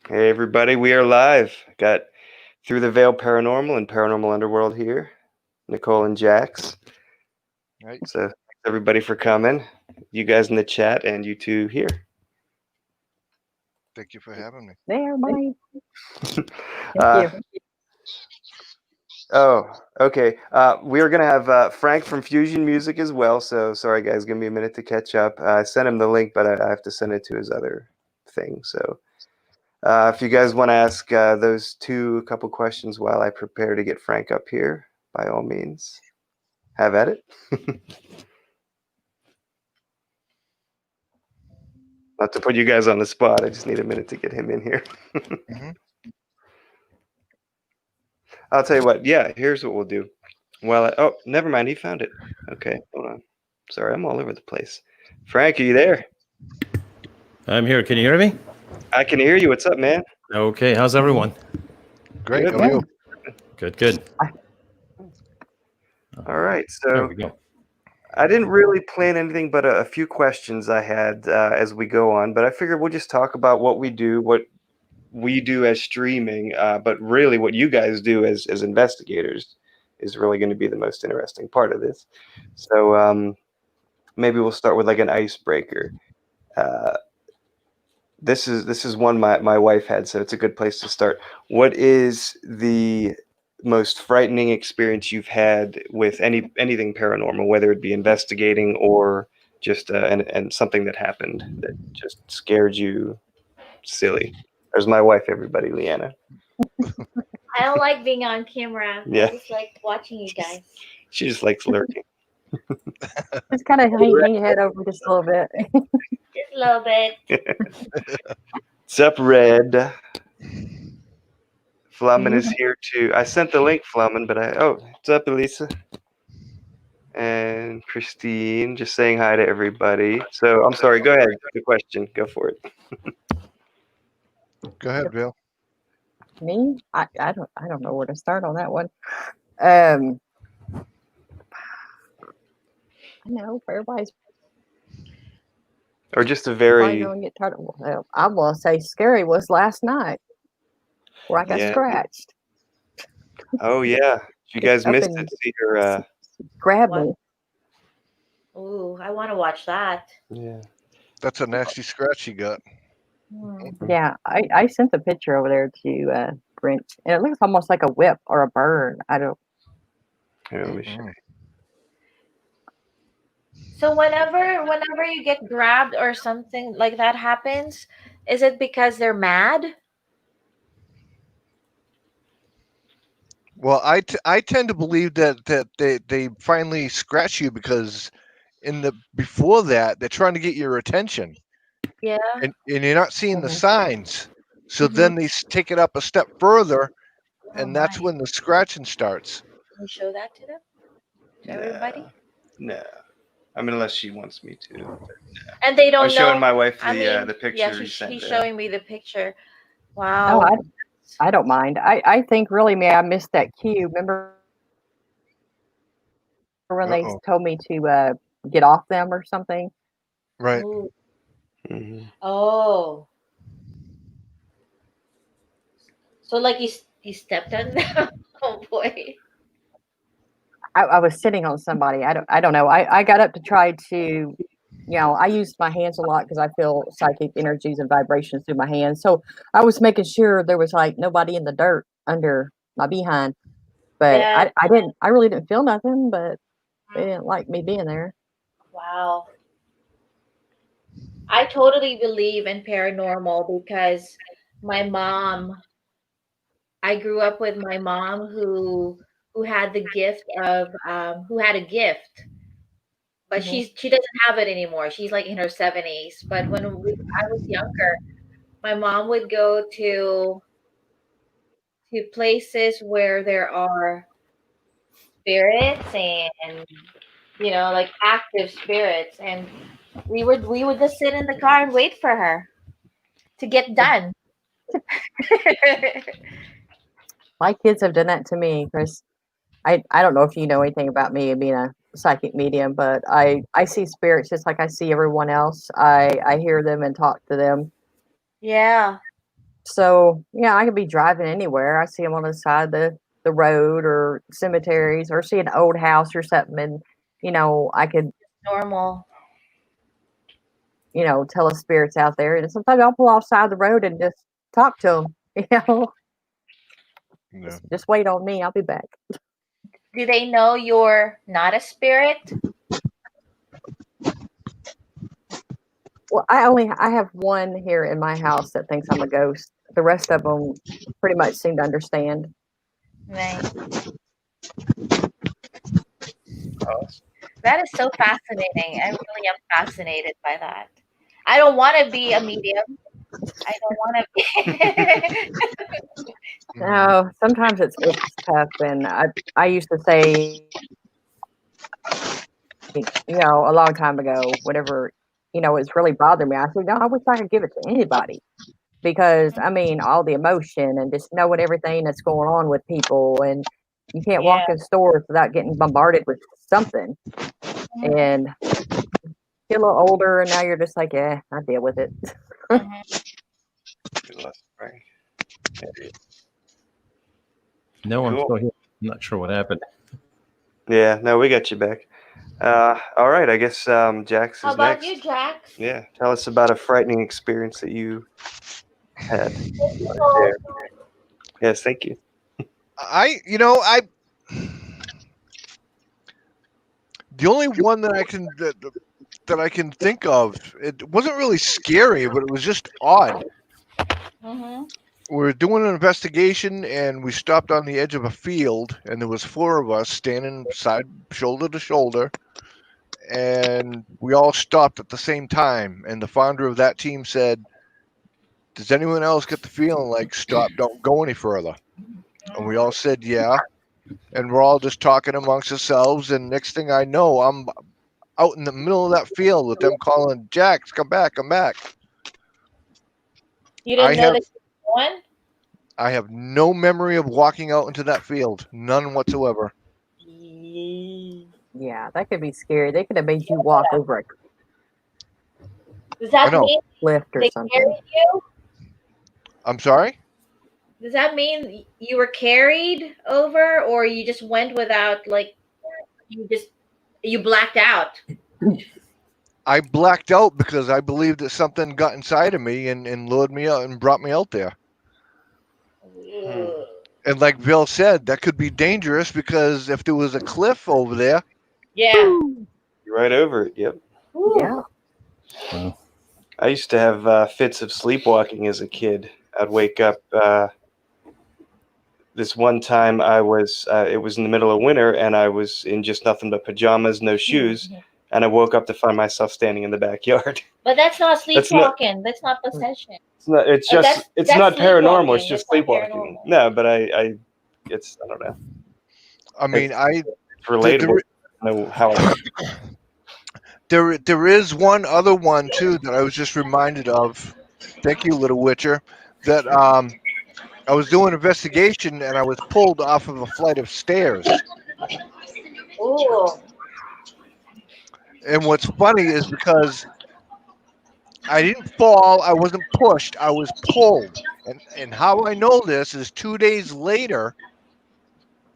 Hey everybody, we are live. Got Through the Veil Paranormal and Paranormal Underworld here. Nicole and Jax. Right. So thanks everybody for coming. You guys in the chat and you two here. Thank you for having me. There, Mike. Thank Uh, you. oh, okay. We're gonna have Frank from Fusion Music as well. So sorry guys, give me a minute to catch up. I sent him the link, but I have to send it to his other thing. So if you guys want to ask those two a couple questions while I prepare to get Frank up here, by all means, have at it. Not to put you guys on the spot, I just need a minute to get him in here. hmm I'll tell you what. Yeah, here's what we'll do. Well, oh, never mind. He found it. Okay, hold on. Sorry, I'm all over the place. Frank, are you there? I'm here. Can you hear me? I can hear you. What's up, man? Okay. How's everyone? Great. Good, How are you? Good. All right. There So we go. I didn't really plan anything but a few questions I had as we go on, but I figured we'll just talk about what we do as streaming, but really what you guys do as investigators is really going to be the most interesting part of this. So maybe we'll start with like an icebreaker. Uh, this is one my wife had, so it's a good place to start. What is the most frightening experience you've had with anything paranormal, whether it be investigating or just and something that happened that just scared you silly? There's my wife, everybody, Leanna. I don't like being on camera. Yeah. I just like watching you guys. She just likes lurking. Just kind of hang your head over just a little bit. Just a little bit. What's up, Red? Flamin is Mhm. here too. I sent the link, Flamin, but what's up, Elisa? And Christine, just saying hi to everybody. So I'm sorry, go ahead. The question, go for it. Go ahead, Bill. Me? I don't know where to start on that one. I know everybody's Or just a probably very going to get tired of. Well, I will say scary was last night where I got yeah. scratched. Oh yeah. You guys Up missed it. and See her grabbed What? me. Ooh, I want to watch that. yeah. That's a nasty scratch you got. Yeah, I sent the picture over there to Brent, and it looks almost like a whip or a burn. I don't. Here, let me show Mhm. you. So whenever you get grabbed or something like that happens, is it because they're mad? Well, I tend to believe that they finally scratch you because before that they're trying to get your attention Yeah. and you're not seeing the Mhm. signs. So Mm-hmm. then they take it up a step further, Oh and that's my. when the scratching starts. Can you show that to them? To No. everybody? No. I mean unless she wants me to. And they I was don't showing know. my wife I mean, the yeah, picture he he's sent. showing me the picture. Oh, Wow. I don't mind. I think really, I missed that cue. Remember when they Uh-oh. told me to get off them or something? Right. Ooh. Mhm. Oh. So like you stepped on them. Oh boy. I was sitting on somebody. I don't know. I got up to try to, I use my hands a lot because I feel psychic energies and vibrations through my hands. So I was making sure there was like nobody in the dirt under my behind. But Yeah. I really didn't feel nothing, but they didn't like me being there. Wow. I totally believe in paranormal because my mom, I grew up with my mom who had the gift of who had a gift, but Hmm. she doesn't have it anymore. She's like in her 70s. But I was younger, my mom would go to places where there are spirits and like active spirits, and we would just sit in the car and wait for her to get done. My kids have done that to me, Chris. I don't know if you know anything about me being a psychic medium, but I see spirits just like I see everyone else. I hear them and talk to them. Yeah. So yeah, I could be driving anywhere. I see them on the side of the road or cemeteries, or see an old house or something, and I could Normal. tell the spirits out there. And sometimes I'll pull off side of the road and just talk to them. Yeah. Just wait on me. I'll be back. Do they know you're not a spirit? Well, I have one here in my house that thinks I'm a ghost. The rest of them pretty much seem to understand. Right. That is so fascinating. I really am fascinated by that. I don't want to be a medium. I don't want to be. No, sometimes it's tough, and I used to say, a long time ago, whenever it's really bothered me, I said, no, I wish I could give it to anybody, because I mean, all the emotion and just knowing everything that's going on with people, and you can't walk Yeah. in stores without getting bombarded with something, Mhm. and get a little older, and now you're just like, yeah, I deal with it. Mhm. No, I'm Cool. still here. I'm not sure what happened. Yeah, no, we got you back. All right, I guess Jax How is about next. you, Jax? Yeah, tell us about a frightening experience that you had. Oh, Yes, thank you. The only one that I can think of, it wasn't really scary, but it was just odd. mhm. We were doing an investigation, and we stopped on the edge of a field, and there was 4 of us standing side shoulder to shoulder, and we all stopped at the same time. And the founder of that team said, "Does anyone else get the feeling like stop, don't go any further?" And we all said, "Yeah." And we're all just talking amongst ourselves, and next thing I know, I'm out in the middle of that field with them calling, "Jax, come back, come back." You I didn't know have that you were one? I have no memory of walking out into that field, none whatsoever. Yeah, that could be scary. They could have made you walk over a Does I that know. mean cliff or they something. carried you? I'm sorry? Does that mean you were carried over, or you just went without, like, you blacked out? I blacked out because I believed that something got inside of me and lured me out and brought me out there. Ugh. And like Bill said, that could be dangerous because if there was a cliff over there, Yeah. You're right over it. Yep. Ooh. Yeah. Wow. I used to have fits of sleepwalking as a kid. I'd wake up. This one time, it was in the middle of winter, and I was in just nothing but pajamas, no shoes, and I woke up to find myself standing in the the But that's not That's not. sleepwalking. That's not possession. It's not. It's just. It's That's not paranormal. It's sleepwalking. just That's not sleepwalking. paranormal. No, but I. It's. I don't know. I mean, It's there, relatable. I don't know how. there is one other one too that I was just reminded of. Thank you, Little Witcher. That I was doing an investigation and I was pulled off of a flight of stairs. Ooh. And what's funny is because I didn't fall, I wasn't pushed, I was pulled. And how I know this is 2 days later,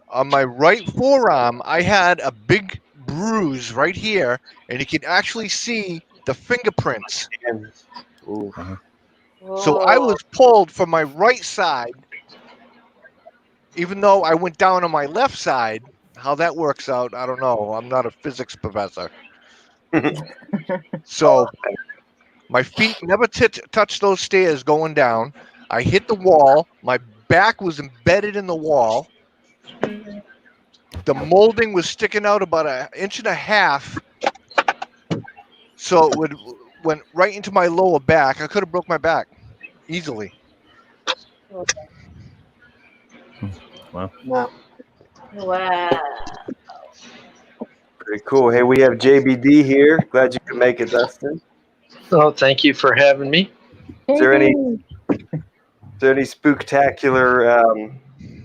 on my right forearm, I had a big bruise right here, and you can actually see the fingerprints. Ooh. So I was pulled from my right side, even though I went down on my left side. How that works out, I don't know. I'm not a physics professor. So my feet never touched those stairs going down. I hit the wall. My back was embedded in the wall. Mhm. The molding was sticking out about 1.5 inches. So went right into my lower back. I could have broke my back easily. Wow. Wow. Wow. Pretty cool. Hey, we have JBD here. Glad you could make it, Dustin. Oh, thank you for having me. Is there any spooktacular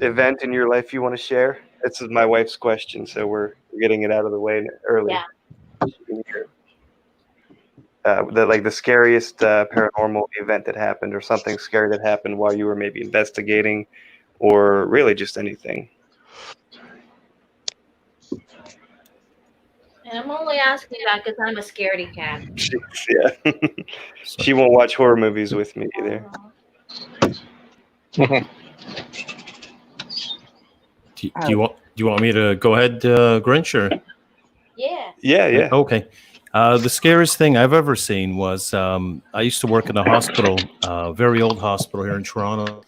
event in your life you want to share? This is my wife's question, so we're getting it out of the way early. Yeah. the scariest paranormal event that happened, or something scary that happened while you were maybe investigating, or really just anything. And I'm only asking that because I'm a scaredy cat. Yeah. She won't watch horror movies with me either. Do you want me to go ahead, Grinch? Or? Yeah. Yeah. Okay. The scariest thing I've ever seen was I used to work in a hospital, very old hospital here in Toronto.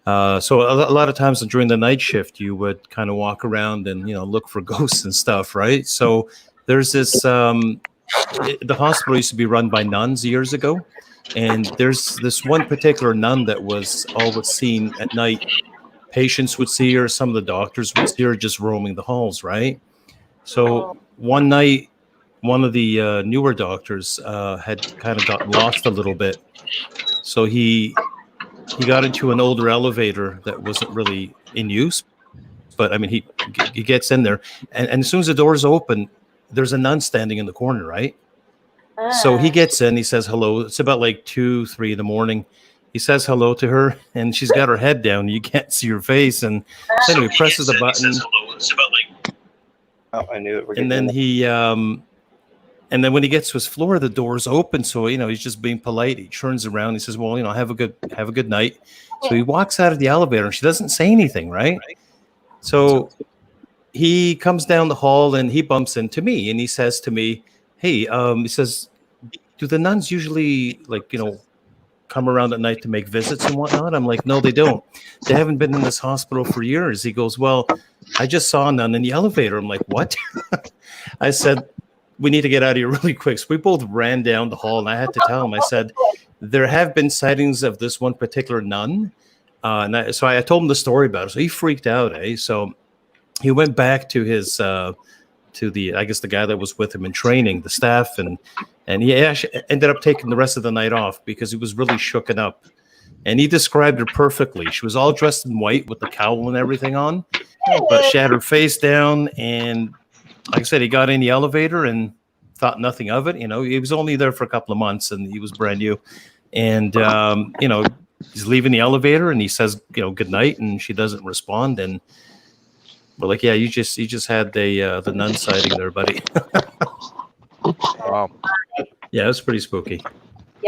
So a lot of times during the night shift, you would kind of walk around and look for ghosts and stuff, right? So there's this. The hospital used to be run by nuns years ago, and there's this one particular nun that was always seen at night. Patients would see her, some of the doctors would see her just roaming the halls, right? So one night, one of the newer doctors had kind of got lost a little bit. So he got into an older elevator that wasn't really in use. But I mean, he gets in there, and as soon as the doors open, there's a nun standing in the corner, right? So he gets in, he says hello. It's about like 2, 3 in the morning. He says hello to her, and she's got her head down. You can't see her face. And so anyway, presses the button. Oh, I knew it. And then and then when he gets to his floor, the door's open. So he's just being polite. He turns around. He says, "Well, have a good night." So he walks out of the elevator, and she doesn't say anything, right? So he comes down the hall, and he bumps into me, and he says to me, "Hey," he says, "Do the nuns usually come around at night to make visits and whatnot?" I'm like, "No, they don't. They haven't been in this hospital for years." He goes, "Well, I just saw a nun in the elevator." I'm like, "What?" I said, "We need to get out of here really quick." So we both ran down the hall, and I had to tell him, I said, "There have been sightings of this one particular nun." So I told him the story about it. So he freaked out, So he went back to his to the, I guess, the guy that was with him in training, the staff, and he actually ended up taking the rest of the night off because he was really shooken up. And he described her perfectly. She was all dressed in white with the cowl and everything on, but she had her face down. And like I said, he got in the elevator and thought nothing of it. He was only there for a couple of months, and he was brand new. And he's leaving the elevator, and he says, "Good night," and she doesn't respond. And we're like, "Yeah, you just had the nun sighting there, buddy." Wow. Yeah, it was pretty spooky.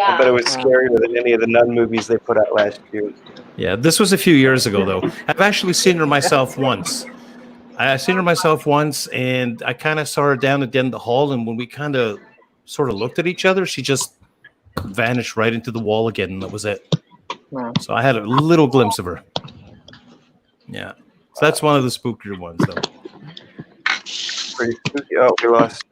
I bet it was scarier than any of the nun movies they put out last year. Yeah, this was a few years ago, though. I've actually seen her myself once. And I kind of saw her down at the end of the hall, and when we kind of sort of looked at each other, she just vanished right into the wall again, and that was it. Wow. So I had a little glimpse of her. Yeah. So that's one of the spookier ones, though. Pretty spooky. Oh, we lost.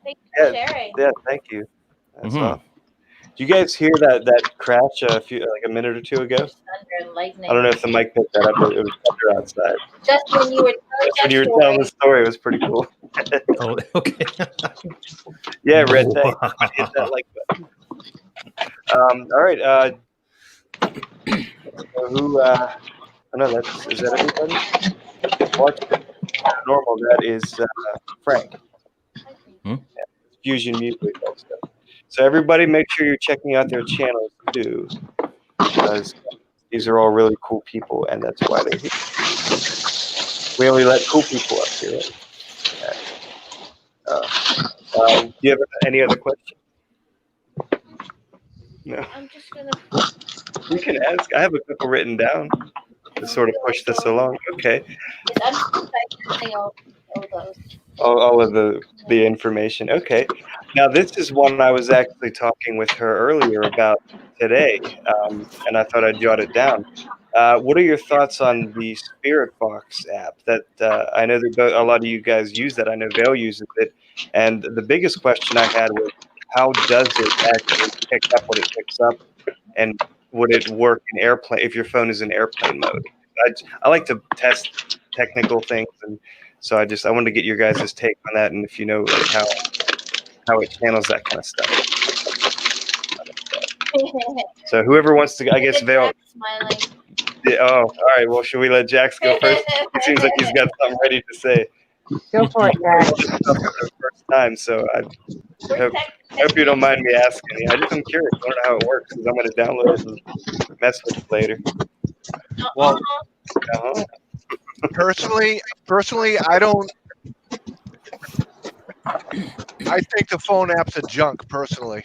Thank you for sharing. Yeah, thank you. That's all. Did you guys hear that crash a minute or two ago? Thunder and lightning. I don't know if the mic picked that up, but it was thunder outside. Just when you were telling the story, it was pretty cool. Oh, okay. Yeah, Red, thanks. Hit that like button. All right. Who? No, is that everybody? Watch Paranormal. That is Frank. Yeah, Fusion Music also. So everybody, make sure you're checking out their channels too, because these are all really cool people, and that's why they're here. We only let cool people up here. Do you have any other questions? No. I'm just gonna. You can ask. I have a couple written down to sort of push this along. Okay. I'm just typing all those. All of the information. Okay. Now this is one I was actually talking with her earlier about today, and I thought I'd jot it down. What are your thoughts on the Spirit Box app? That I know that a lot of you guys use that. I know Vail uses it, and the biggest question I had was, how does it actually pick up what it picks up, and would it work in airplane if your phone is in airplane mode? I like to test technical things, and so I wanted to get your guys' take on that, and if you know like how it channels that kind of stuff. So whoever wants to, I guess Vail. Smiling. Yeah, oh, all right. Well, should we let Jax go first? It seems like he's got something ready to say. Go for it, Jack. First time, so I hope you don't mind me asking. I'm curious. I don't know how it works because I'm going to download it and mess with it later. Well, Uh-huh. personally, I don't. I think the phone app's a junk. Personally,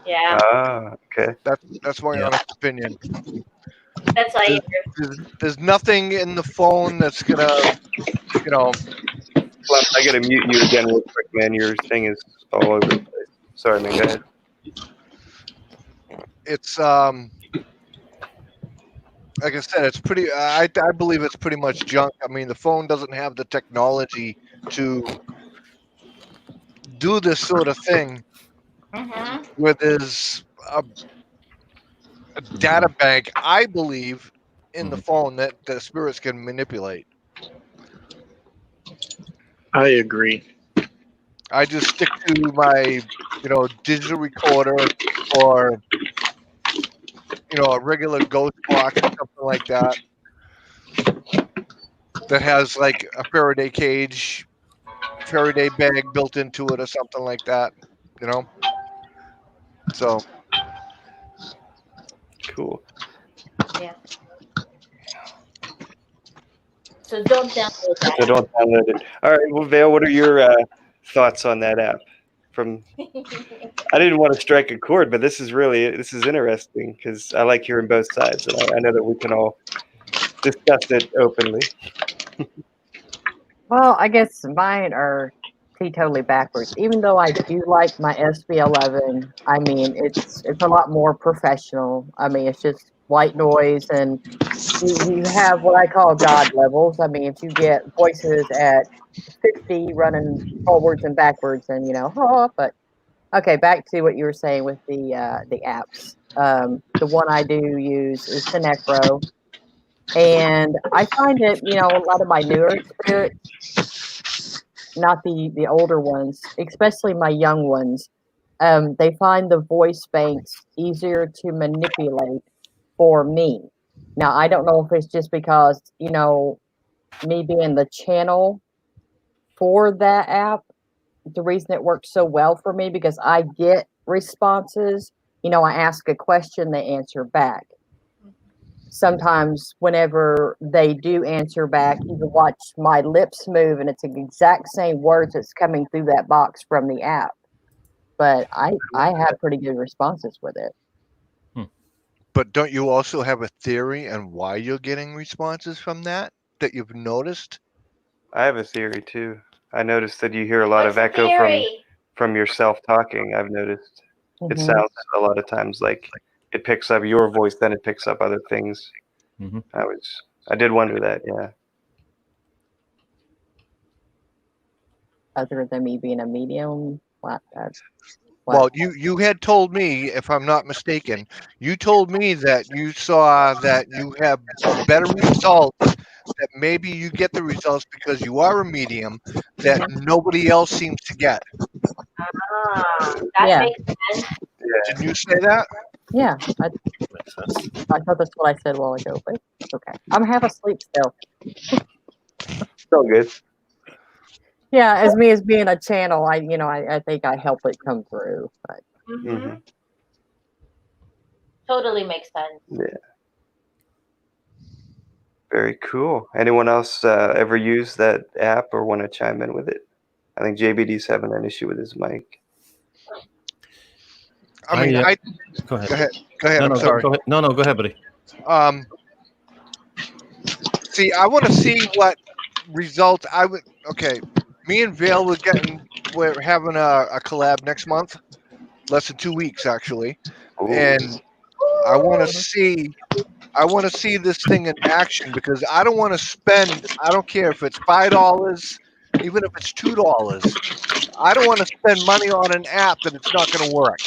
Yeah, Ah, okay. that's my Yeah. honest opinion. that's why you There's nothing in the phone that's gonna, you know. Well, I got to mute you again real quick, man. Your thing is all over the place. Sorry, man. Go ahead. It's like I said, it's pretty. I believe it's pretty much junk. I mean, the phone doesn't have the technology to do this sort of thing. Mm-hmm. Where there's a data bank, I believe, in the phone that the spirits can manipulate. I agree. I just stick to my, digital recorder or, a regular ghost box or something like that. That has like a Faraday cage, Faraday bag built into it or something like that, So Cool. Yeah. So don't download So that. don't download it. All right. Well, Vale, what are your thoughts on that app? I didn't want to strike a chord, but this is interesting because I like hearing both sides, and I know that we can all discuss it openly. Well, I guess mine are totally backwards. Even though I do like my SB11, I mean it's a lot more professional. I mean it's just white noise, and you have what I call God levels. I mean if you get voices at 50 running forwards and backwards, and but okay, back to what you were saying with the apps. The one I do use is the Necro, and I find that a lot of my newer spirits, not the older ones, especially my young ones, they find the voice banks easier to manipulate for me. Now I don't know if it's just because me being the channel for that app, the reason it works so well for me because I get responses. I ask a question, they answer back. Sometimes, whenever they do answer back, you can watch my lips move, and it's the exact same words that's coming through that box from the app. But I have pretty good responses with it. But don't you also have a theory on why you're getting responses from that you've noticed? I have a theory too. I noticed that you hear a lot What's of the echo theory? from yourself talking. I've noticed it Mhm. sounds a lot of times like it picks up your voice, then it picks up other things. Mhm. I did wonder that. Yeah. Other than me being a medium, what? Well, you had told me, if I'm not mistaken, you told me that you saw that you have better results, that maybe you get the results because you are a medium that nobody else seems to get. Ah, that Yeah. makes sense. Didn't you say that? Yeah, Makes sense. I thought that's what I said a while ago, but it's okay. I'm half asleep still. Still good. Yeah, as me as being a channel, I think I help it come through. But Mm-hmm. Totally makes sense. Yeah. Very cool. Anyone else ever use that app or want to chime in with it? I think JBD's having an issue with his mic. I mean, Go ahead. go ahead. Go ahead. No, I'm no, sorry. go ahead. No, go ahead, buddy. See, I want to see what results I would. Okay, me and Vale we're having a collab next month, less than 2 weeks actually, Ooh. and I want to see. I want to see this thing in action because I don't want to spend. I don't care if it's $5, even if it's $2. I don't want to spend money on an app that it's not going to work.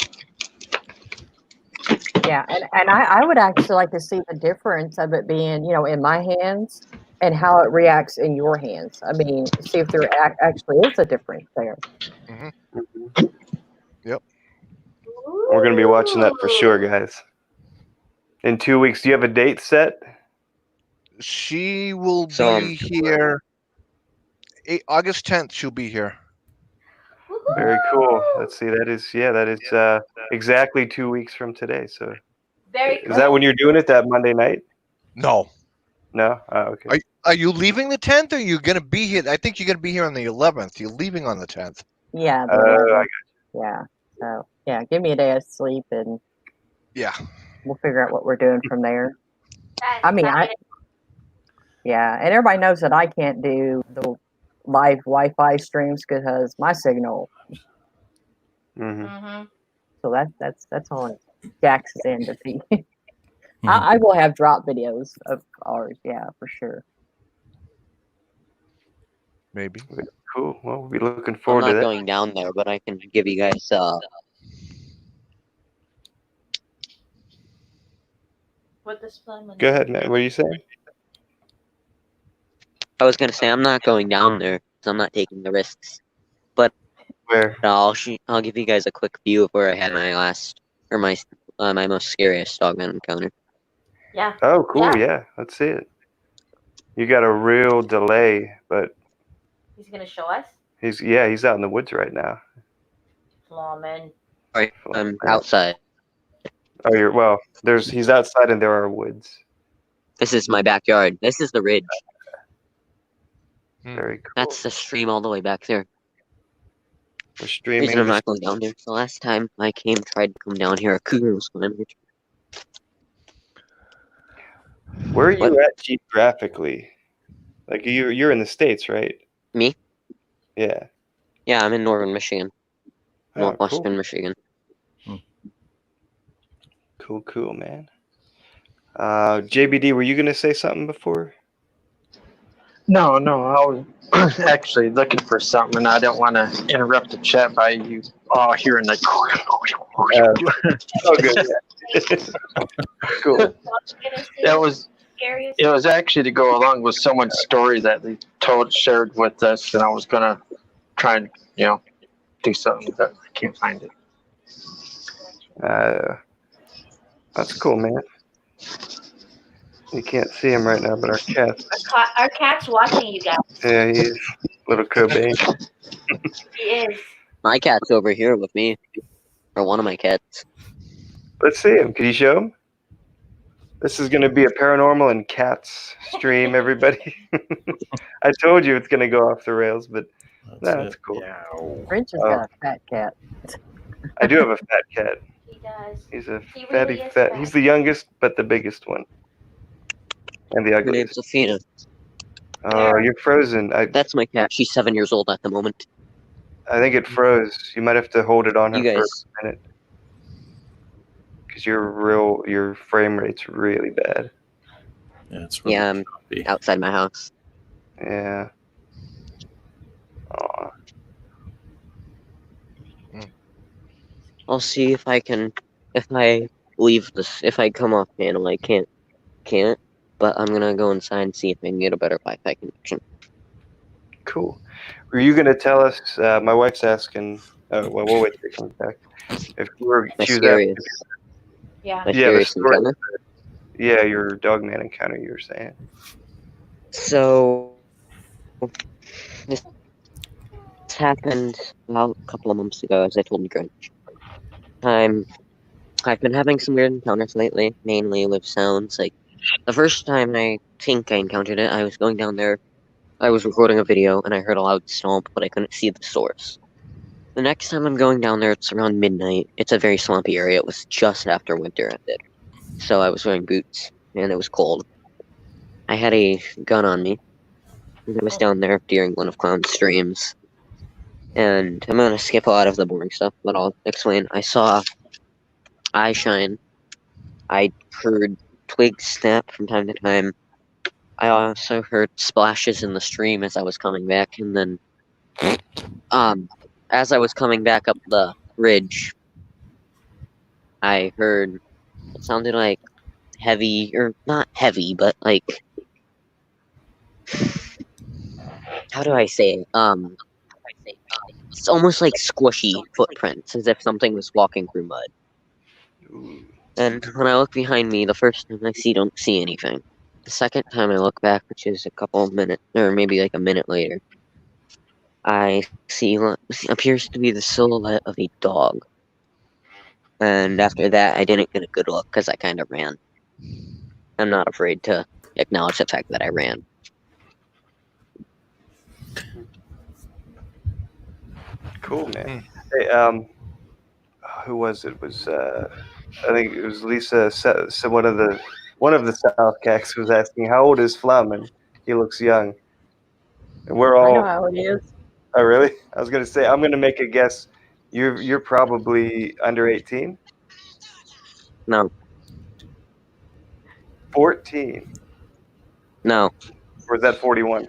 yeah, and I would actually like to see the difference of it being, in my hands and how it reacts in your hands. I mean, see if there actually is a difference there. Mhm. Yep. We're going to be watching that for sure, guys. In 2 weeks. Do you have a date set? She will So, be here. August 10th. She'll be here. Very cool. Let's see. That is exactly 2 weeks from today. So Very is that when you're doing it? That Monday night? No. No. Oh, okay. Are you leaving the 10th, or are you going to be here? I think you're going to be here on the 11th. You're leaving on the 10th. Yeah, the I 11th. Yeah. So yeah, give me a day of sleep and Yeah. we'll figure out what we're doing from there. That's I mean, exciting. yeah, and everybody knows that I can't do the live Wi-Fi streams because my signal. Mhm. Mhm. So that's on Jax's end of the. I will have drop videos of ours, yeah, for sure. Maybe. Cool. Well, we'll be looking I'm forward to not that. going down there, but I can give you guys. What display? Go ahead, man. What are you saying? I was gonna say I'm not going down there, so I'm not taking the risks. Where? I'll give you guys a quick view of where I had my last or my most scariest dogman encounter. Yeah. Oh, cool. Yeah. Yeah. Let's see it. You got a real delay, but He's gonna show us. he's out in the woods right now. Come on, man. Alright, I'm outside. Oh, he's outside and there are woods. This is my backyard. This is the ridge. Very cool. That's the stream all the way back there. We're The streaming. reason I'm not going down there. The last time I tried to come down here, a cougar was going here. Where are you What? at geographically? Like you're in the States, right? Me? Yeah. Yeah, I'm in northern Michigan. Oh, Northwestern Michigan. Cool, man. JBD, were you gonna say something before? No, I was actually looking for something, and I don't want to interrupt the chat by you all hearing the. Oh, good. Yeah. Cool. It was actually to go along with someone's story that they shared with us, and I was gonna try and do something, but I can't find it. That's cool, man. You can't see him right now, but Our cat's watching you guys. yeah, he is. Little Cobain. He is. My cat's over here with me. Or one of my cats. Let's see him. Can you show him? This is going to be a paranormal and cats stream, everybody. I told you it's going to go off the rails, but that's cool. Rich has got a fat cat. I do have a fat cat. He does. He's a He fatty really is fat. fat. He's the youngest, but the biggest one. And the Her name's ugliest. Athena. Oh, you're frozen. That's my cat. She's 7 years old at the moment. I think it froze. You might have to hold it on her You for guys. a minute. Because your frame rate's really bad. Yeah, it's really Yeah, I'm choppy. outside my house. Yeah. Aw. I'll see if I can. If I leave this. If I come off panel, I can't. But I'm gonna go inside and see if I can get a better Wi-Fi connection. Cool. Were you going to tell us? My wife's asking. Well, we'll wait till she comes back. If you were, My she was scariest. Yeah. My Yeah, the scariest story. encounter. Yeah, your dogman encounter. You were saying. So this happened about a couple of months ago, as I told Grinch. I've been having some weird encounters lately, mainly with sounds. Like the first time I think I encountered it, I was going down there. I was recording a video and I heard a loud stomp, but I couldn't see the source. The next time I'm going down there, it's around midnight. It's a very swampy area. It was just after winter ended. So I was wearing boots and it was cold. I had a gun on me. And I was down there during one of Clown's streams. And I'm gonna skip a lot of the boring stuff, but I'll explain. I saw eye shine. I heard twigs snap from time to time. I also heard splashes in the stream as I was coming back, and then as I was coming back up the ridge, I heard it sounded like heavy, or not heavy, but like, how do I say it? It's almost like squishy footprints, as if something was walking through mud. And when I look behind me, the first time I don't see anything. The second time I look back, which is a couple of minutes, or maybe like a minute later, I see what appears to be the silhouette of a dog. And after that, I didn't get a good look because I kind of ran. I'm not afraid to acknowledge the fact that I ran. Cool, man. Hey, who was it? Was I think it was Lisa. So one of the South Cats was asking, "How old is Flamin?" He looks young. And we're I know all. how it is. Oh, really? I was gonna say I'm gonna make a guess. You're probably under 18. No, 14. no, Or is that 41?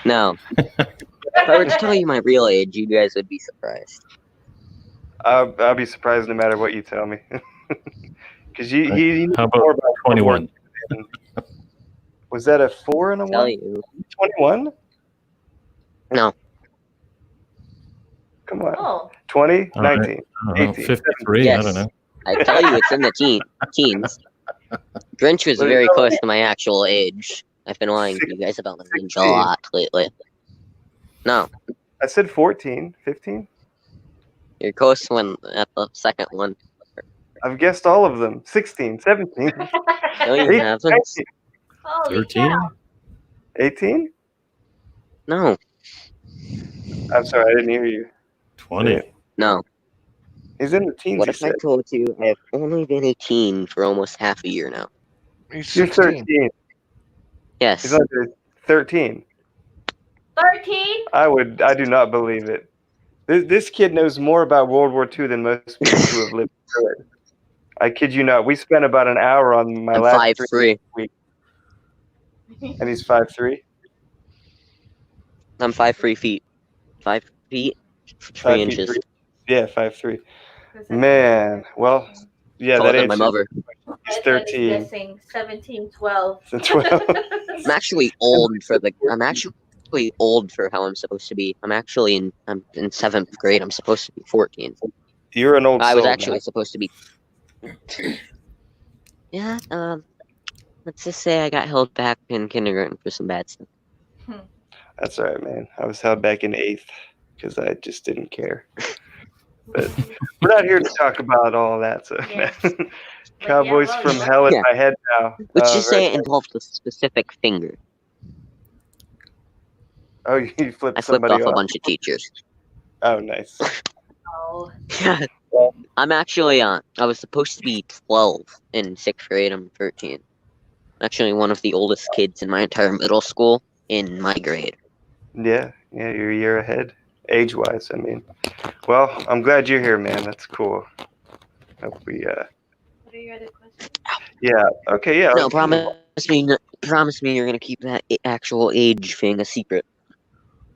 no. If I were to tell you my real age, you guys would be surprised. I'll be surprised no matter what you tell me. Because he How knows about more about 21? Was that a 4 and a Tell 1? you. 21? No, Come on. Oh, 20? All right. 19? I don't know, 18? 53. Yes. I don't know. I tell you, it's in the teens. Grinch was Well, very you know- close to my actual age. I've been lying to you guys about my age a 16. lot lately. No, I said 14, 15. you're close when at the second one. I've guessed all of them. 16, 17, No, you 18, haven't. 19, holy 13? cow. 18? No, I'm sorry, I didn't hear you. 20. no. He's in the teens, What he if I said. told you I've only been a teen for almost half a year now? He's You're 16. 13. Yes. He's under 13. 13? I do not believe it. This kid knows more about World War II than most people who have lived through it. I kid you not. We spent about an hour on my I'm last 5'3". stream this week, and he's 5'3". I'm 5'3" feet. 5 feet, 3 5 feet inches. 3. Yeah, 5'3". Man, well, yeah, Taller that than my answers. mother. He's My friend is 13. guessing 17, 12. So 12. I'm actually old for the. I'm actually old for how I'm supposed to be. I'm in 7th grade. I'm supposed to be 14. You're an old I was soul, actually man. supposed to be. Yeah. Let's just say I got held back in kindergarten for some bad stuff. That's all right, man. I was held back in 8th because I just didn't care. But we're not here to talk about all that. So, Yeah. Cowboys well, from you- Hell in Yeah. my head now. Let's just say very it involved a specific finger. Oh, you flipped I flipped somebody off a off. bunch of teachers. Oh, nice. Oh. Yeah. I'm actually I was supposed to be 12 in 6th grade. I'm 13. I'm actually one of the oldest kids in my entire middle school in my grade. Yeah, you're a year ahead, age-wise. I mean, well, I'm glad you're here, man. That's cool. Hope we, What are your other questions? yeah, okay, yeah. No, promise me you're gonna keep that actual age thing a secret.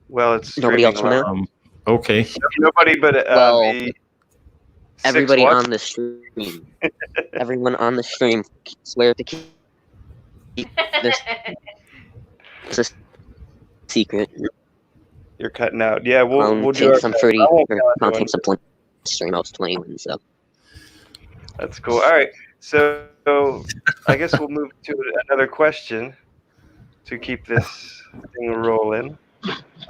Well, it's Nobody streaming else will live. know. Okay. Nobody but Well, the Everybody 6 on the stream. Everyone on the stream swear to keep this a secret. You're cutting out. Yeah, we'll do our Since I'm best. 30 I won't or tell anyone. contact some stream, I was 21, so That's cool. All right, so I guess we'll move to another question to keep this thing rolling.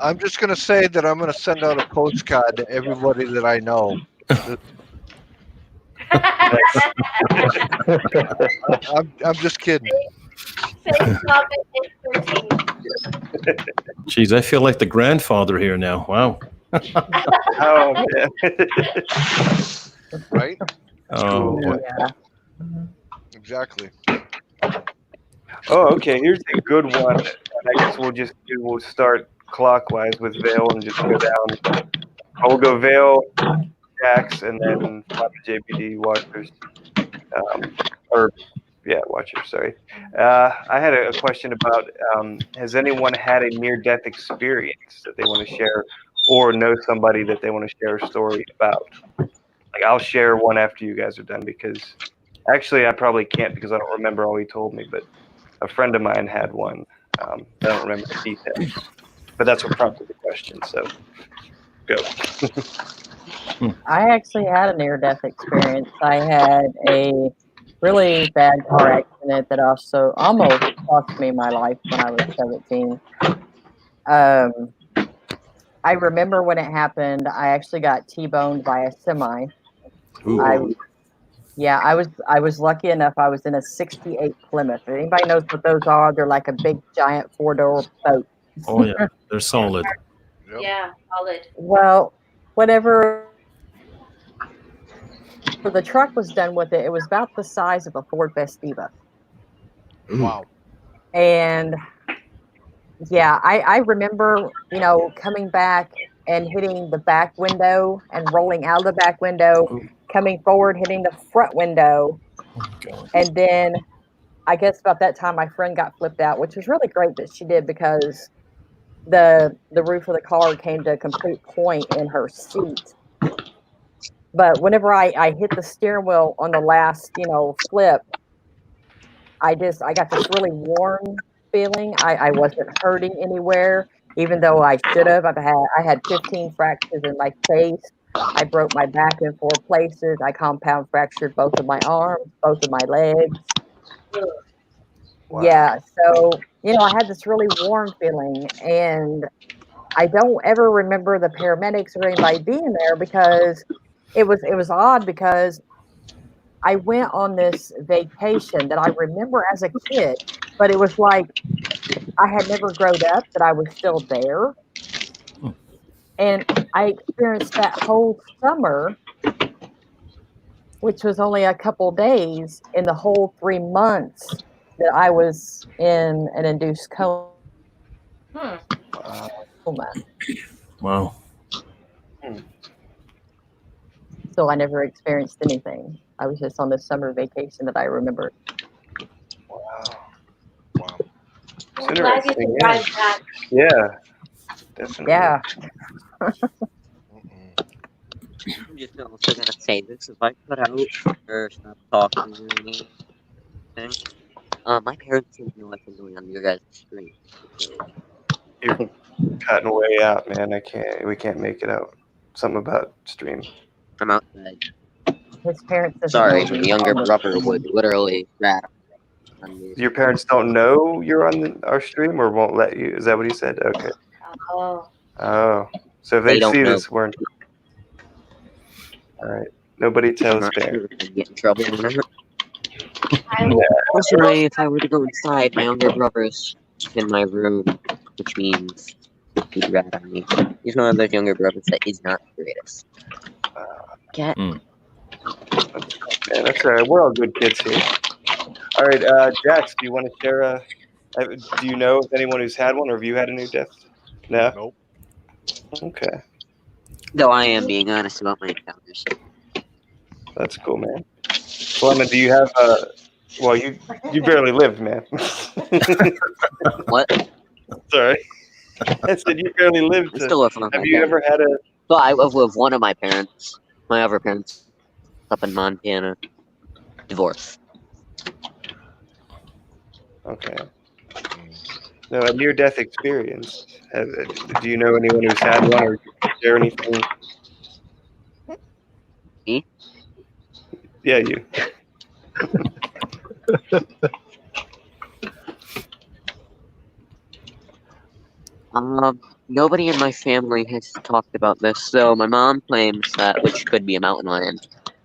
I'm just gonna say that I'm gonna send out a postcard to everybody that I know. I'm just kidding. Same topic is 13. Jeez, I feel like the grandfather here now. Wow. Oh man. Right? Oh, boy. Yeah. Exactly. Oh, okay. Here's a good one. And I guess we'll start clockwise with Vale and just go down. I'll go Vale, Jax, and then Papa JPD Watchers. Watchers. Sorry. I had a question about: has anyone had a near-death experience that they want to share, or know somebody that they want to share a story about? Like, I'll share one after you guys are done because actually I probably can't because I don't remember all he told me. But a friend of mine had one. I don't remember the details, but that's what prompted the question. So, go. I actually had a near-death experience. I had a really bad car accident that also almost cost me my life when I was 17. I remember when it happened. I actually got T-boned by a semi. Ooh. I was lucky enough. I was in a '68 Plymouth. If anybody knows what those are, they're like a big giant 4-door boat. Oh yeah, they're solid. Yep. Yeah, solid. Well, whenever the truck was done with it, it was about the size of a Ford Festiva. Wow. And yeah, I remember, coming back and hitting the back window and rolling out of the back window, coming forward, hitting the front window. Oh my God. And then I guess about that time my friend got flipped out, which was really great that she did because the roof of the car came to a complete point in her seat. But whenever I hit the steering wheel on the last, flip, I got this really warm feeling. I wasn't hurting anywhere, even though I should have. I had 15 fractures in my face. I broke my back in 4 places. I compound fractured both of my arms, both of my legs. Wow. Yeah, so I had this really warm feeling, and I don't ever remember the paramedics or anybody being there because it was odd because I went on this vacation that I remember as a kid, but it was like I had never grown up, that I was still there. And I experienced that whole summer, which was only a couple days, in the whole 3 months that I was in an induced coma. Wow. So I never experienced anything. I was just on this summer vacation that I remember. Wow. I'm glad you Interesting, survived that. Yeah, definitely. Yeah. I'm just also gonna say this: if I cut out or stop talking or anything, my parents didn't know I've been going on your guys' screen. You're cutting way out, man. We can't make it out. Something about stream. I'm outside. His parents doesn't Sorry, know my he's younger on the brother would literally rat on me. Your parents don't know you're on our stream, or won't let you. Is that what he said? Okay. Oh. Oh, so if They they don't see know. this, we're all right. Nobody I'm tells not parents. sure if I'd get in trouble or not. I will. Personally, if I were to go inside, my younger brother's in my room, which means he'd rat on me. He's one of those younger brothers that is not the greatest. Cat. Yeah, that's all right. We're all good kids here. All right, Jax, do you want to share? Do you know of anyone who's had one, or have you had a near death? No. Nope. Okay, Though I am being honest about my encounters. that's cool, man. Clement, do you have Well, you barely lived, man. What? Sorry, I said you barely lived. I'm still living with my Have you parents. ever had a? Well, I live with one of my parents. My other parents up in Montana. Divorce. Okay. No, a near-death experience. Do you know anyone who's had one, or share anything? Me? Yeah, you. Nobody in my family has talked about this, so my mom claims that, which could be a mountain lion.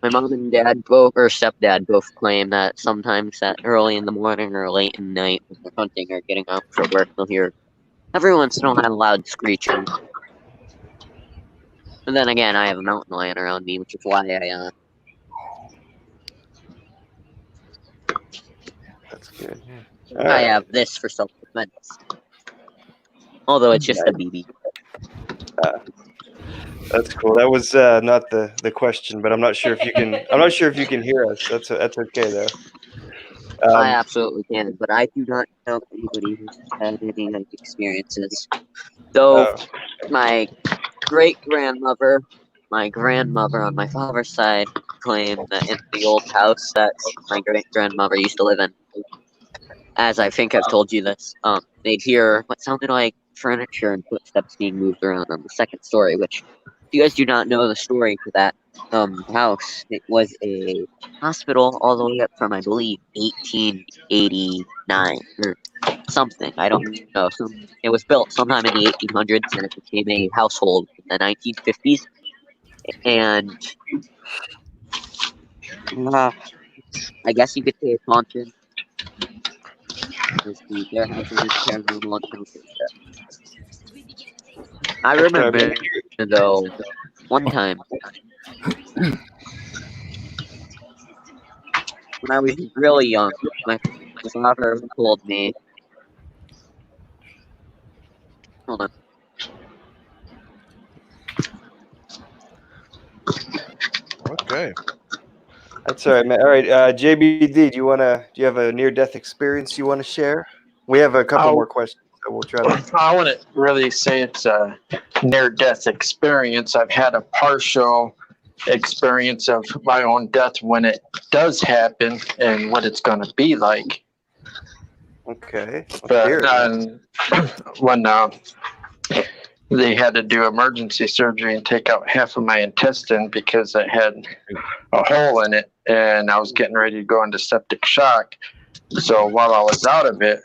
My mom and dad both, or stepdad, both claim that sometimes that early in the morning or late in the night when they're hunting or getting out for work, they'll hear every once in a while loud screeching. And then again, I have a mountain lion around me, which is why That's good. I have this for self-defense. Although it's just a BB. That's cool. That was not the question, but I'm not sure if you can. I'm not sure if you can hear us. That's okay though. I absolutely can, but I do not know anybody who's had any life experiences. Though my great-grandmother, my grandmother on my father's side, claimed that in the old house that my great-grandmother used to live in, as I think I've told you this, they'd hear what sounded like furniture and footsteps being moved around on the second story, which, if you guys do not know the story for that house, it was a hospital all the way up from, I believe, 1889, or something. I don't know. It was built sometime in the 1800s and it became a household in the 1950s. And I guess you could say it's haunted. There have been paranormal encounters there. I remember, though, one time when I was really young, my father told me, hold on. Okay. That's all right, man. All right, JBD, do you have a near-death experience you want to share? We have a couple more questions, so we'll try to. I wouldn't really say it's a near-death experience. I've had a partial experience of my own death when it does happen and what it's going to be like. Okay. But when they had to do emergency surgery and take out half of my intestine because I had a hole in it and I was getting ready to go into septic shock. So while I was out of it,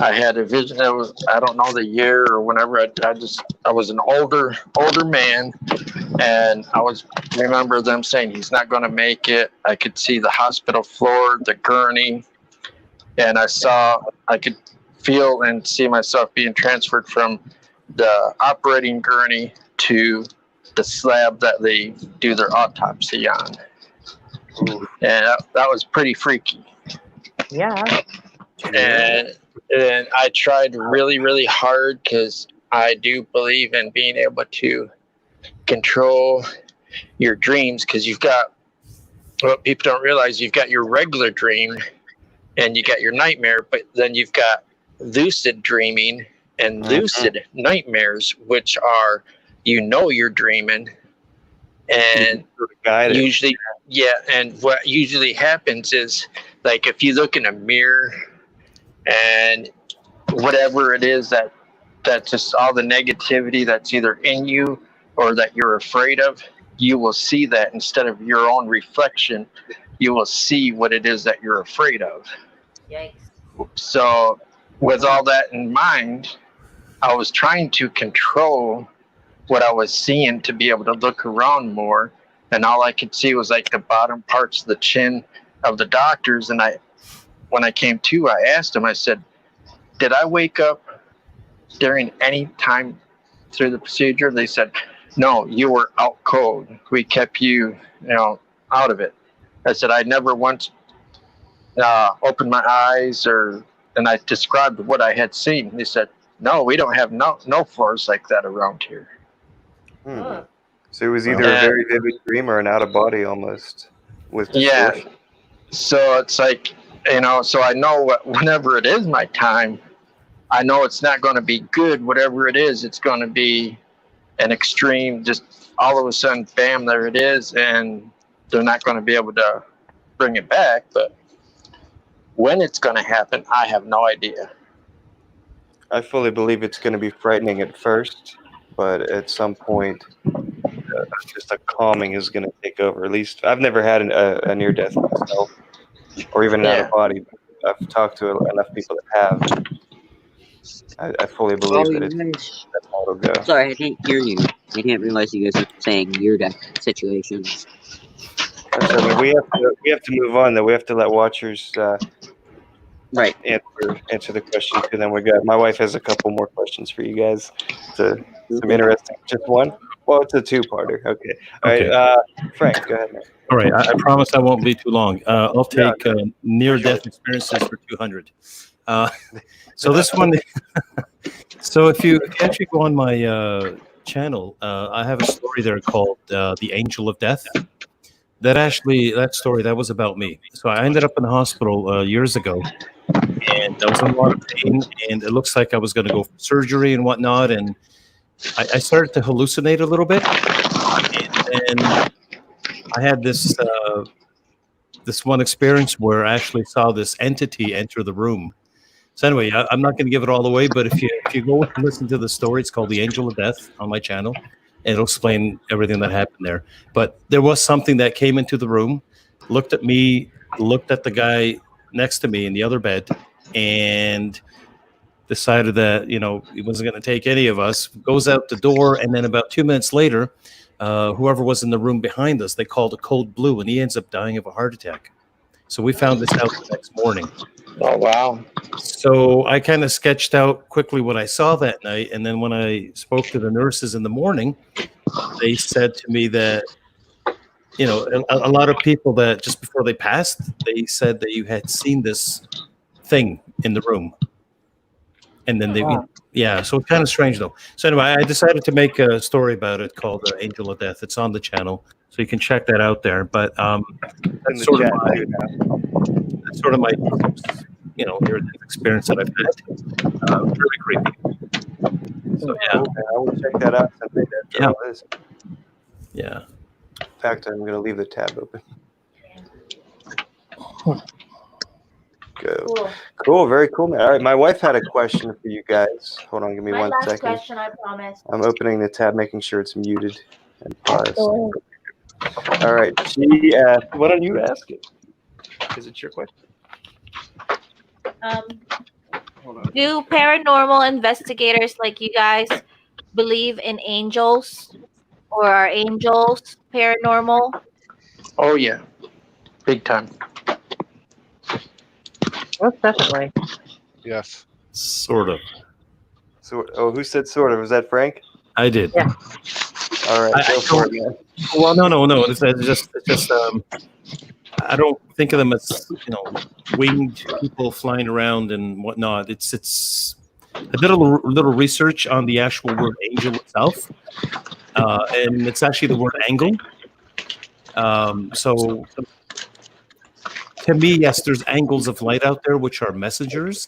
I had a vision. I don't know the year or whenever. I was an older man, and remember them saying he's not going to make it. I could see the hospital floor, the gurney, and I could feel and see myself being transferred from the operating gurney to the slab that they do their autopsy on. Ooh. And that was pretty freaky. Yeah. And I tried really, really hard because I do believe in being able to control your dreams, because you've got, what people don't realize, you've got your regular dream and you got your nightmare, but then you've got lucid dreaming and lucid nightmares, which are, you're dreaming, and usually, and what usually happens is, like, if you look in a mirror and whatever it is that's just all the negativity that's either in you or that you're afraid of, you will see that instead of your own reflection, you will see what it is that you're afraid of. Yikes. So with all that in mind, I was trying to control what I was seeing to be able to look around more, and all I could see was like the bottom parts of the chin of the doctors. And when I came to, I asked them, I said, did I wake up during any time through the procedure? They said, no, you were out cold. We kept you, out of it. I said, I never once opened my eyes, and I described what I had seen. They said, no, we don't have no floors like that around here. So it was either a very vivid dream or an out of body almost with distortion. Yeah. So it's like, so I know whenever it is my time, I know it's not going to be good. Whatever it is, it's going to be an extreme, just all of a sudden, bam, there it is. And they're not going to be able to bring it back. But when it's going to happen, I have no idea. I fully believe it's going to be frightening at first, but at some point, just a calming is going to take over. At least I've never had a near death myself, or even an out of body. I've talked to enough people that have. I fully believe that's how it'll go. Sorry, I didn't hear you. I didn't realize you guys were saying near death situations. We have to move on, though. We have to let watchers right answer the question too. Then we got, my wife has a couple more questions for you guys. Some interesting. Just one? Well, it's a two-parter. Okay. All right. Frank, go ahead. All right. I promise I won't be too long. I'll take near-death experiences for 200. So this one. So if you actually go on my channel, I have a story there called "The Angel of Death." That story was about me. So I ended up in the hospital years ago, and I was in a lot of pain, and it looks like I was going to go for surgery and whatnot, and I started to hallucinate a little bit, and I had this one experience where I actually saw this entity enter the room. So anyway, I'm not going to give it all away, but if you go and listen to the story, it's called "The Angel of Death" on my channel. It'll explain everything that happened there. But there was something that came into the room, looked at me, looked at the guy next to me in the other bed, and decided that he wasn't going to take any of us. Goes out the door, and then about 2 minutes later, whoever was in the room behind us, they called a code blue, and he ends up dying of a heart attack. So we found this out the next morning. Oh, wow. So I kind of sketched out quickly what I saw that night, and then when I spoke to the nurses in the morning, they said to me that a lot of people that just before they passed, they said that you had seen this thing in the room. And then so it's kind of strange though. So anyway, I decided to make a story about it called Angel of Death. It's on the channel, so you can check that out there. But that's sort of my near-death experience that I've had. Really creepy. So yeah, Okay, I will check that out someday. Yeah. In fact, I'm going to leave the tab open. Go. Cool, very cool, man. All right, my wife had a question for you guys. Hold on, give me My 1 last second. question, I promise. I'm opening the tab, making sure it's muted and paused. All right, she asked, why don't you ask it? Is it your question? Hold on. Do paranormal investigators like you guys believe in angels, or are angels paranormal? Oh, yeah. Big time. Most definitely. Yes. Sort of. So, who said sort of? Was that Frank? I did. Yeah. All right, go for it, man. Well, no. It's just I don't think of them as winged people flying around and whatnot. I did a little research on the actual word angel itself, and it's actually the word angle. So to me, yes, there's angles of light out there which are messengers,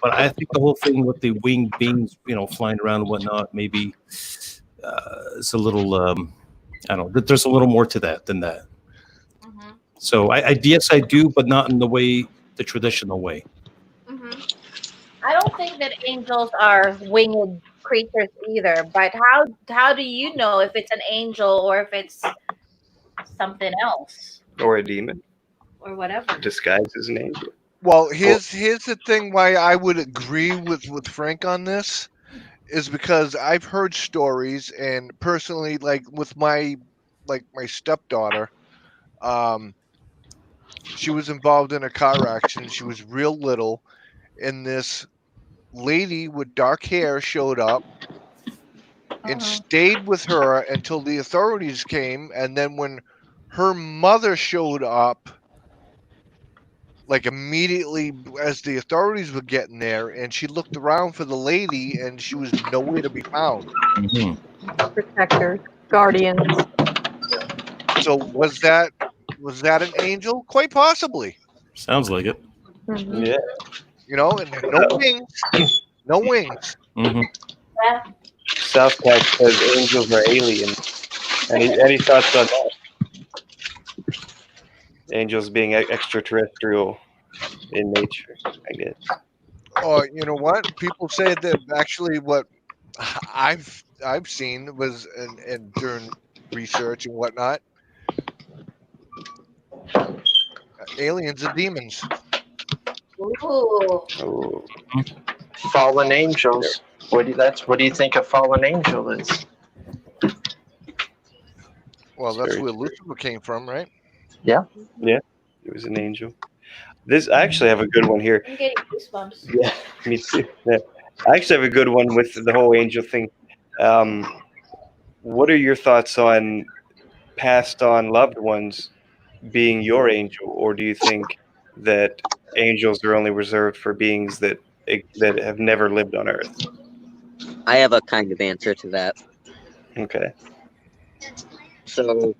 but I think the whole thing with the winged beings, flying around and whatnot, maybe it's a little. I don't know. There's a little more to that than that. Mm-hmm. So yes, I do, but not in the traditional way. Mm-hmm. I don't think that angels are winged creatures either. But how do you know if it's an angel or if it's something else Or a demon or whatever? disguised as an angel. Well, here's the thing why I would agree with Frank on this is because I've heard stories, and personally, like with my stepdaughter, she was involved in a car accident. She was real little, and this lady with dark hair showed up and stayed with her until the authorities came, and then when her mother showed up, like immediately as the authorities were getting there, and she looked around for the lady and she was nowhere to be found. Mm-hmm. Protectors, guardians. So was that an angel? Quite possibly. Sounds like it. Mhm. Yeah. And no wings. No wings. Mm-hmm. Yeah. South Park says angels are alien. Any thoughts on that? Angels being extraterrestrial in nature, I guess. You know what? People say that actually what I've seen was and during research and whatnot, aliens are demons. Ooh. Oh, Fallen angels. What do you think a fallen angel is? Well, that's Very where true. Lucifer came from, right? it was an angel. I actually have a good one here. I'm getting goosebumps. Yeah, me too. Yeah. I actually have a good one with the whole angel thing. What are your thoughts on passed on loved ones being your angel, or do you think that angels are only reserved for beings that have never lived on Earth? I have a kind of answer to that. Okay. So,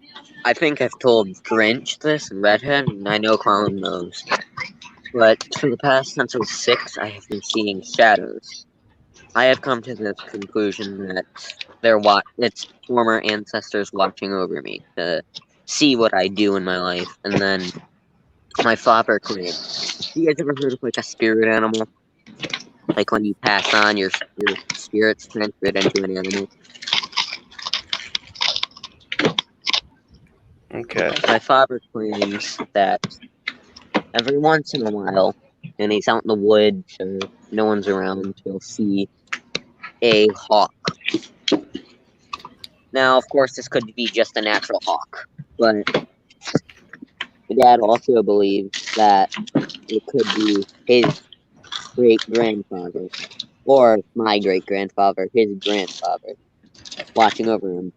I think I've told Grinch this and Redhead, and I know Colin knows. But for the past since I was 6, I have been seeing shadows. I have come to the conclusion that it's former ancestors watching over me to see what I do in my life, and then my father claimed. You guys ever heard of like a spirit animal? Like when you pass on, your spirit's transferred into an animal. Okay. My father claims that every once in a while, and he's out in the woods or no one's around, he'll see a hawk. Now, of course, this could be just a natural hawk, but my dad also believes that it could be his great-grandfather, or my great-grandfather, his grandfather, watching over him.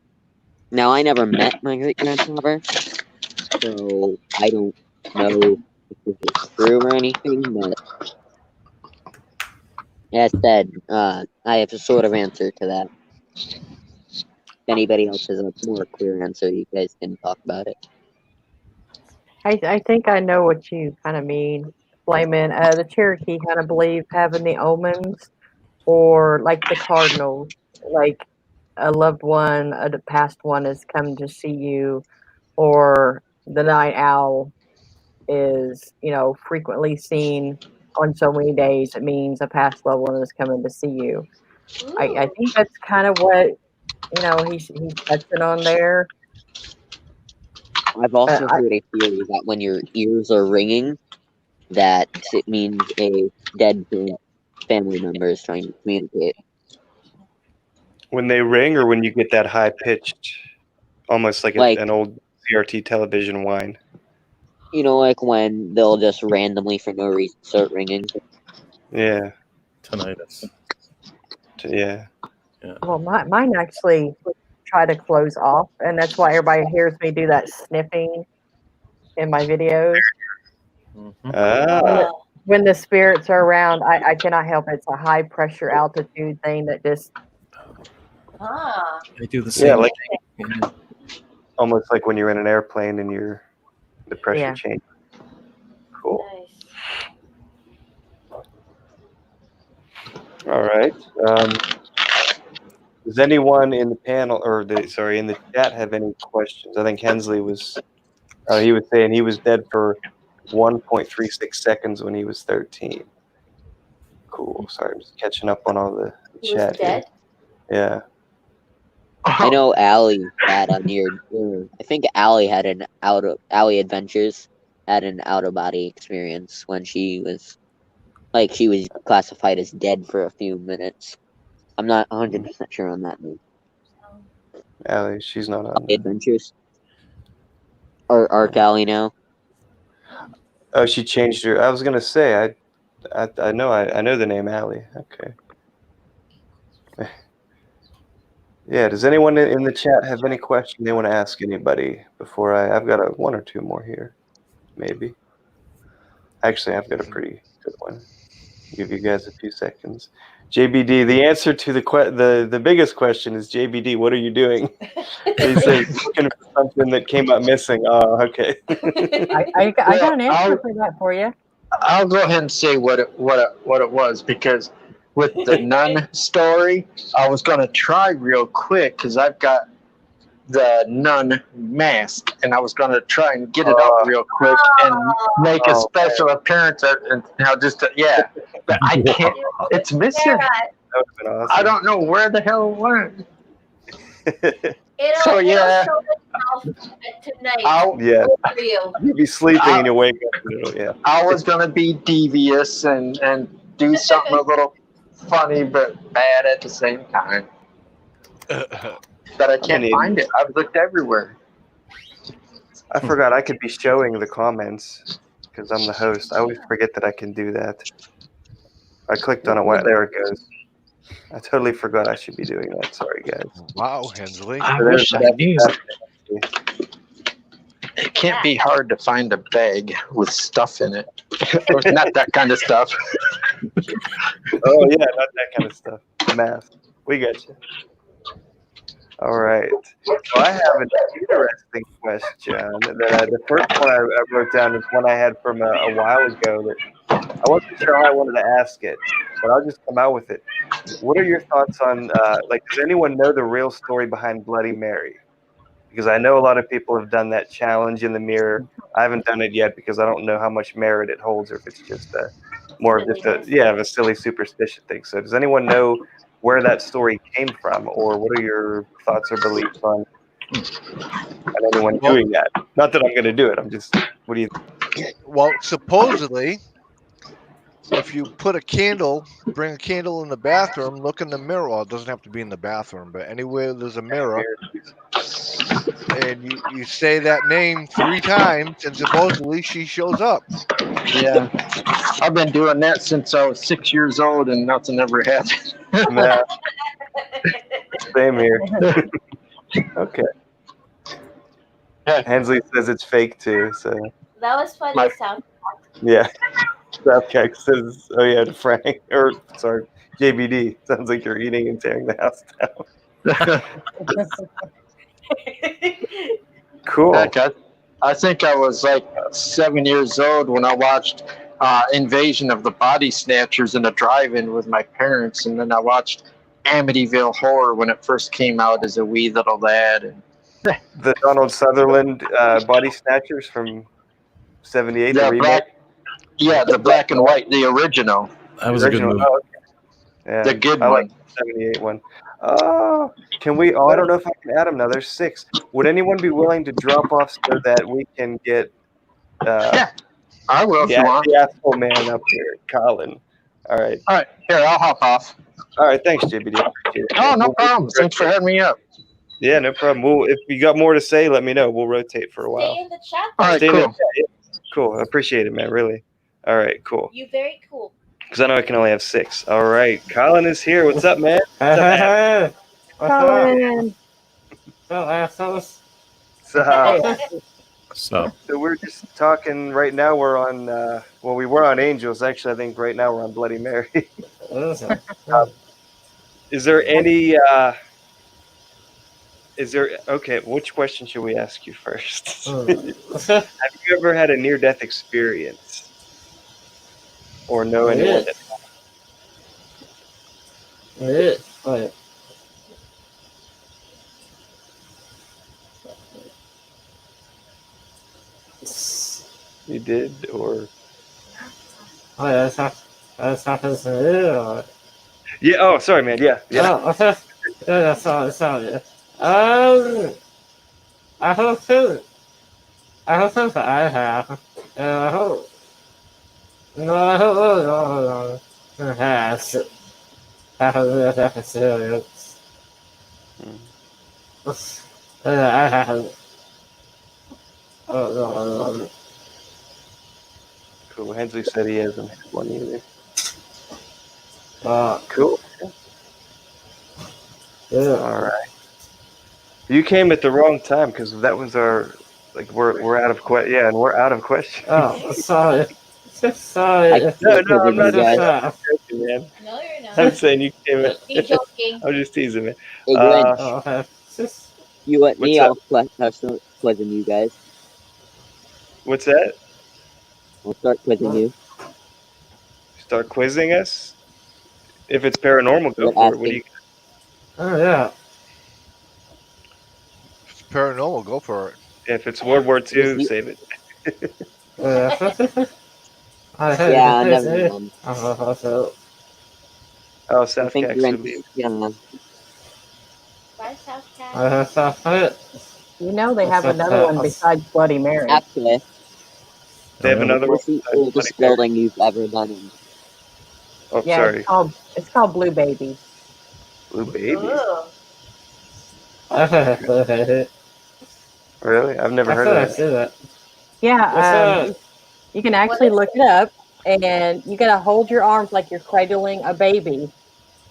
Now, I never met my great-grandfather, so I don't know if this is true or anything, but as said, I have a sort of answer to that. If anybody else has a more clear answer, you guys can talk about it. I think I know what you kind of mean, Flamin'. The Cherokee kind of believe having the omens, or like the Cardinals, like a loved one, a past one is coming to see you, or the night owl is, frequently seen on so many days. It means a past loved one is coming to see you. I think that's kind of what, he's touching on there. I've also heard a theory that when your ears are ringing, that it means a dead family member is trying to communicate. When they ring, or when you get that high pitched, almost like an old CRT television whine. Like when they'll just randomly, for no reason, start ringing. Yeah. Tinnitus. Yeah. Well, mine actually try to close off, and that's why everybody hears me do that sniffing in my videos. When the spirits are around, I cannot help it. It's a high pressure altitude thing that just. I do the same thing. Almost like when you're in an airplane and the pressure changes. Cool. Nice. All right. Does anyone in the panel, or in the chat, have any questions? I think Hensley was. He was saying he was dead for 1.36 seconds when he was 13. Cool. Sorry, I'm just catching up on all the chat. Dead? Yeah. I know Allie had a I think Allie had Allie Adventures had an out of body experience when she was classified as dead for a few minutes. I'm not 100% sure on that name. Allie, she's not on Adventures. Or Arc Allie now. Oh, she changed her. I was gonna say I know the name Allie. Okay. Yeah. Does anyone in the chat have any question they want to ask anybody before I've got one or two more here, maybe. Actually, I've got a pretty good one. Give you guys a few seconds. JBD, the answer to the biggest question is JBD. What are you doing? He says looking for something that came up missing. Oh, okay. I got an answer for that for you. I'll go ahead and say what it was, because with the nun story, I was going to try real quick because I've got the nun mask, and I was going to try and get it up real quick and make a special appearance. And but I can't. It's missing. That would have been awesome. I don't know where the hell it went. It'll show itself tonight. For you. You'll be sleeping and you wake up. Yeah. I was gonna be devious and do something a little funny but bad at the same time. But I can't find it. I've looked everywhere. I forgot I could be showing the comments because I'm the host. I always forget that I can do that. I clicked on it. There it goes. I totally forgot I should be doing that. Sorry, guys. Wow, Hensley. I wish I knew. It can't be hard to find a bag with stuff in it. Or not that kind of stuff. Oh, yeah, not that kind of stuff. Math. We got you. All right. So I have an interesting question. The first one I wrote down is one I had from a while ago that I wasn't sure how I wanted to ask it, but I'll just come out with it. What are your thoughts on, does anyone know the real story behind Bloody Mary? Because I know a lot of people have done that challenge in the mirror. I haven't done it yet because I don't know how much merit it holds, or if it's just more of just a silly superstition thing. So does anyone know where that story came from, or what are your thoughts or beliefs on anyone doing that? Not that I'm going to do it. I'm just, what do you think? Well, supposedly, if you put a candle, bring a candle in the bathroom, look in the mirror. Well, it doesn't have to be in the bathroom, but anywhere there's a mirror, and you say that name 3 times, and supposedly she shows up. Yeah, I've been doing that since I was 6 years old, and nothing ever happened. Nah, same here. Okay. Hensley says it's fake too. So That was funny, My- South. yeah. Southcack says, "Oh yeah, to Frank or sorry, JBD. Sounds like you're eating and tearing the house down." Cool. Heck, I think I was like 7 years old when I watched Invasion of the Body Snatchers in a drive-in with my parents, and then I watched Amityville Horror when it first came out as a wee little lad. And The Donald Sutherland Body Snatchers from '78, the the remake. the black and white, the original, That was a good Original. movie. Oh, okay. Yeah, the good I one. like the '78 one. Oh, can we? Oh, I don't know if I can add them now. There's 6. Would anyone be willing to drop off so that we can get Yeah, I will if you want. the asshole man up here, Colin? All right. All right, here, I'll hop off. All right. Thanks, JBD. Appreciate it. Oh, no We'll- problem. Thanks for having me up. Yeah, no problem. If you got more to say, let me know. We'll rotate for a while. Stay in the chat. All right, Stay in the cool. chat, yeah. Cool. I appreciate it, man. Really. All right. Cool. You very cool. Because I know I can only have 6. All right. Colin is here. What's up, man? What's up, man? Colin. So So we're just talking right now. We're on. Well, we were on Angels. Actually, I think right now we're on Bloody Mary. Is there any? Is there? Okay. Which question should we ask you first? Have you ever had a near-death experience, or know anyone? That, you did, or? Yeah. Oh, sorry, man. Yeah. Cool. Hensley said he hasn't had one either. Cool. All right. You came at the wrong time because that was our. Like we're out of yeah, and we're out of questions. Sorry. I can't No, forgive I'm you not guys. joking, man. No, you're not. I'm saying you came at. He's joking. I'm just teasing, man. Hey, Glenn, you let me, what's I'll start quizzing you guys. What's that? I'll start quizzing you. Start quizzing us. If it's paranormal, go You're for it. What do you? If it's paranormal, go for it. If it's World War II, You- save it. Yeah, never mind. Oh, I South think Cax would be. Glenn, yeah, Bye, South Cat. You know they have another one besides Bloody Mary. actually, They have another one. what's the oldest building you've ever been in? Oh, Yeah, sorry. it's called Blue Baby. Blue Baby. Ooh. Really? I've never heard of that. Yeah, you can actually look it up, and you gotta hold your arms like you're cradling a baby,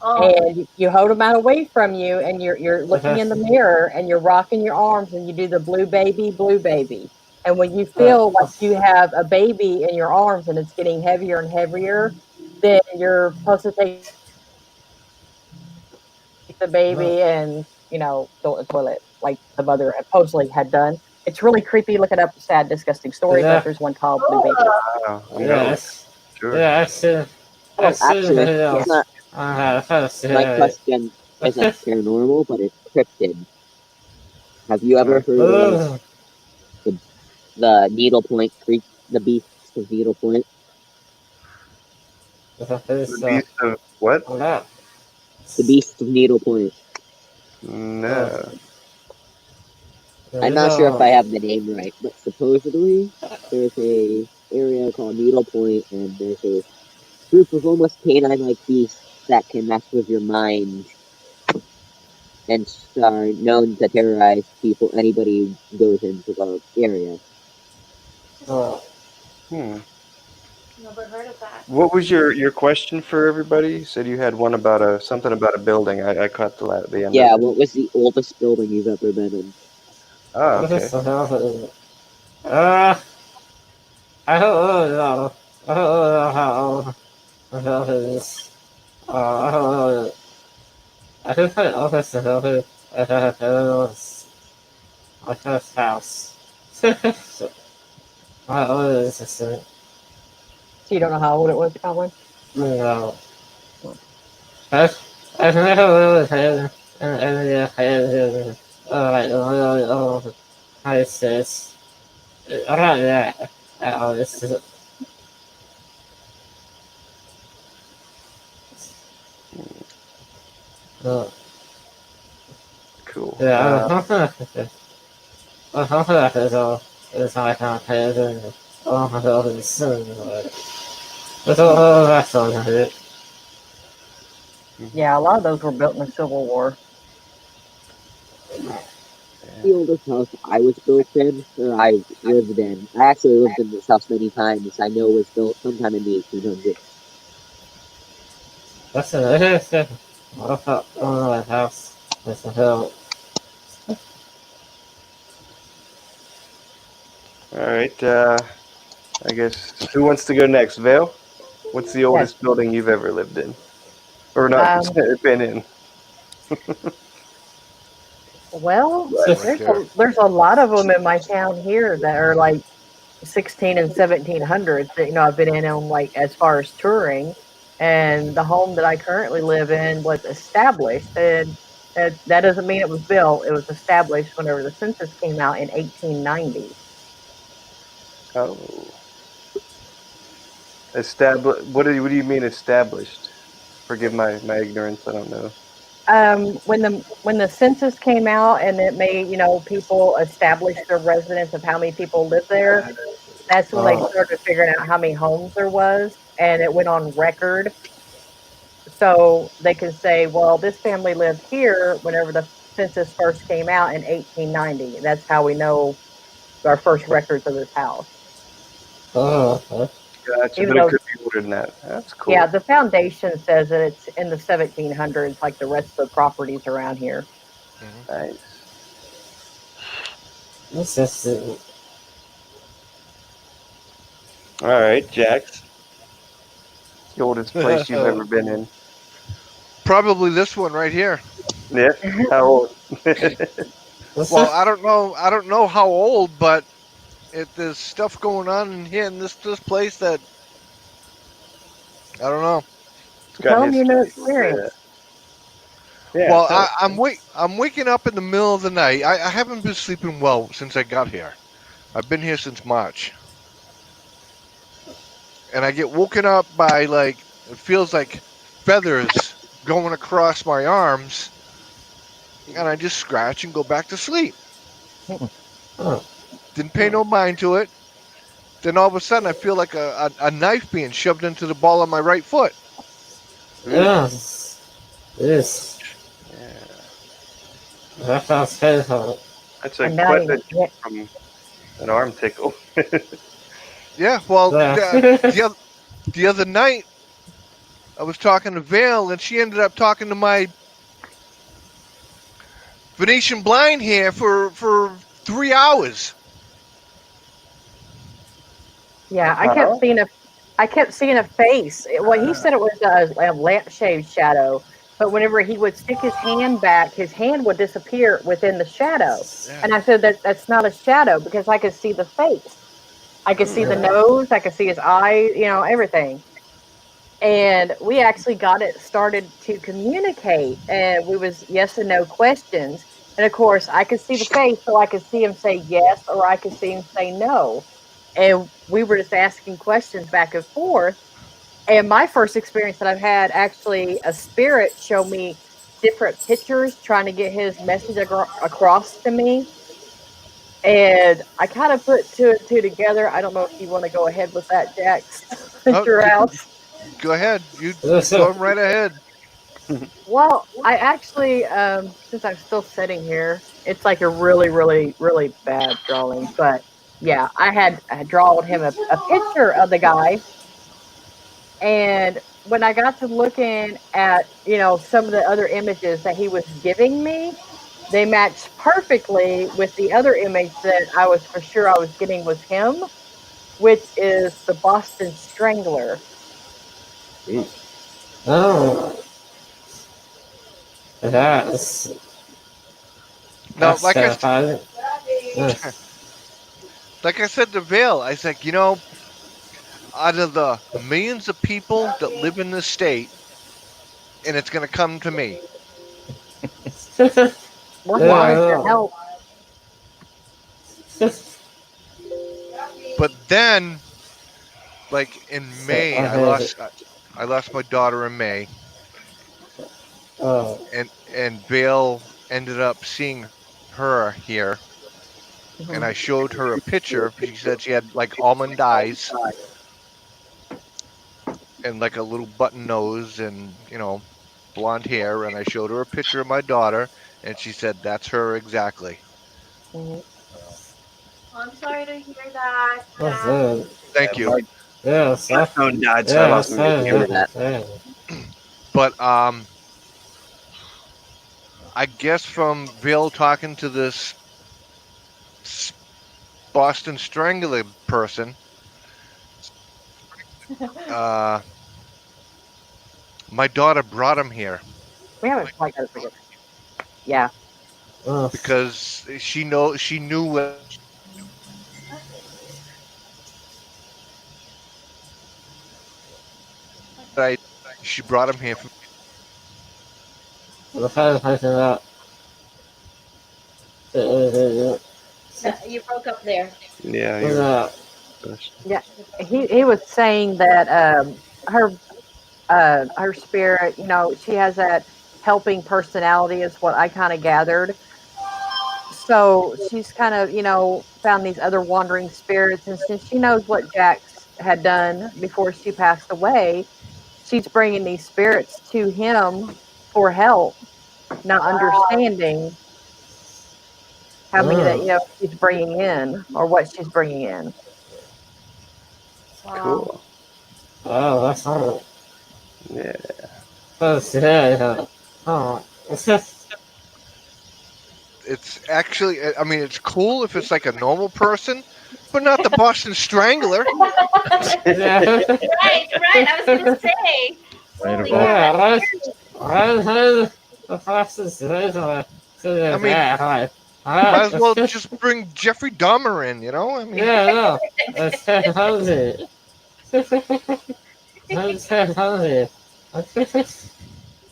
Oh, and you hold them out away from you, and you're looking in the mirror, and you're rocking your arms, and you do the blue baby, and when you feel like you have a baby in your arms and it's getting heavier and heavier, then you're supposed to take the baby and throw it in the toilet like the mother supposedly had done. It's really creepy. Look it up. Sad, disgusting story. But there's one called Blue Baby. Wow. Sure. Well, actually, it's not. My question isn't paranormal, but it's cryptid. Have you ever heard of the Needle Point Creek, the Beasts of Needle Point? The Beast of what? The Beasts of Needle Point. No. I'm not sure if I have the name right, but supposedly there's a area called Needle Point, and there's a group of almost canine-like beasts that can mess with your mind and are known to terrorize people, anybody who goes into the area. Hmm. Never heard of that. What was your question for everybody? You said you had one about something about a building. I caught the end Yeah, of it. what was the oldest building you've ever been in? Oh, okay. I don't know. I don't know how old the building is. I don't know. I think my oldest building I've ever been in was my first house. My oldest is So you don't know how old it was, Colin? no. I've never lived in any kind of like really old houses. I'm not that old. This is Cool. yeah. I'm hoping that is my campaign and all my buildings soon. But all that's on it. Yeah, a lot of those were built in the Civil War. The oldest house I was built in, or I lived in. I actually lived in this house many times. I know it was built sometime in the 1800s. That's an thing. What about my house? It's a hill. All right. I guess who wants to go next? Vale? What's the oldest building you've ever lived in, or not been in? Well, Right there. there's a lot of them in my town here that are like 16 and 1700s that I've been in them like as far as touring, and the home that I currently live in was established, and that doesn't mean it was built. It was established whenever the census came out in 1890. Oh, established. What do you mean established? Forgive my ignorance. I don't know. When the census came out and it made people establish their residence of how many people live there, that's when they started figuring out how many homes there was, and it went on record. So they can say, well, this family lived here whenever the census first came out in 1890. That's how we know our first records of this house. Gotcha, Even but it though, could be older than that. That's cool. yeah, the foundation says that it's in the 1700s, like the rest of the properties around here. Nice. This is All right, Jax. The oldest place you've ever been in. Probably this one right here. Yeah. How old? Well, I don't know. I don't know how old, but there's stuff going on in here in this place that I don't know. It's got Tell them your new history. experience. Yeah. Well, I'm waking up in the middle of the night. I haven't been sleeping well since I got here. I've been here since March, and I get woken up by it feels like feathers going across my arms, and I just scratch and go back to sleep. Didn't pay no mind to it. Then all of a sudden, I feel like a knife being shoved into the ball of my right foot. yes. Yes. Yeah. That sounds painful. That's And a now quite you- a from an arm tickle. Yeah, well, Yeah. the other night, I was talking to Vale, and she ended up talking to my Venetian blind here for 3 hours. Yeah, I kept seeing a face. Well, he said it was a lampshade shadow, but whenever he would stick his hand back, his hand would disappear within the shadow. Yeah. And I said that's not a shadow because I could see the face. I could see the nose, I could see his eyes, everything. And we actually got it started to communicate, and we was yes and no questions. And of course, I could see the face, so I could see him say yes, or I could see him say no. And we were just asking questions back and forth. And my first experience that I've had, actually, a spirit showed me different pictures trying to get his message across to me. And I kind of put two and two together. I don't know if you want to go ahead with that, Jax, at Oh, your house. Go ahead. You Yes, go sir. right ahead. Well, I actually, since I'm still sitting here, it's like a really, really, really bad drawing. But yeah, I drawn him a picture of the guy, and when I got to looking at some of the other images that he was giving me, they matched perfectly with the other image that I was for sure I was getting was him, which is the Boston Strangler. Oh, that's Now, that's terrifying. Yes. like I said to Vale, I said, out of the millions of people that live in this state, and it's going to come to me. Well, he Why? needs your help. But then, like in May, I lost my daughter in May, Oh, and Vale ended up seeing her here, and I showed her a picture. She said she had like almond eyes and like a little button nose and blonde hair, and I showed her a picture of my daughter, and she said that's her exactly. Mhm. I'm sorry to hear that, that's Jack. it. Thank you. Yes, My phone died, so I yeah, lost that's my Hear fine. that. Yeah. But I guess from Bill talking to this Boston Strangler person, uh, my daughter brought him here We haven't quite got it figured. Yeah. Oh, because she knew what I. She brought him here. the fire fighting out. You broke up there. Yeah, Was Yeah, he was saying that her her spirit, she has that helping personality, is what I kind of gathered. So she's kind of, found these other wandering spirits, and since she knows what Jax had done before she passed away, she's bringing these spirits to him for help, not understanding how many that she's bringing in or what she's bringing in. Wow. cool. oh, that's horrible. Yeah. That's, yeah. Oh, it's just, It's actually, I mean, it's cool if it's like a normal person, but not the Boston Strangler. yeah. Right, right. I was gonna say. Right or Holy wrong. cow, Yeah, that's the fastest reason I mean, might as well just bring Jeffrey Dahmer in, I mean, yeah, no, it's technology. It's technology. but they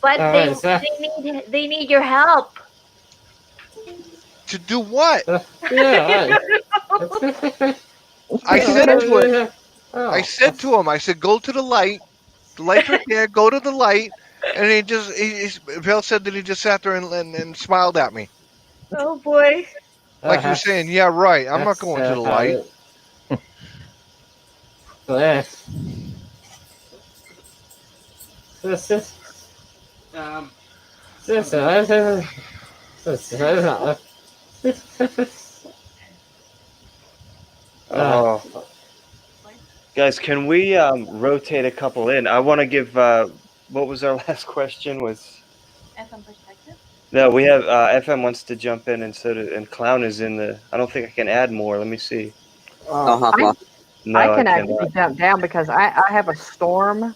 Alright, so, they need your help. to do what? yeah, right. I said to her, I Oh, said to him, I said, go to the light. The light's right there. Go to the light. And Bill said that he just sat there and smiled at me. Oh boy. Like he was saying, yeah, right. I'm not going to the light. Yeah. Oh, guys, can we rotate a couple in? I want to give. What was our last question? Was FM perspective. no, we have FM wants to jump in, and Clown is in the. I don't think I can add more. Let me see. I'll hop off. No, I I can cannot. actually jump down because I have a storm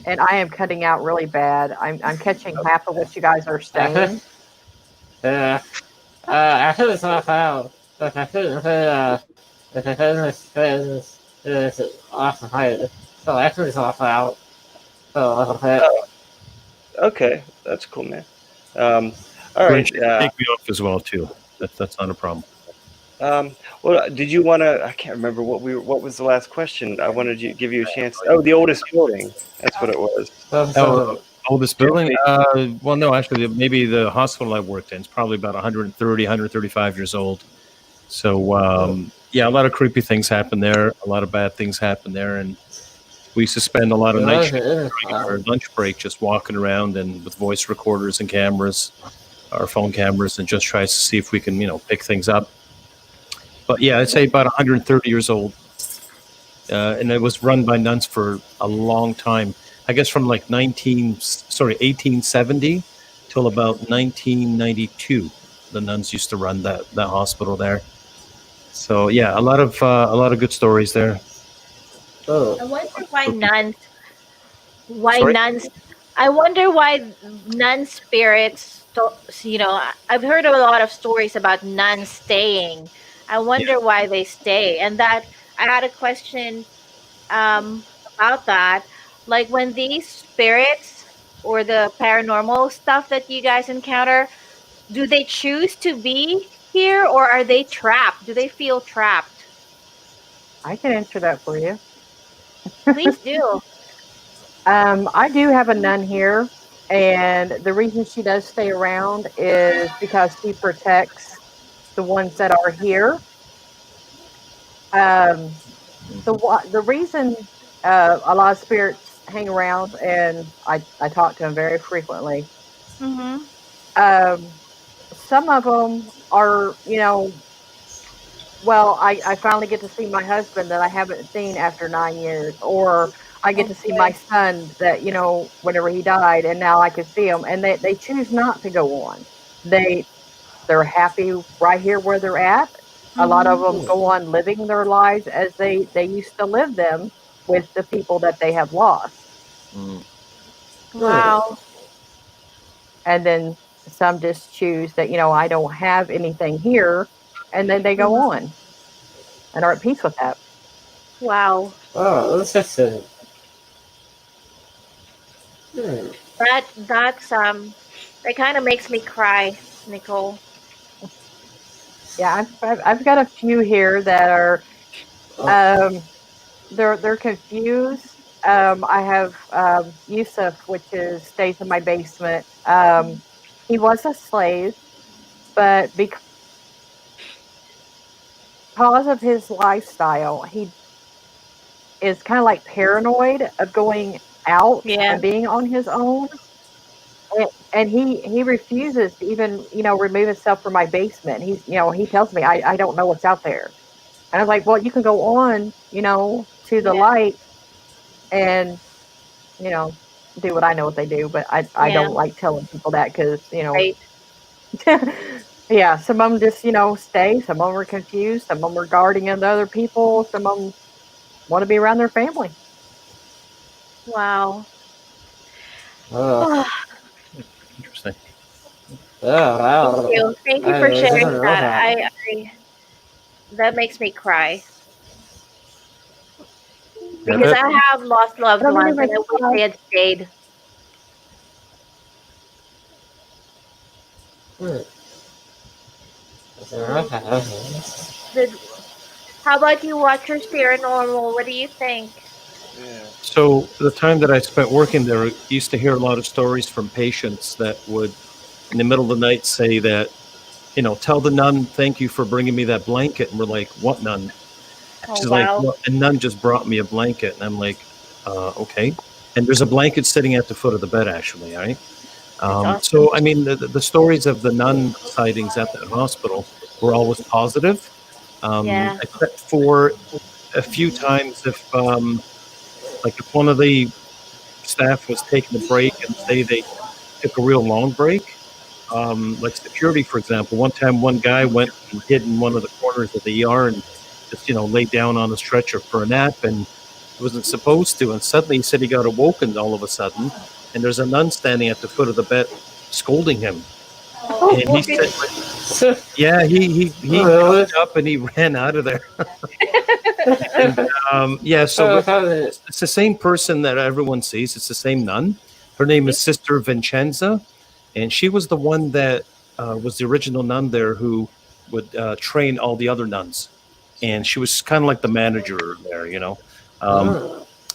and I am cutting out really bad. I'm catching half of what you guys are saying. Yeah. I heard it's not found, but I couldn't say, if I heard this friends is awesome height. So I heard it's not found. So I was like, Okay, that's cool, man. All right. Grinch, take me off as well too. That's not a problem. Well, did you want to? I can't remember what was the last question. I wanted to give you a chance. Oh, the oldest building. That's what it was. Oh, oldest building? Well, no, actually, maybe the hospital I worked in is probably about 130, 135 years old. So, yeah, a lot of creepy things happen there. A lot of bad things happen there. And We used to spend a lot of nights Okay. during our lunch break just walking around and with voice recorders and cameras, our phone cameras, and just tries to see if we can, pick things up. But yeah, I'd say about 130 years old. And it was run by nuns for a long time. I guess from like 1870 till about 1992. The nuns used to run that hospital there. So yeah, a lot of good stories there. Oh. I wonder why Sorry? nuns I wonder why nun spirits I've heard a lot of stories about nuns staying. I wonder why they stay. And that I had a question about that. Like when these spirits or the paranormal stuff that you guys encounter, do they choose to be here or are they trapped? Do they feel trapped? I can answer that for you. Please do. I do have a nun here, and the reason she does stay around is because she protects the ones that are here. Um, the reason a lot of spirits hang around, and I talk to them very frequently. Mm-hmm. Some of them are, well, I finally get to see my husband that I haven't seen after 9 years, or I get to see my son that, whenever he died, and now I can see him, and they choose not to go on. They're happy right here where they're at. A lot of them go on living their lives as they used to live them with the people that they have lost. Wow. And then some just choose that, I don't have anything here, and then they go on and are at peace with that. Wow. Oh, interesting. That's that kind of makes me cry, Nicole. Yeah, I've got a few here that are they're confused. I have Yusuf, which stays in my basement. He was a slave, but because of his lifestyle, he is kind of like paranoid of going out and being on his own. And he refuses to even remove himself from my basement. He tells me I don't know what's out there, and I'm like, well, you can go on to the light and do what I know what they do, but I don't like telling people that because Right. yeah, some of them just stay, some of them are confused, some of them are guarding other people, some of them want to be around their family. Wow. Interesting. Thank you. Thank you for sharing that. I that makes me cry because I have lost loved Don't ones even and I wish they had stayed. How about you, Watchers Paranormal? What do you think? So the time that I spent working there, I used to hear a lot of stories from patients that would, in the middle of the night, say that, tell the nun, thank you for bringing me that blanket. And we're like, what nun? She's like, well, a nun just brought me a blanket. And I'm like, okay. And there's a blanket sitting at the foot of the bed, actually, right? So, I mean, the stories of the nun sightings at that hospital were always positive, except for a few times if one of the staff was taking a break and say they took a real long break, like security, for example. One time, one guy went and hid in one of the corners of the ER and just, laid down on a stretcher for a nap, and he wasn't supposed to. And suddenly he said he got awoken all of a sudden, and there's a nun standing at the foot of the bed scolding him. And he said, yeah, he jumped up and he ran out of there. And, so it's the same person that everyone sees. It's the same nun. Her name is Sister Vincenza, and she was the one that was the original nun there who would train all the other nuns. And she was kind of like the manager there,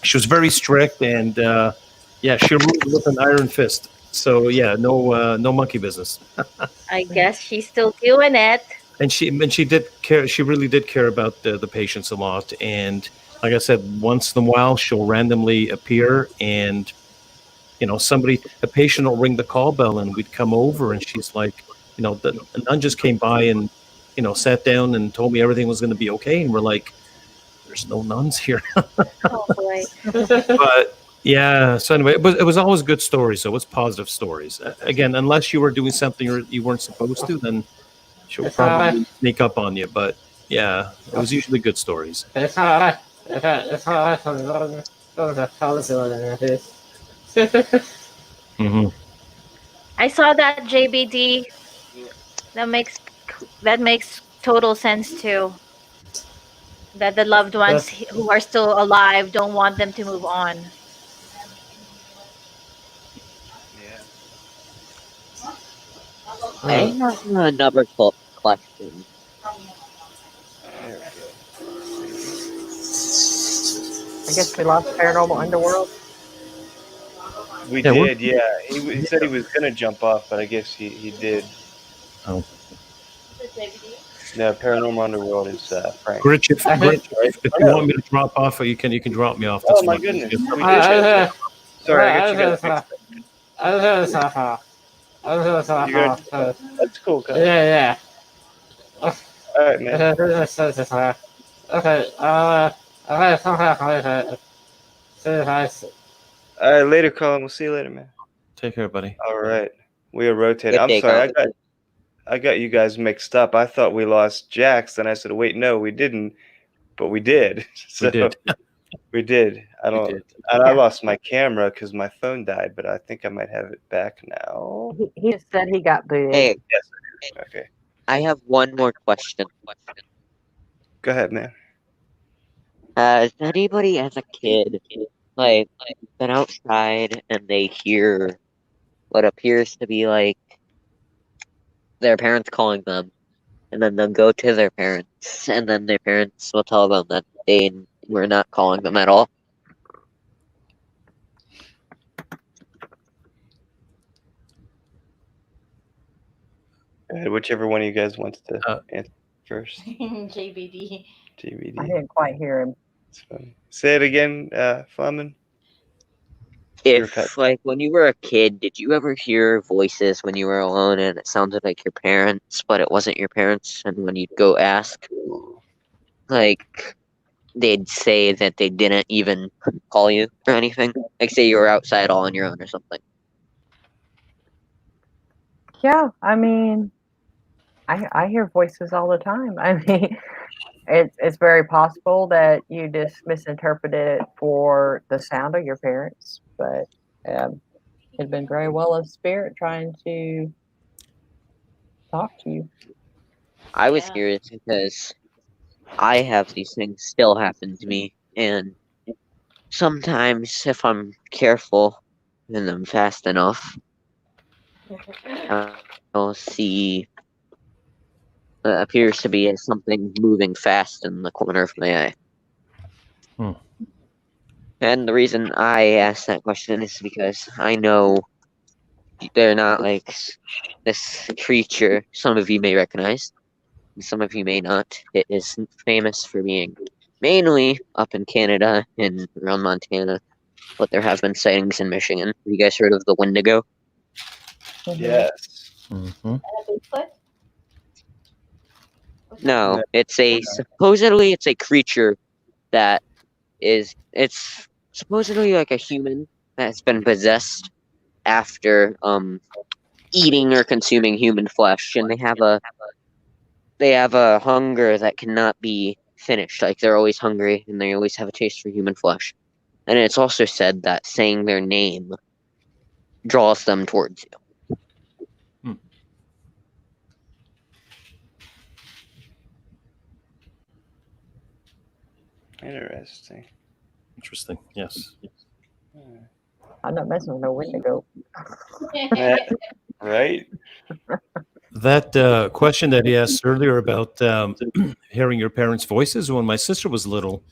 She was very strict, and she ruled with an iron fist. So no monkey business. I guess she's still doing it. And she did care. She really did care about the patients a lot. And like I said, once in a while she'll randomly appear, and a patient will ring the call bell, and we'd come over, and she's like, the nun just came by and sat down and told me everything was going to be okay, and we're like, there's no nuns here. Oh boy. But yeah, so anyway, it was always good stories. So it was positive stories. Again, unless you were doing something you weren't supposed to, then she'll probably sneak up on you. But yeah, it was usually good stories. It's not right. It's not right from the policy on it. Mm-hmm. I saw that JBD. That makes total sense too. That the loved ones who are still alive don't want them to move on. Yeah. I have another question. There we go. I guess we lost Paranormal Underworld. We Yeah, did, yeah. He said he was gonna jump off, but I guess he did. Oh. No, Paranormal Underworld is Frank. Rich, if you want me to drop off, you can drop me off. Oh my goodness. Sorry, I got you guys mixed up. That's cool, cuz. Yeah. All right, man. Okay. All right, later, Colin. We'll see you later, man. Take care, buddy. All right. We are rotating. Good I'm day, sorry. Colin. I got you guys mixed up. I thought we lost Jax, and I said, wait, no, we didn't. But we did. So, We did. We did. did. And I lost my camera because my phone died, but I think I might have it back now. He just said he got booted. Hey, Okay. I have one more question. Go ahead, man. Has anybody as a kid, like, been outside and they hear what appears to be like their parents calling them, and then they'll go to their parents, and then their parents will tell them that they were not calling them at all? Go ahead, whichever one of you guys wants to answer first. JBD. I GVD. didn't quite hear him. It's funny. Say it again, Flamin. If, like, when you were a kid, did you ever hear voices when you were alone and it sounded like your parents, but it wasn't your parents? And when you'd go ask, like, they'd say that they didn't even call you or anything? Like, say you were outside all on your own or something. Yeah, I mean, I hear voices all the time. I mean, it's very possible that you just misinterpreted it for the sound of your parents, but it'd been very well a spirit trying to talk to you. I was Yeah. curious because I have these things still happen to me, and sometimes if I'm careful and I'm fast enough, I'll see appears to be something moving fast in the corner of my eye. Hmm. And the reason I asked that question is because I know they're not like this creature some of you may recognize, and some of you may not. It is famous for being mainly up in Canada and around Montana, but there have been sightings in Michigan. Have you guys heard of the Wendigo? Yes. Mm-hmm. Bigfoot? No, it's supposedly it's a creature that it's supposedly like a human that's been possessed after eating or consuming human flesh, and they have a hunger that cannot be finished. Like, they're always hungry and they always have a taste for human flesh. And it's also said that saying their name draws them towards you. Interesting. Interesting. Yes. I'm not messing with no Wendigo. Right? That question that he asked earlier about hearing your parents' voices, when my sister was little,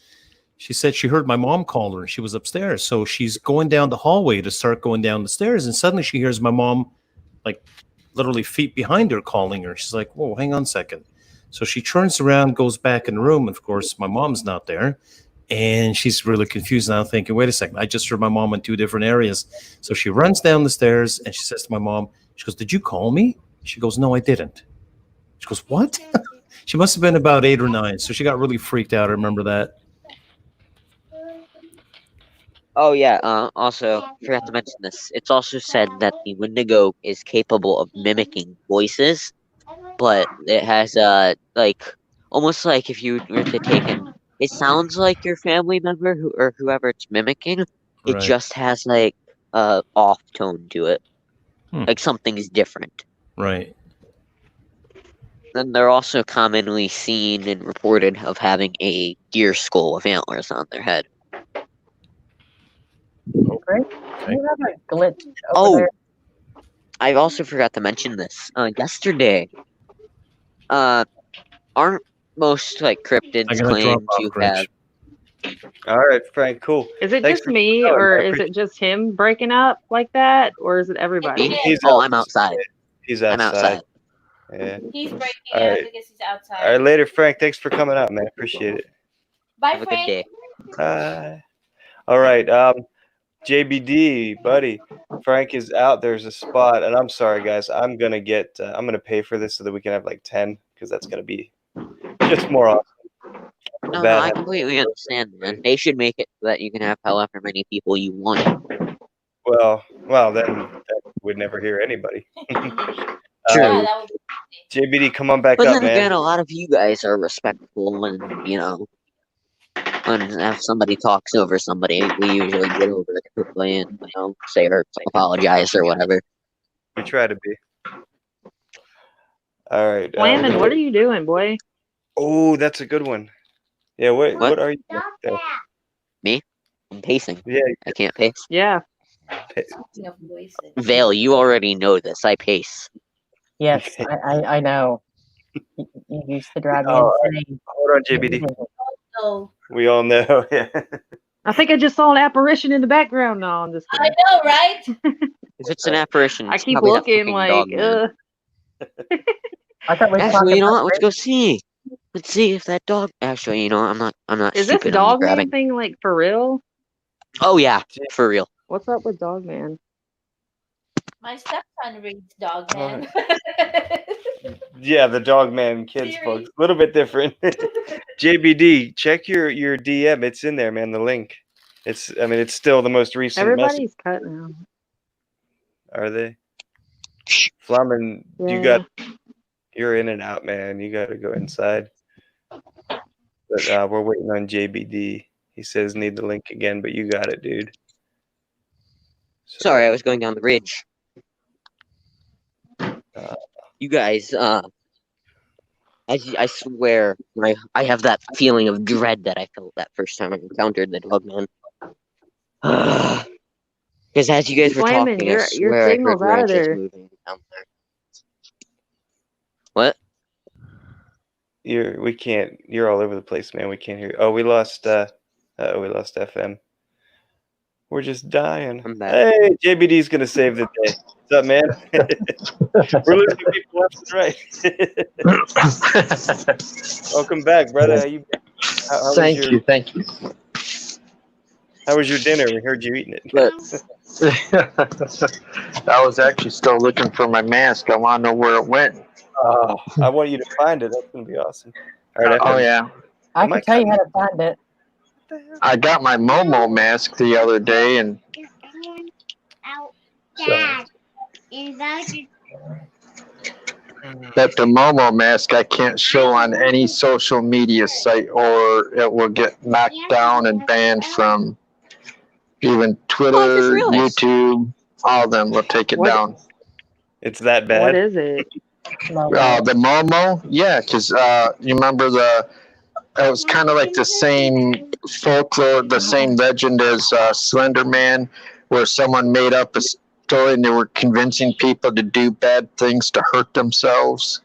she said she heard my mom call her. She was upstairs. So she's going down the hallway to start going down the stairs. And suddenly she hears my mom, like, literally feet behind her calling her. She's like, whoa, hang on a second. So she turns around, goes back in the room. And of course, my mom's not there. And she's really confused now, thinking, wait a second, I just heard my mom in two different areas. So she runs down the stairs and she says to my mom, she goes, did you call me? She goes, no, I didn't. She goes, what? She must have been about 8 or 9. So she got really freaked out. I remember that. Oh yeah. Also, forgot to mention this. It's also said that the Wendigo is capable of mimicking voices, but it has like almost like if you were to take in, it sounds like your family member or whoever it's mimicking. It Right. just has like off tone to it, Hmm. like something's different. Right. Then they're also commonly seen and reported of having a deer skull with antlers on their head. Great. Okay. You have a glitch over Oh, there. I also forgot to mention this. Yesterday, aren't most like I'm cryptids going to drop claim off, to Grinch. have? All right, Frank. Cool. Is it Thanks just for me, coming. or I is it just him breaking up like that, or is it everybody? Me? He's Oh, out. I'm outside. He's I'm outside. outside. Yeah. He's breaking All up right. because he's outside. All right, later, Frank. Thanks for coming out, man. Appreciate it. Bye, Have a good Frank. day. Bye. All right, JBD, buddy. Frank is out. There's a spot, and I'm sorry, guys. I'm gonna pay for this so that we can have like 10, because that's gonna be just more awesome. No, Bad I habit. completely understand, man. They should make it so that you can have however many people you want. Well, then we'd never hear anybody. True. Yeah, that was JBD, come on back But up, then man. again, a lot of you guys are respectful, and when if somebody talks over somebody, we usually get over it quickly and say or apologize or whatever. We try to be. All right. Flamin', what are you doing, boy? Oh, that's a good one. Yeah. What are you doing there? Me? I'm pacing. Yeah. I can't pace. Yeah. switching up voices. Vale, you already know this. I pace. Yes, I know. You used to drive me Oh, insane. hold on, JBD. So We all know. Yeah. I think I just saw an apparition in the background. No, I'm just I kidding. know, right? If it's an apparition, I it's keep probably that looking fucking like, dog man. I thought we were Actually, talking you know about what? Let's go see. Let's see if that dog. Actually, I'm not is this stupid. I'm dog man grabbing. thing like for real? Oh yeah, for real. What's up with dog man? My stepson reads Dog Man. Yeah, the dog man kids Siri. folks. A little bit different. JBD, check your DM. It's in there, man. The link. It's still the most recent message. Everybody's cut now. Are they? Flamin, Yeah. you're in and out, man. You gotta go inside. But we're waiting on JBD. He says need the link again, but you got it, dude. So, Sorry, I was going down the ridge. You guys, I swear, I have that feeling of dread that I felt that first time I encountered the dog man. Because as you guys were Flamin', talking, I your swear I signal's heard out of branches there. moving down there. What? we can't. You're all over the place, man. We can't hear. Oh, we lost. We lost FM. We're just dying. I'm back. Hey, JBD's gonna save the day. What's up, man? We're losing people left and right. Welcome back, brother. How you? How Thank you. How was your dinner? We heard you eating it. But I was actually still looking for my mask. I want to know where it went. Oh, I want you to find it. That's gonna be awesome. All right. Oh yeah, I Am I can tell you how to find it. I got my Momo mask the other day, and so, but the Momo mask I can't show on any social media site, or it will get knocked down and banned from even Twitter, Oh, I just realized. YouTube. All of them will take it What- down. It's that bad. What is it? No, The Momo, yeah, because you remember it was kind of like the same folklore, the same legend as Slender Man, where someone made up a story and they were convincing people to do bad things to hurt themselves.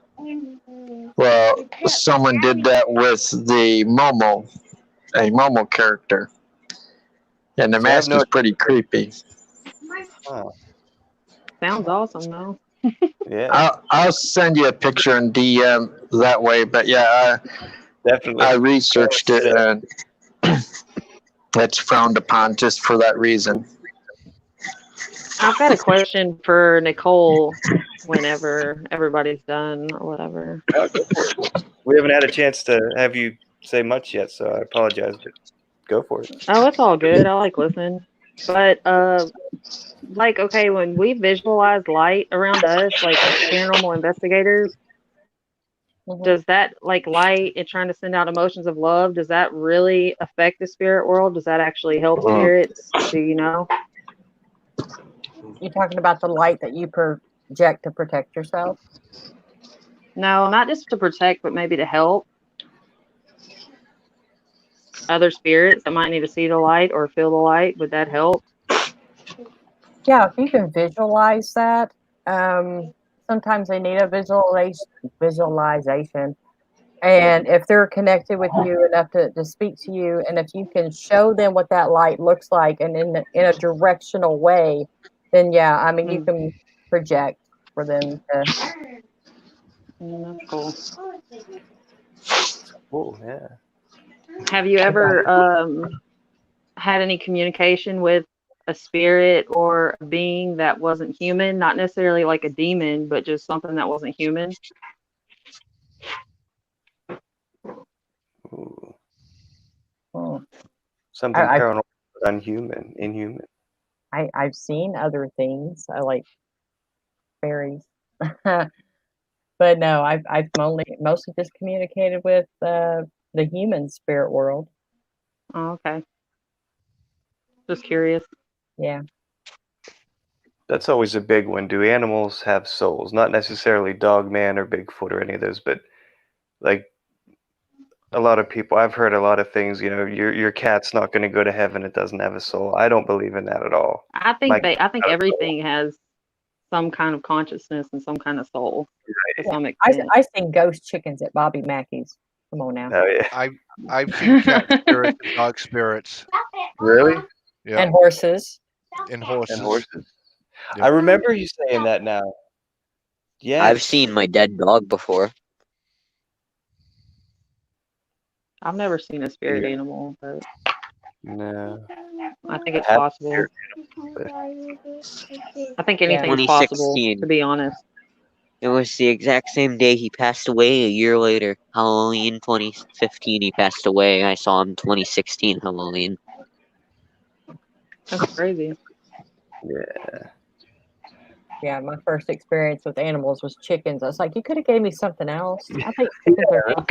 Well, someone did that with the Momo, a Momo character. And the So I have mask no- is pretty creepy. Oh. Sounds awesome though. Yeah, I'll send you a picture in DM that way. But yeah, definitely. I researched it, and it's frowned upon just for that reason. I've got a question for Nicole whenever everybody's done or whatever. Go for it. We haven't had a chance to have you say much yet, so I apologize, but go for it. Oh, it's all good. I like listening. But like, okay, when we visualize light around us, like paranormal investigators, does that like light and trying to send out emotions of love, does that really affect the spirit world? Does that actually help spirits? Do you know? You're talking about the light that you project to protect yourself? No, not just to protect, but maybe to help other spirits that might need to see the light or feel the light. Would that help? Yeah, if you can visualize that, sometimes they need a visualization. And if they're connected with you enough to speak to you, and if you can show them what that light looks like and in a directional way, then yeah, I mean, you can project for them to. That's cool. Cool, yeah. Have you ever had any communication with a spirit or a being that wasn't human? Not necessarily like a demon, but just something that wasn't human? Ooh. Hmm. Something paranormal, inhuman. I've seen other things. I like fairies, but no, I've mostly just communicated with the human spirit world. Oh, okay. Just curious. Yeah. That's always a big one. Do animals have souls? Not necessarily Dogman or Bigfoot or any of those, but like a lot of people, I've heard a lot of things. You know, your cat's not going to go to heaven; it doesn't have a soul. I don't believe in that at all. I think My I think everything has some kind of consciousness and some kind of soul to some extent. I seen ghost chickens at Bobby Mackey's. Come on now. Oh yeah, I've seen cat spirits and dog spirits. really? Yeah, And horses. and horses. And horses. Yep. I remember you saying that now. Yes. I've seen my dead dog before. I've never seen a spirit Yeah. animal, but No. I think it's Have possible. spirit I think anything's possible, 2016. to be honest. It was the exact same day he passed away a year later. Halloween 2015 he passed away. I saw him 2016 Halloween. That's crazy. Yeah. Yeah, my first experience with animals was chickens. I was like, you could have gave me something else. I think chickens are.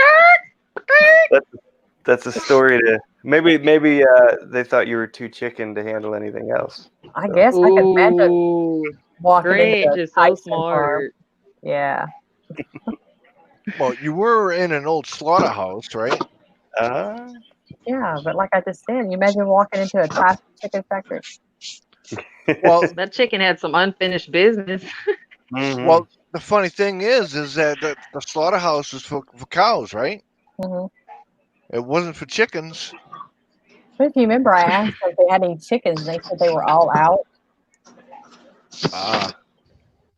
That's a story to maybe they thought you were too chicken to handle anything else. I guess I could imagine Ooh, walking Grinch into a is so Tyson farm. smart. Yeah. Well, you were in an old slaughterhouse, right? Yeah, but like I just said, you imagine walking into a Tyson chicken factory. Well, That chicken had some unfinished business. Mhm. well, the funny thing is that the slaughterhouse was for cows, right? Hmm. It wasn't for chickens. But if you remember, I asked them if they had any chickens, and they said they were all out. Ah,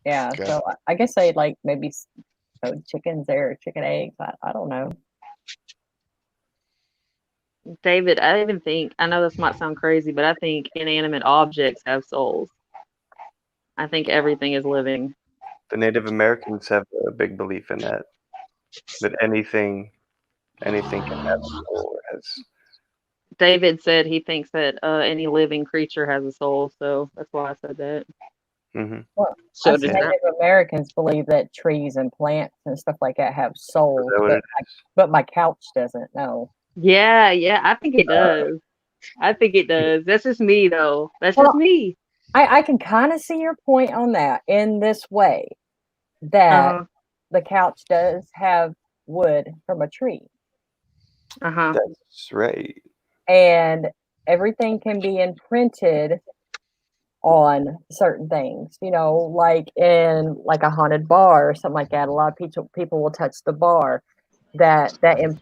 Yeah, okay. so I guess they like maybe sewed chickens there, or chicken eggs. I don't know. David, I even think, I know this might sound crazy, but I think inanimate objects have souls. I think everything is living. The Native Americans have a big belief in that. That anything can have a soul. David said he thinks that any living creature has a soul, so that's why I said that. Mm-hmm. Well, So us does Native Americans believe that trees and plants and stuff like that have souls, that what it but my couch doesn't. No. Yeah, I think it does. I think it does. That's just me, though. That's just me. I can kind of see your point on that in this way, that the couch does have wood from a tree. That's right. And everything can be imprinted on certain things, like in like a haunted bar or something like that. A lot of people will touch the bar, that imprint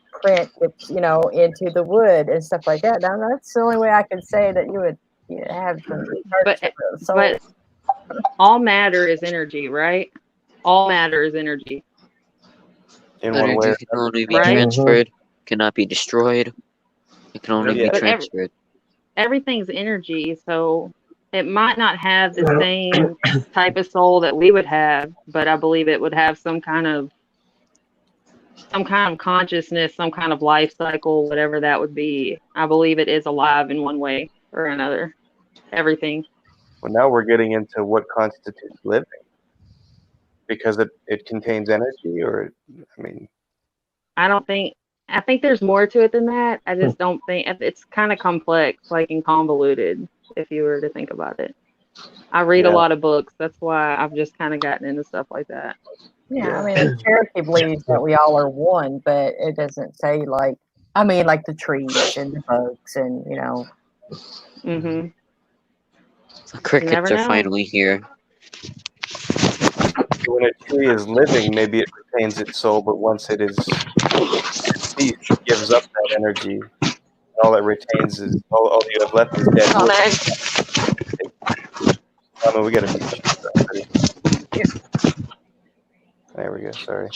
gets, into the wood and stuff like that. Now that's the only way I can say that you would have some but all matter is energy, right? All matter is energy. in one way. Energy can only be Right. transferred, cannot be destroyed. It can only Yeah. be But transferred. everything's energy, so it might not have the same type of soul that we would have, but I believe it would have some kind of consciousness, some kind of life cycle, whatever that would be. I believe it is alive in one way or another. Everything. Well, now we're getting into what constitutes living, because it contains energy, or I mean, I think there's more to it than that. I just don't think it's kind of complex, like, and convoluted if you were to think about it. I read a Yeah. lot of books. That's why I've just kind of gotten into stuff like that. Yeah, I mean, Cherokee believes that we all are one, but it doesn't say like, I mean, like the trees and the bugs and, you know. Mm-hmm. The crickets never are know. finally here. when a tree is living, maybe it retains its soul, but once it is deceased, it gives up that energy. All it retains is all you have left is dead wood. I mean, we got to mute you. There we go. Sorry.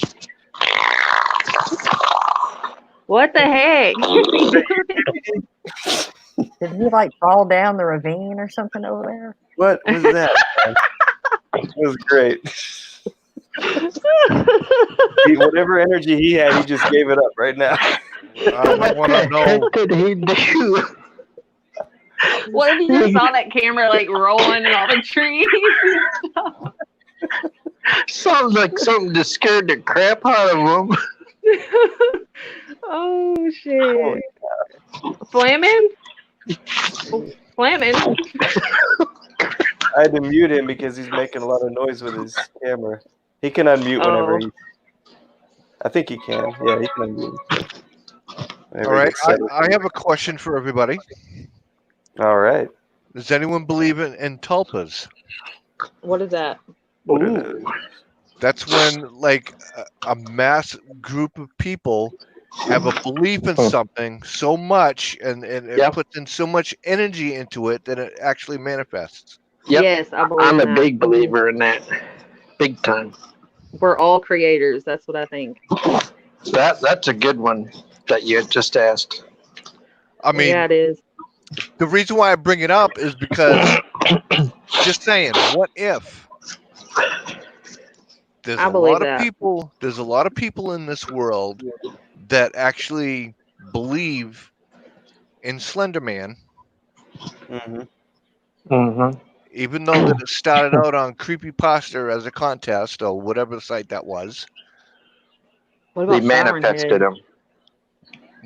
What the heck? Did he like fall down the ravine or something over there? What was that? It was great. Whatever energy he had, he just gave it up right now. I want to know. What did he do? What if you just saw that camera like rolling in all the trees? Sounds like something just scared the crap out of him. Oh shit! Slamming? Slamming? I had to mute him because he's making a lot of noise with his camera. He can unmute whenever he. I think he can. Yeah, he can unmute. All right, I have a question for everybody. All right. Does anyone believe in tulpas? What is that? Ooh. That's when like a mass group of people have a belief in something so much and it puts in so much energy into it that it actually manifests. Yep. Yes, I believe I'm in a that. big believer in that. Big time. We're all creators. That's what I think. That's a good one that you had just asked. I mean, yeah, it is. The reason why I bring it up is because just saying, what if there's I a believe lot of that. people there's a lot of people in this world that actually believe in Slender Man, even though that it started out on Creepypasta as a contest or whatever site that was. What about They manifested him.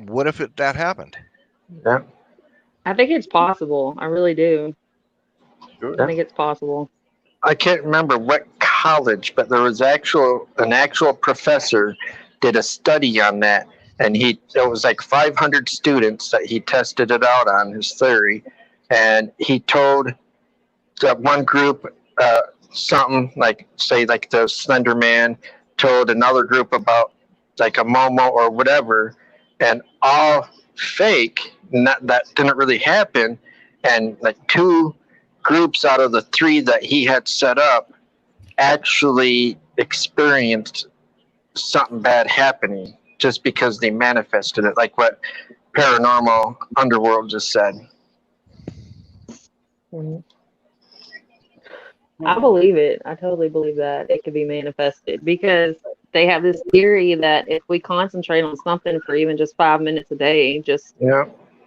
What if that happened? Yeah. I think it's possible. I really do. I think it's possible. I can't remember what college, but there was an actual professor did a study on that, and it was like 500 students that he tested it out on his theory, and he told that one group something like, say, like the Slender Man told another group about like a Momo or whatever, and all fake. That didn't really happen, and like 2 groups out of the 3 that he had set up actually experienced something bad happening just because they manifested it, like what Paranormal Underworld just said. I believe it. I totally believe that it could be manifested because they have this theory that if we concentrate on something for even just 5 minutes a day, just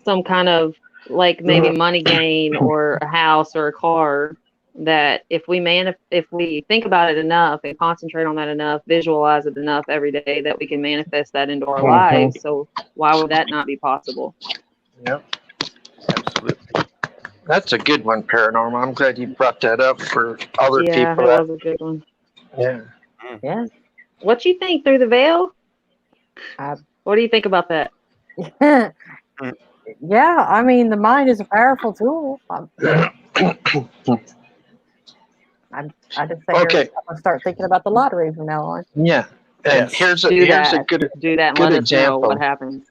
some kind of like maybe money gain or a house or a car, that if we think about it enough and concentrate on that enough, visualize it enough every day, that we can manifest that into our lives. So why would that not be possible? Yep. Absolutely. That's a good one, Paranormal. I'm glad you brought that up for other people. Yeah, that was a good one. Yeah. Yeah. What you think, Through the Veil? What do you think about that? Yeah, I mean, the mind is a powerful tool. I just think I'm gonna start thinking about the lottery from now on. Yeah. And here's a good do that and good let us know example. what happens.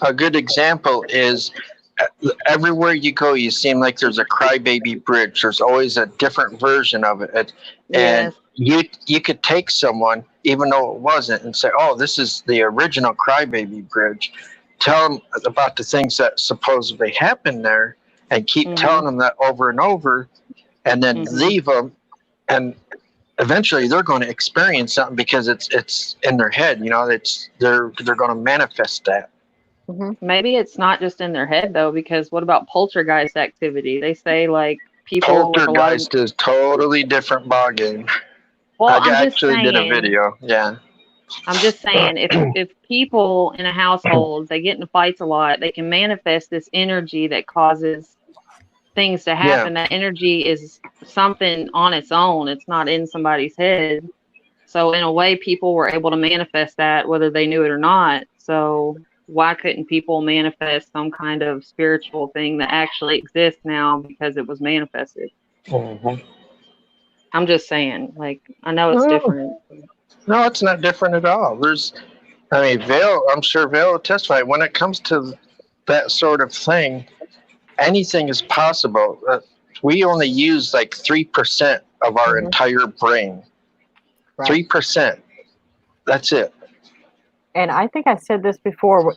A good example is everywhere you go, you seem like there's a crybaby bridge. There's always a different version of it. And you could take someone, even though it wasn't, and say, "Oh, this is the original Crybaby Bridge." Tell them about the things that supposedly happened there, and keep telling them that over and over, and then leave them, and eventually they're going to experience something because it's in their head. You know, they're going to manifest that. Maybe it's not just in their head though, because what about poltergeist activity? They say like people with a lot of. Poltergeist is totally different ballgame. Well, I I'm just actually did a saying. video. Yeah. I'm just saying, if people in a household they get into fights a lot, they can manifest this energy that causes things to happen. That energy is something on its own. It's not in somebody's head. So in a way, people were able to manifest that whether they knew it or not. So why couldn't people manifest some kind of spiritual thing that actually exists now because it was manifested? I'm just saying, like, I know it's different. No, it's not different at all. Vale, I'm sure Vale will testify. When it comes to that sort of thing, anything is possible. We only use like 3% of our entire brain. 3%. That's it. And I think I said this before,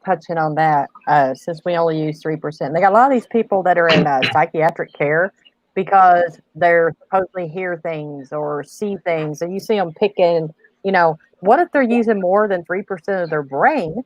touching on that, since we only use 3%. They got a lot of these people that are in psychiatric care because they're supposedly hear things or see things, and you see them picking, what if they're using more than 3% of their brain,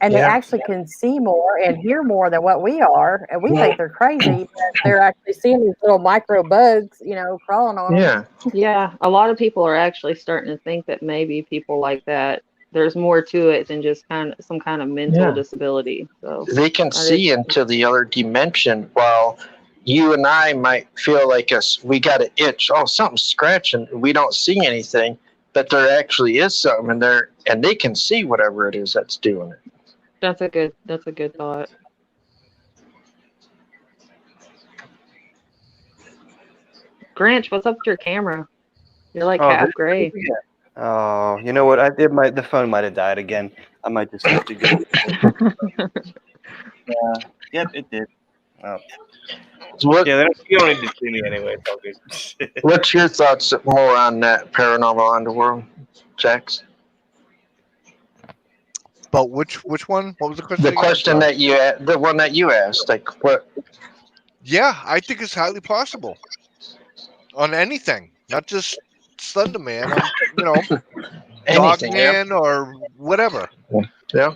and they actually can see more and hear more than what we are, and we think they're crazy, but they're actually seeing these little micro bugs, crawling on them. Yeah, a lot of people are actually starting to think that maybe people like that, there's more to it than just some kind of mental disability. So they can see into the other dimension, while you and I might feel like we got an itch. Oh, something's scratching. We don't see anything, but there actually is something, and they can see whatever it is that's doing it. That's a good thought. Grinch, what's up with your camera? You're like half gray. Oh, you know what? The phone might have died again. I might just have to go. Yep, it did. Oh. You don't need to see me anyway. It's all good. What's your thoughts more on that Paranormal Underworld, Jax? But which one? What was the question? The question the one that you asked, like what? Yeah, I think it's highly possible on anything, not just Slender Man, Dog Man or whatever. Yeah.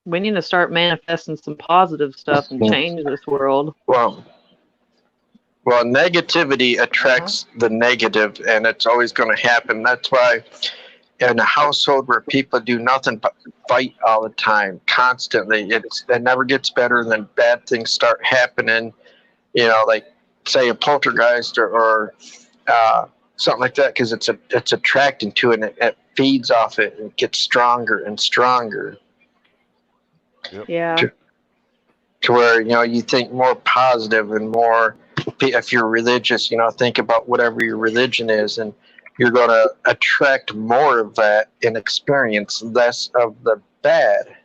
We need to start manifesting some positive stuff and change this world. Well, negativity attracts the negative, and it's always going to happen. That's why in a household where people do nothing but fight all the time, constantly, it never gets better, and then bad things start happening. Like say a poltergeist or something like that, because it's attracting to it, and it feeds off it, and it gets stronger and stronger. Yeah. To where you think more positive and more. If you're religious, think about whatever your religion is, and you're going to attract more of that and experience less of the bad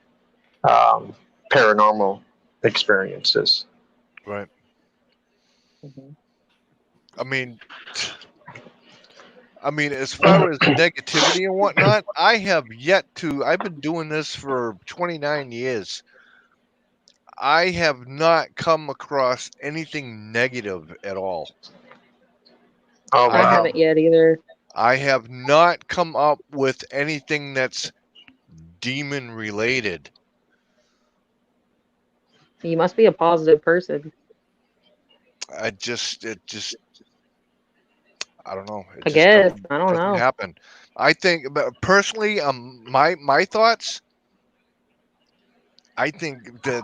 paranormal experiences. Right. I mean, as far as negativity and whatnot, I've been doing this for 29 years. I have not come across anything negative at all. Oh, wow. I haven't yet either. I have not come up with anything that's demon related. You must be a positive person. I don't know. I guess. I don't know. Happen. I think, but personally, my thoughts. I think that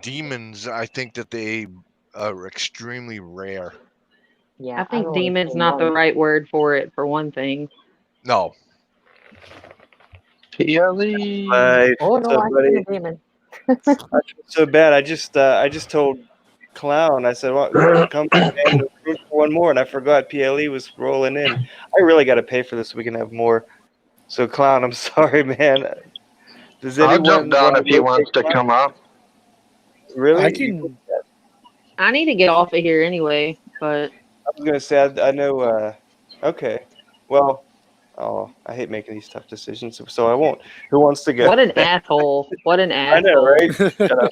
demons. I think that they are extremely rare. Yeah, I think demon's not the right word for it, for one thing. No. PLE. Oh no, I see a demon. I feel so bad. I just told Clown. I said, "Well, come for one more," and I forgot PLE was rolling in. I really got to pay for this so we can have more. So, Clown, I'm sorry, man. Does anyone I'll jump down if he wants to come up. Really? I can. I need to get off of here anyway, but I was gonna say I know. Okay, well, oh, I hate making these tough decisions, so I won't. Who wants to go? what an asshole. What an I know, asshole. right? Shut up.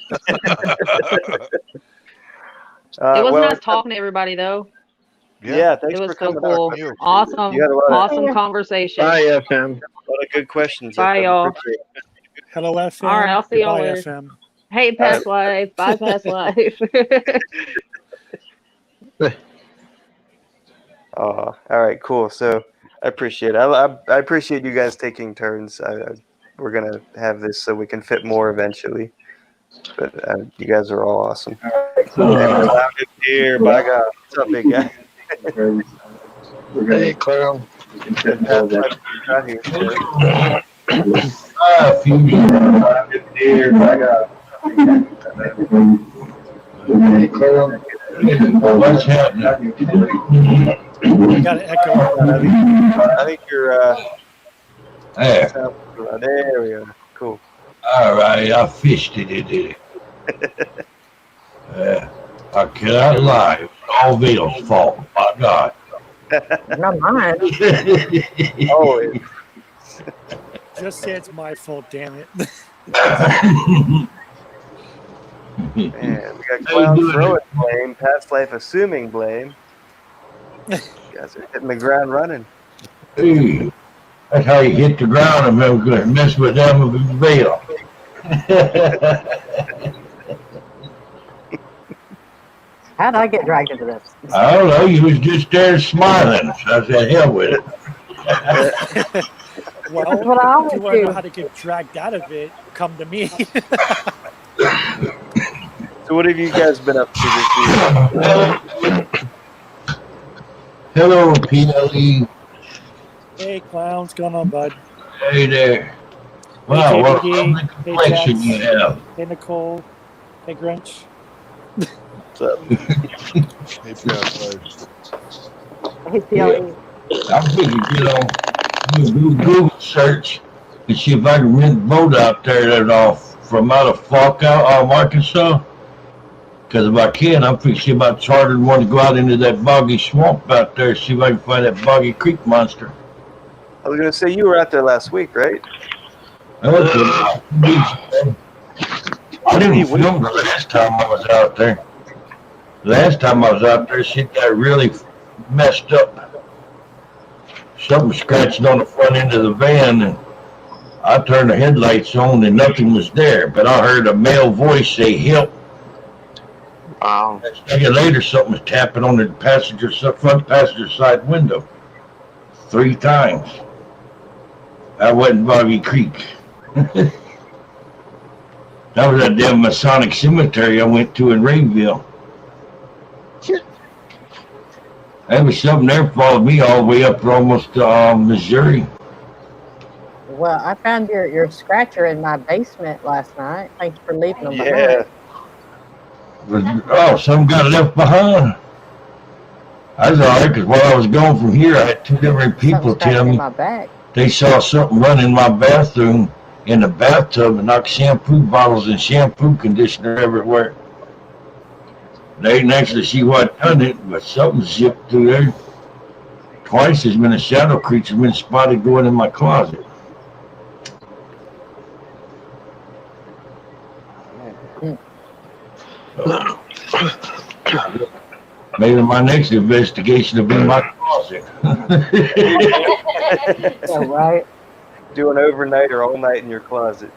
It was Well, nice talking to everybody though. yeah, It thanks for was so coming cool. out. You. Awesome. You had a lot of Awesome conversation. Bye, FM. good questions. Bye, FM. y'all. Appreciate it. Hello, FM. All right, I'll see y'all Goodbye, later. FM. Hey, past life. Bye, past life. All right, cool. So I appreciate it. I appreciate you guys taking turns. We're gonna have this so we can fit more eventually. But you guys are all awesome. Loud in here, by God. What's up, big guy? Hey, clown. Out here, sir. Loud in here, by God. Hey, clown. What's happening? You got an echo. I think you're. There. There we go. Cool. All right, I fished it, did it? I cannot lie. It was all Vale's fault. My God. Not mine. Oh, Just say it's my fault, damn it. man, we got clown throwing blame, past life assuming blame. You guys are hitting the ground running. Hey, that's how you hit the ground and then going to mess with them with Vale. How did I get dragged into this? I don't know. You was just there smiling. So I said, hell with it. Well, That's what I if you always want to know do. how to get dragged out of it, come to me. So what have you guys been up to this week? Hello, PLE. Hey, clown, what's going on, bud? Hey there. Wow, what a JBD. lovely Hey, complexion Jax. you have. Hey, Nicole. Hey, Grinch. What's up? Hey, past life. Hey, PLE. I'm thinking, do a Google search and see if I can rent a boat out there from out of Falk out Arkansas. Because if I can, I'm thinking about chartering one to go out into that boggy swamp out there, see if I can find that boggy creek monster. I was gonna say you were out there last week, right? I didn't film the last time I was out there. Last time I was out there, shit got really messed up. Something was scratching on the front end of the van, and I turned the headlights on, and nothing was there. But I heard a male voice say, "Help!" Wow. A second later, something was tapping on the front passenger side window 3 times. I went in Boggy Creek. That was that damn Masonic cemetery I went to in Rayville. There was something there followed me all the way up to almost Missouri. Well, I found your scratcher in my basement last night. Thanks for leaving them Yeah. behind. Oh, some got left behind. I was all right because while I was going from here, I had 2 different people Something tell scratching me in my back. they saw something run in my bathroom in the bathtub and knocked shampoo bottles and shampoo conditioner everywhere. They didn't actually see what done it, but something zipped through there. Twice there's been a shadow creature been spotted going in my closet. Maybe my next investigation will be my closet. Yeah, right. Do an overnight or all night in your closet.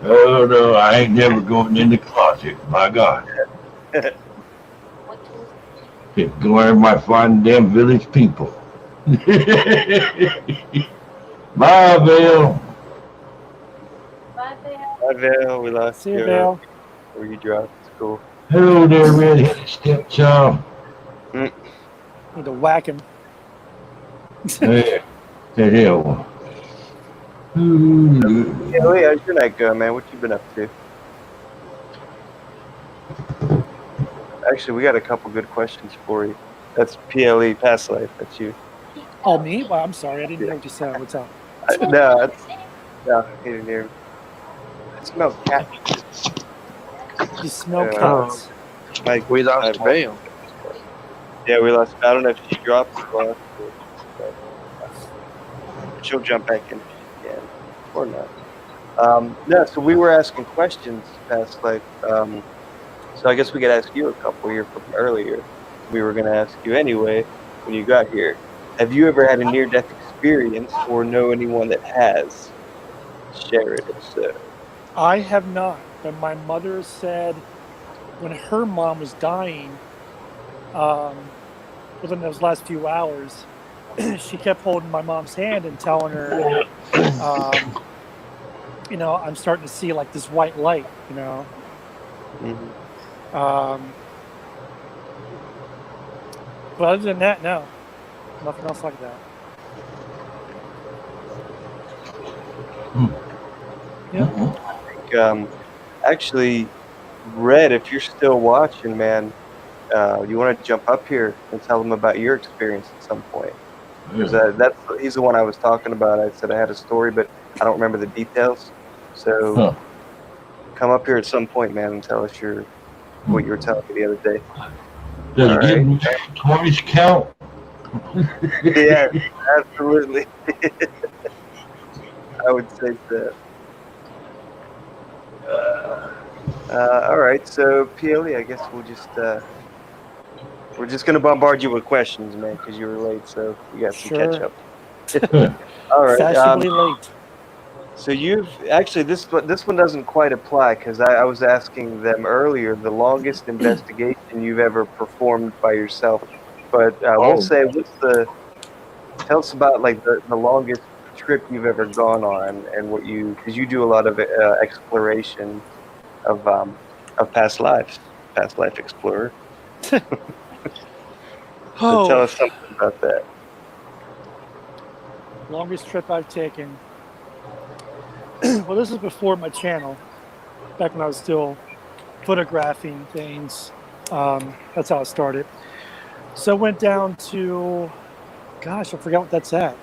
Oh no, I ain't never going in the closet. My God. Go where I might find damn village people. Bye, Bill. Bye, Bill. Hi, Vale. We lost See you, you Bill. where you dropped. It's cool. Hello there, red-headed stepchild. Need to whack him. Hey, the hell. Yeah, Lee, how's your night going, man? What you been up to? Actually, we got a couple good questions for you. That's PLE, past life. That's you. Oh, me? Well, I'm sorry. I didn't hear what you said. What's up? No, he didn't hear me. I smell cat. You smell Yeah. cats. Mike, We lost Vale. Yeah, we lost. I don't know if she dropped or but she'll jump back in if she can, or not. No, so we were asking questions past like. So I guess we could ask you a couple here from earlier. We were going to ask you anyway when you got here. Have you ever had a near-death experience, or know anyone that has? Share it if so. I have not, but my mother said when her mom was dying, within those last few hours, she kept holding my mom's hand and telling her, you know, I'm starting to see like this white light, you know. Mm-hmm. But other than that, no, nothing else like that. Yeah. Actually, Red, if you're still watching, man, you want to jump up here and tell them about your experience at some point. Because he's the one I was talking about. I said I had a story, but I don't remember the details. So come up here at some point, man, and tell us what you were telling me the other day. Does getting toys count? Yeah, absolutely. I would say that. All right, so PLE, I guess we're just gonna bombard you with questions, man, because you were late, so we got some catch up. All right. Fashionably late. So you've actually this one doesn't quite apply because I was asking them earlier the longest investigation you've ever performed by yourself, but we'll say tell us about like the longest trip you've ever gone on and because you do a lot of exploration of past life explorer. So tell us something about that. Longest trip I've taken. Well, this is before my channel, back when I was still photographing things. That's how it started. So I went down to, gosh, I forgot what that's at.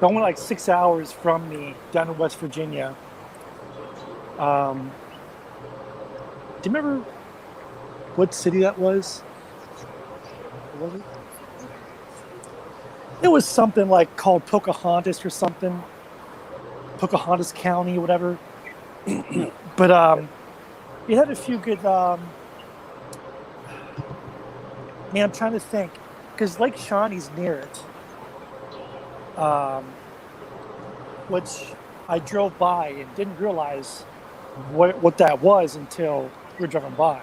I went like 6 hours from me down in West Virginia. Do you remember what city that was? What was it? It was something like called Pocahontas or something. Pocahontas County, whatever. But it had a few good. Man, I'm trying to think, because Lake Shawnee's near it, which I drove by and didn't realize what that was until we were driving by.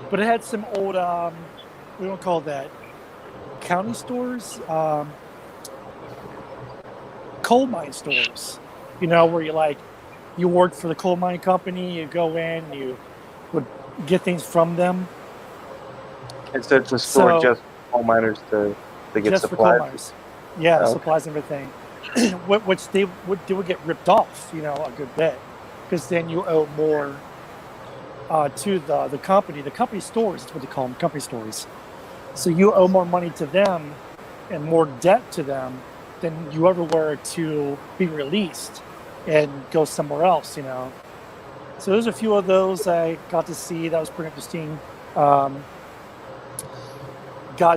But it had some old, we don't call that county stores, coal mine stores. You know, where you work for the coal mine company, you go in, you would get things from them. And so it's a store just for coal miners to get just supplies. For coal miners. Yeah, supplies and everything. Which they would get ripped off, you know, a good bit. Because then you owe more to the company. The company stores, that's what they call them, company stores. So you owe more money to them and more debt to them than you ever were to be released and go somewhere else, you know. So there's a few of those I got to see. That was pretty interesting. Got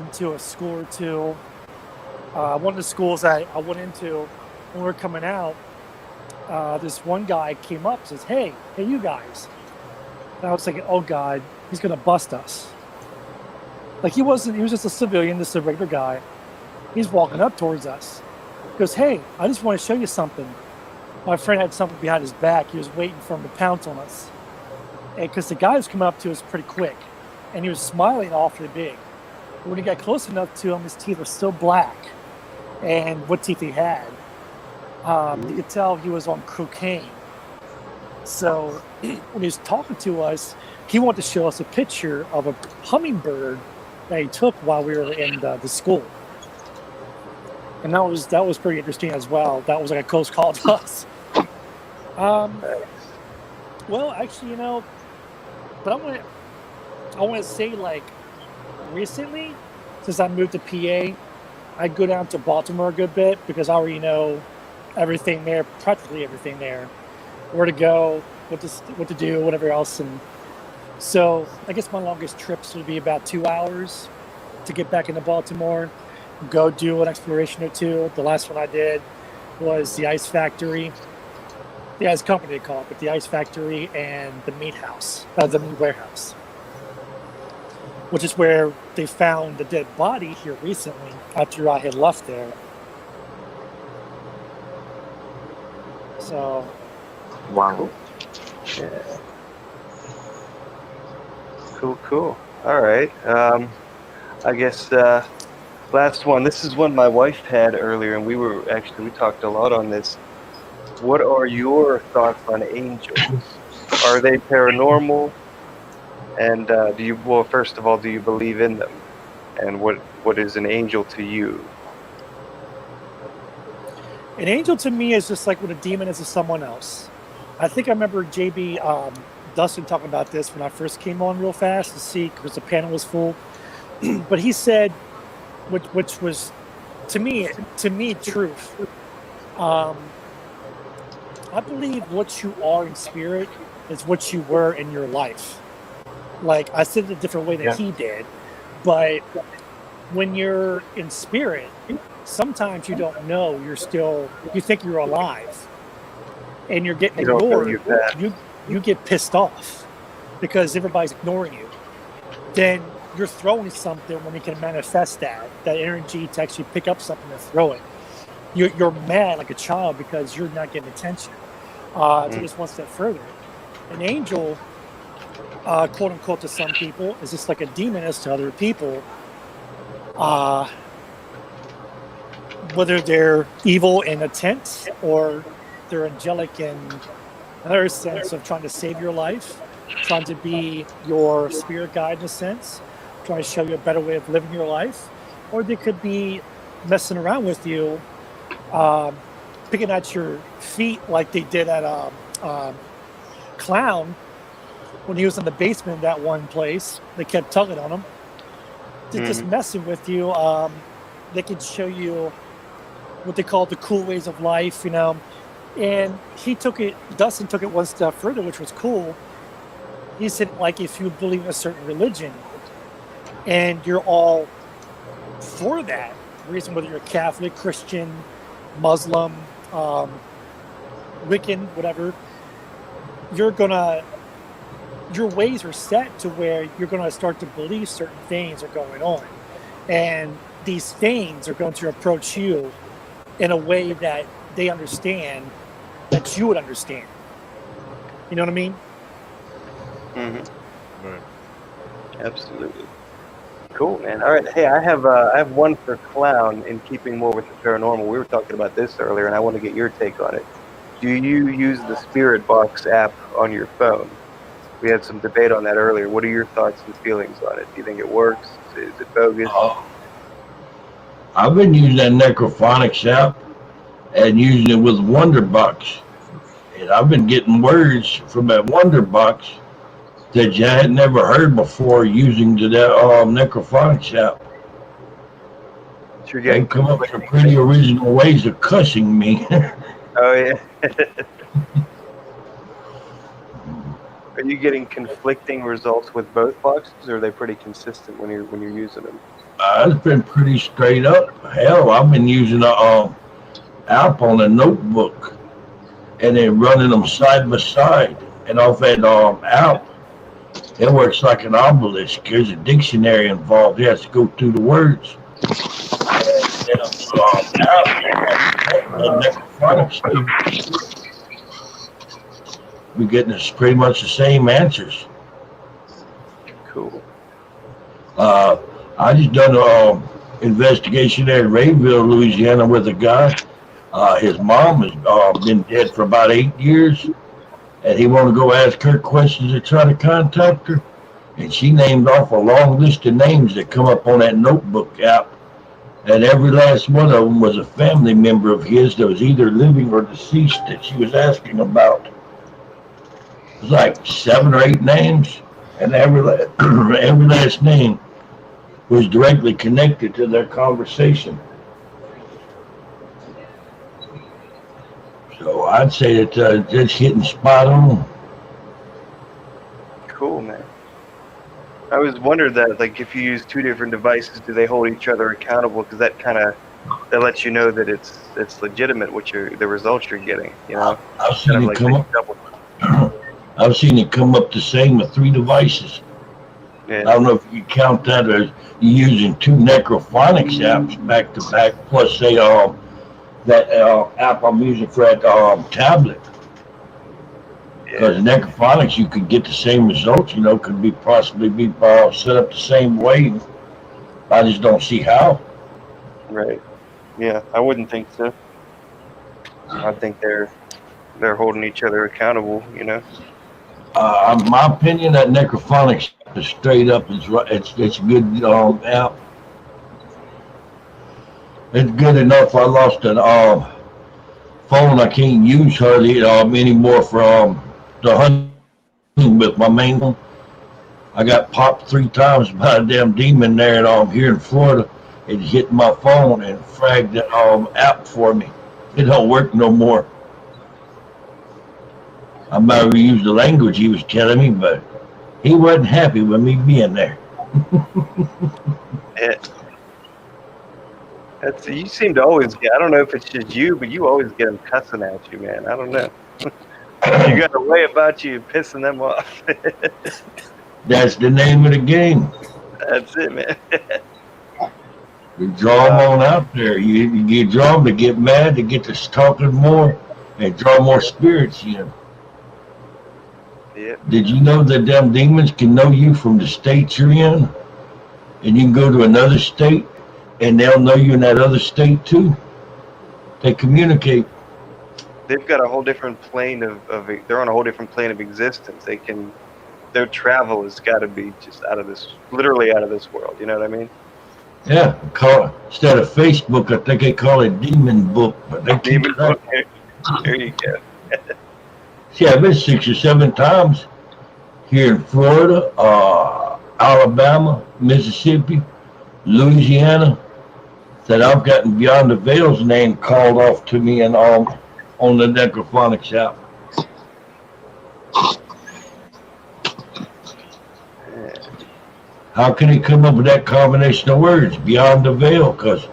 into a school or two. One of the schools I went into when we were coming out, this one guy came up and says, hey, you guys. And I was thinking, oh God, he's going to bust us. Like he was just a civilian, just a regular guy. He's walking up towards us. He goes, hey, I just want to show you something. My friend had something behind his back. He was waiting for him to pounce on us. And because the guy was coming up to us pretty quick. And he was smiling awfully big. But when he got close enough to him, his teeth were still black. And what teeth he had. You could tell he was on cocaine. So when he was talking to us, he wanted to show us a picture of a hummingbird that he took while we were in the school. And that was pretty interesting as well. That was like a close call to us. Well, actually, you know, but I want to say, like, recently, since I moved to PA, I go down to Baltimore a good bit because I already know everything there, practically everything there, where to go, what to do, whatever else. And So I guess my longest trips would be about 2 hours to get back into Baltimore, go do an exploration or two. The last one I did was the Ice Factory. The Ice Company, they call it, but the Ice Factory and the meat house, the meat warehouse, which is where they found the dead body here recently after I had left there. So, Wow. Yeah. Cool. All right. I guess last one. This is one my wife had earlier, and we talked a lot on this. What are your thoughts on angels? Are they paranormal? And first of all, do you believe in them? And what is an angel to you? an angel to me is just like what a demon is to someone else. I think I remember JB Dustin talking about this when I first came on real fast to see because the panel was full. But he said, which was to me truth. I believe what you are in spirit is what you were in your life. Like I said it a different way than he did, but when you're in spirit, sometimes you don't know you think you're alive, and you're getting ignored. You get pissed off because everybody's ignoring you. Then you're throwing something when you can manifest that energy to actually pick up something and throw it. You're mad like a child because you're not getting attention. So just one step further, an angel, quote unquote, to some people is just like a demon is to other people. Whether they're evil in intent or they're angelic in another sense of trying to save your life, trying to be your spirit guide in a sense, trying to show you a better way of living your life, or they could be messing around with you, picking at your feet like they did at Clown when he was in the basement of that one place. They kept tugging on him. They're just messing with you. They can show you what they call the cool ways of life, And Dustin took it one step further, which was cool. He said, like, if you believe in a certain religion and you're all for that reason, whether you're Catholic, Christian, Muslim, Wiccan, whatever, your ways are set to where you're going to start to believe certain things are going on. And these things are going to approach you in a way that they understand, that you would understand. You know what I mean? Mm-hmm. Right. Absolutely. Cool, man. All right. Hey, I have one for Clown in keeping more with the paranormal. We were talking about this earlier, and I want to get your take on it. Do you use the Spirit Box app on your phone? We had some debate on that earlier. What are your thoughts and feelings on it? Do you think it works? Is it bogus? I've been using that Necrophonics app and using it with Wonderbox. And I've been getting words from that Wonderbox that you had never heard before using that Necrophonics app. They've come up with some pretty original ways of cussing me. Oh, yeah. Are you getting conflicting results with both boxes, or are they pretty consistent when you're using them? It's been pretty straight up. Hell, I've been using a app on a notebook and then running them side by side. And off that app, it works like an obelisk. There's a dictionary involved. You have to go through the words. We're getting pretty much the same answers. Cool. I just done an investigation there in Rayville, Louisiana, with a guy. His mom has been dead for about 8 years, and he wanted to go ask her questions to try to contact her. And she named off a long list of names that come up on that notebook app. And every last one of them was a family member of his that was either living or deceased that she was asking about. It was like 7 or 8 names, and every last name was directly connected to their conversation. So I'd say that it's hitting spot on. Cool, man. I was wondering that, like, if you use two different devices, do they hold each other accountable? Because that lets you know that it's legitimate what the results you're getting. You know, I've seen kind of it like come up. double. I've seen it come up the same with 3 devices. I Yeah. don't know if you count that as you're using 2 necrophonics apps back to back, plus say that app I'm using for that tablet. Because necrophonics, you could get the same results. You know, could be possibly be set up the same way. I just don't see how. Right. Yeah, I wouldn't think so. I think they're holding each other accountable. You know. My opinion, that necrophonics is straight up. It's a good app. It's good enough. I lost an phone I can't use hardly anymore for the hunting with my main phone. I got popped 3 times by a damn demon there here in Florida. It hit my phone and fragged the app for me. It don't work no more. I might have used the language he was telling me, but he wasn't happy with me being there. Yeah. You seem to always get. I don't know if it's just you, but you always get them cussing at you, man. I don't know. You got a way about you pissing them off. That's the name of the game. That's it, man. You draw them on out there. You draw them to get mad, to get to talking more, and draw more spirits in. Yeah. Did you know that them demons can know you from the state you're in? And you can go to another state, and they'll know you in that other state too? They communicate. They've got a whole different plane of they're on a whole different plane of existence. Their travel has got to be just literally out of this world. You know what I mean? Yeah, instead of Facebook, I think they call it Demon Book. But they Demon Book. There you go. See, I've been 6 or 7 times here in Florida, Alabama, Mississippi, Louisiana. That I've gotten Beyond the Veil's name called off to me and on the necrophonics app. How can he come up with that combination of words, Beyond the Veil? Because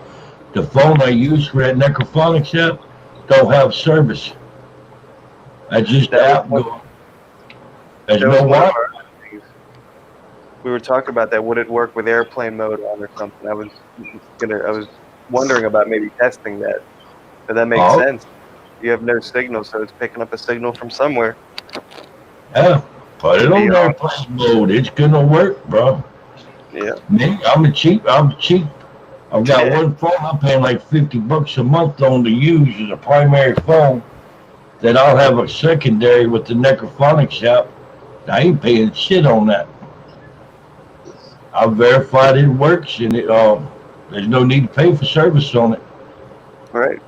the phone I use for that necrophonics app don't have service. I just the app going. There's no Wi-Fi. We were talking about that. Would it work with airplane mode on or something? I was wondering about maybe testing that. But that makes sense. You have no signal, so it's picking up a signal from somewhere. Yeah, put it on airplane mode. It's gonna work, bro. Yeah. Me, I'm cheap. I've got one phone I'm paying like $50 a month on to use as a primary phone. That I'll have a secondary with the necrophonics app. I ain't paying shit on that. I've verified it works, and there's no need to pay for service on it. Right.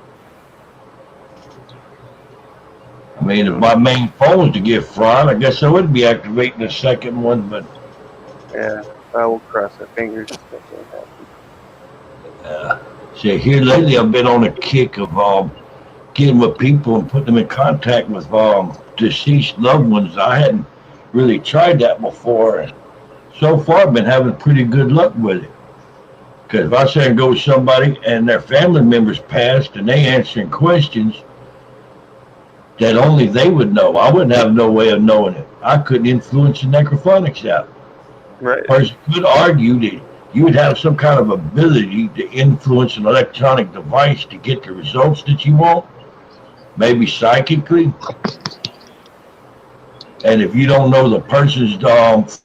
I mean, if my main phone was to get fried, I guess I would be activating the second one, but... Yeah, I will cross our fingers. See, here lately I've been on a kick of getting with people and putting them in contact with deceased loved ones. I hadn't really tried that before. And so far, I've been having pretty good luck with it. Because if I say and go with somebody and their family members passed and they answering questions that only they would know, I wouldn't have no way of knowing it. I couldn't influence the necrophonics app. Right. A person could argue that you would have some kind of ability to influence an electronic device to get the results that you want, maybe psychically. And if you don't know the person's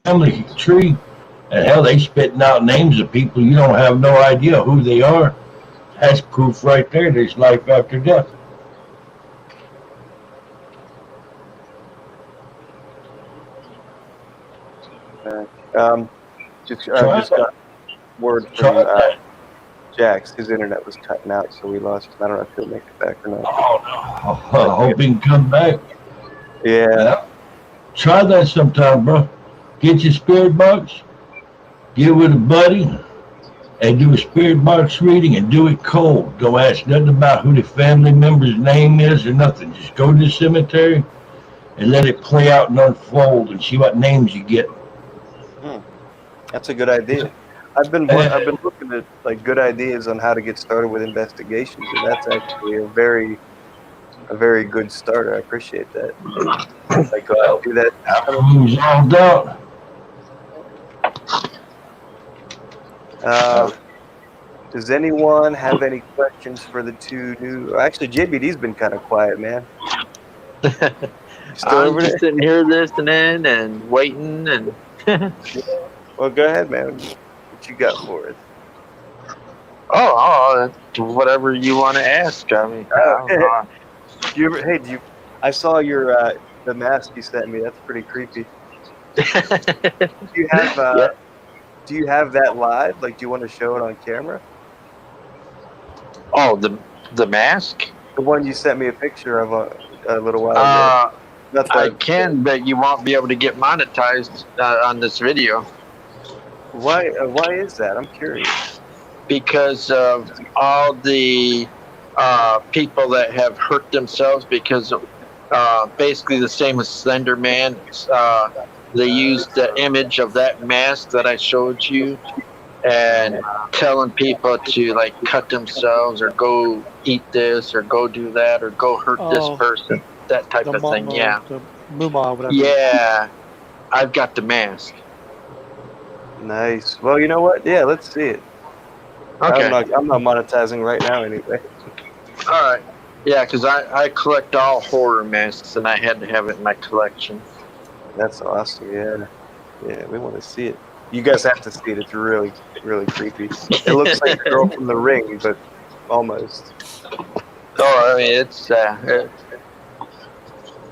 family tree, and hell, they spitting out names of people you don't have no idea who they are, that's proof right there there's life after death. Just got word from Jax. His internet was cutting out, so we lost him. I don't know if he'll make it back or not. Oh, no. I hope he can come back. Yeah. Try that sometime, bro. Get your spirit box, get with a buddy, and do a spirit box reading and do it cold. Don't ask nothing about who the family member's name is or nothing. Just go to the cemetery and let it play out and unfold and see what names you get. That's a good idea. I've been looking at like good ideas on how to get started with investigations, and that's actually a very good starter. I appreciate that. Like do that. Who's all out? Does anyone have any questions for the two new? Actually, JBD's been kind of quiet, man. Still I'm over just there? sitting here listening and waiting and Well, go ahead, man. What you got for us? whatever you want to ask. I mean, I don't know. Do you ever, hey, I saw your the mask you sent me. That's pretty creepy. Do you have Yeah. do you have that live? Like, do you want to show it on camera? Oh, the mask? The one you sent me a picture of a little while ago. Not I can, but you won't be able to get monetized on this video. Why is that? I'm curious. Because of all the people that have hurt themselves because of basically the same as Slender Man. They used the image of that mask that I showed you and telling people to like cut themselves or go eat this or go do that or go hurt this person. That type of thing. Yeah. The Muma, whatever. Yeah. I've got the mask. Nice. Well, you know what? Yeah, let's see it. Okay. I'm not monetizing right now anyway. All right. Yeah, because I collect all horror masks and I had to have it in my collection. That's awesome. Yeah. Yeah, we want to see it. You guys have to see it. It's really, really creepy. It looks like the girl from The Ring, but almost. Oh, I mean, it's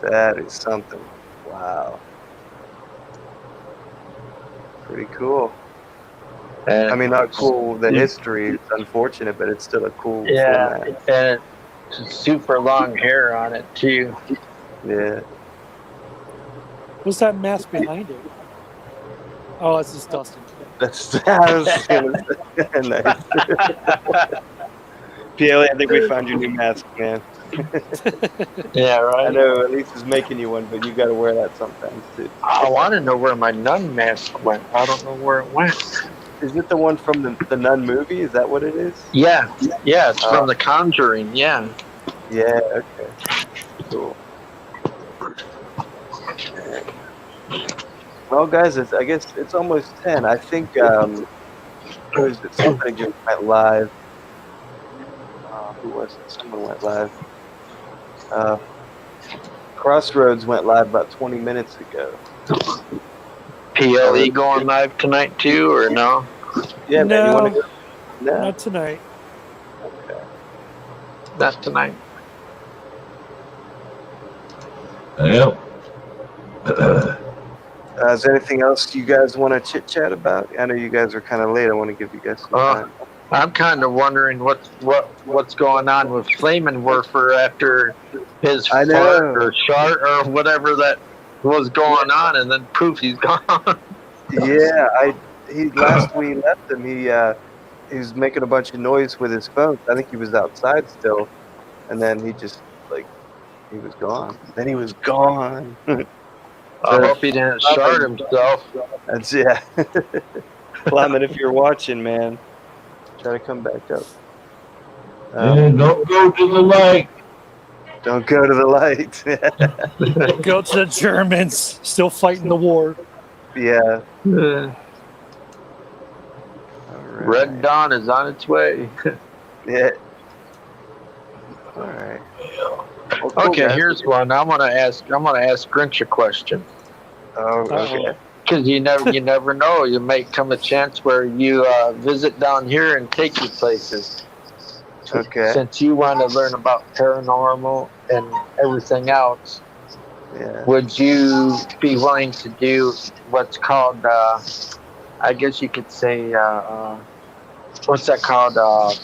that is something. Wow. Pretty cool. And I mean, not cool the history. It's unfortunate, but it's still a cool yeah, format. and it's super long hair on it too. Yeah. What's that mask behind it? Oh, it's just Dustin. That's I was gonna say. Nice. PLA, I think we found your new mask, man. Yeah, right. I know at least is making you one, but you got to wear that sometimes too. I want to know where my nun mask went. I don't know where it went. Is it the one from the Nun movie? Is that what it is? Yeah, it's from The Conjuring. Yeah. Yeah. Okay. Cool. Well, guys, I guess it's almost 10. I think somebody just went live. Who was it? Someone went live. Crossroads went live about 20 minutes ago. PLE going live tonight too, or no? Yeah, man, No. you want to go? No. Not tonight. Okay. Not tonight. Yep. Is there anything else you guys want to chit chat about? I know you guys are kind of late. I want to give you guys some time. I'm kind of wondering what's going on with Flamenwerfer after his fart or shart or whatever that was going on, and then poof, he's gone. Yeah, last we left him, he was making a bunch of noise with his phone. I think he was outside still, and then he just he was gone. Then he was gone. I hope he didn't shart himself. That's Clement, if you're watching, man, try to come back up. And don't go to the light. Don't go to the light. Go to the Germans, still fighting the war. Yeah. Red Dawn is on its way. Yeah. All right. Well, cool, Okay, guys. here's one. I'm gonna ask Grinch a question. Oh, okay. Because you never know. You might come a chance where you visit down here and take you places. Okay. Since you want to learn about paranormal and everything else, would you be willing to do what's called, I guess you could say, what's that called? The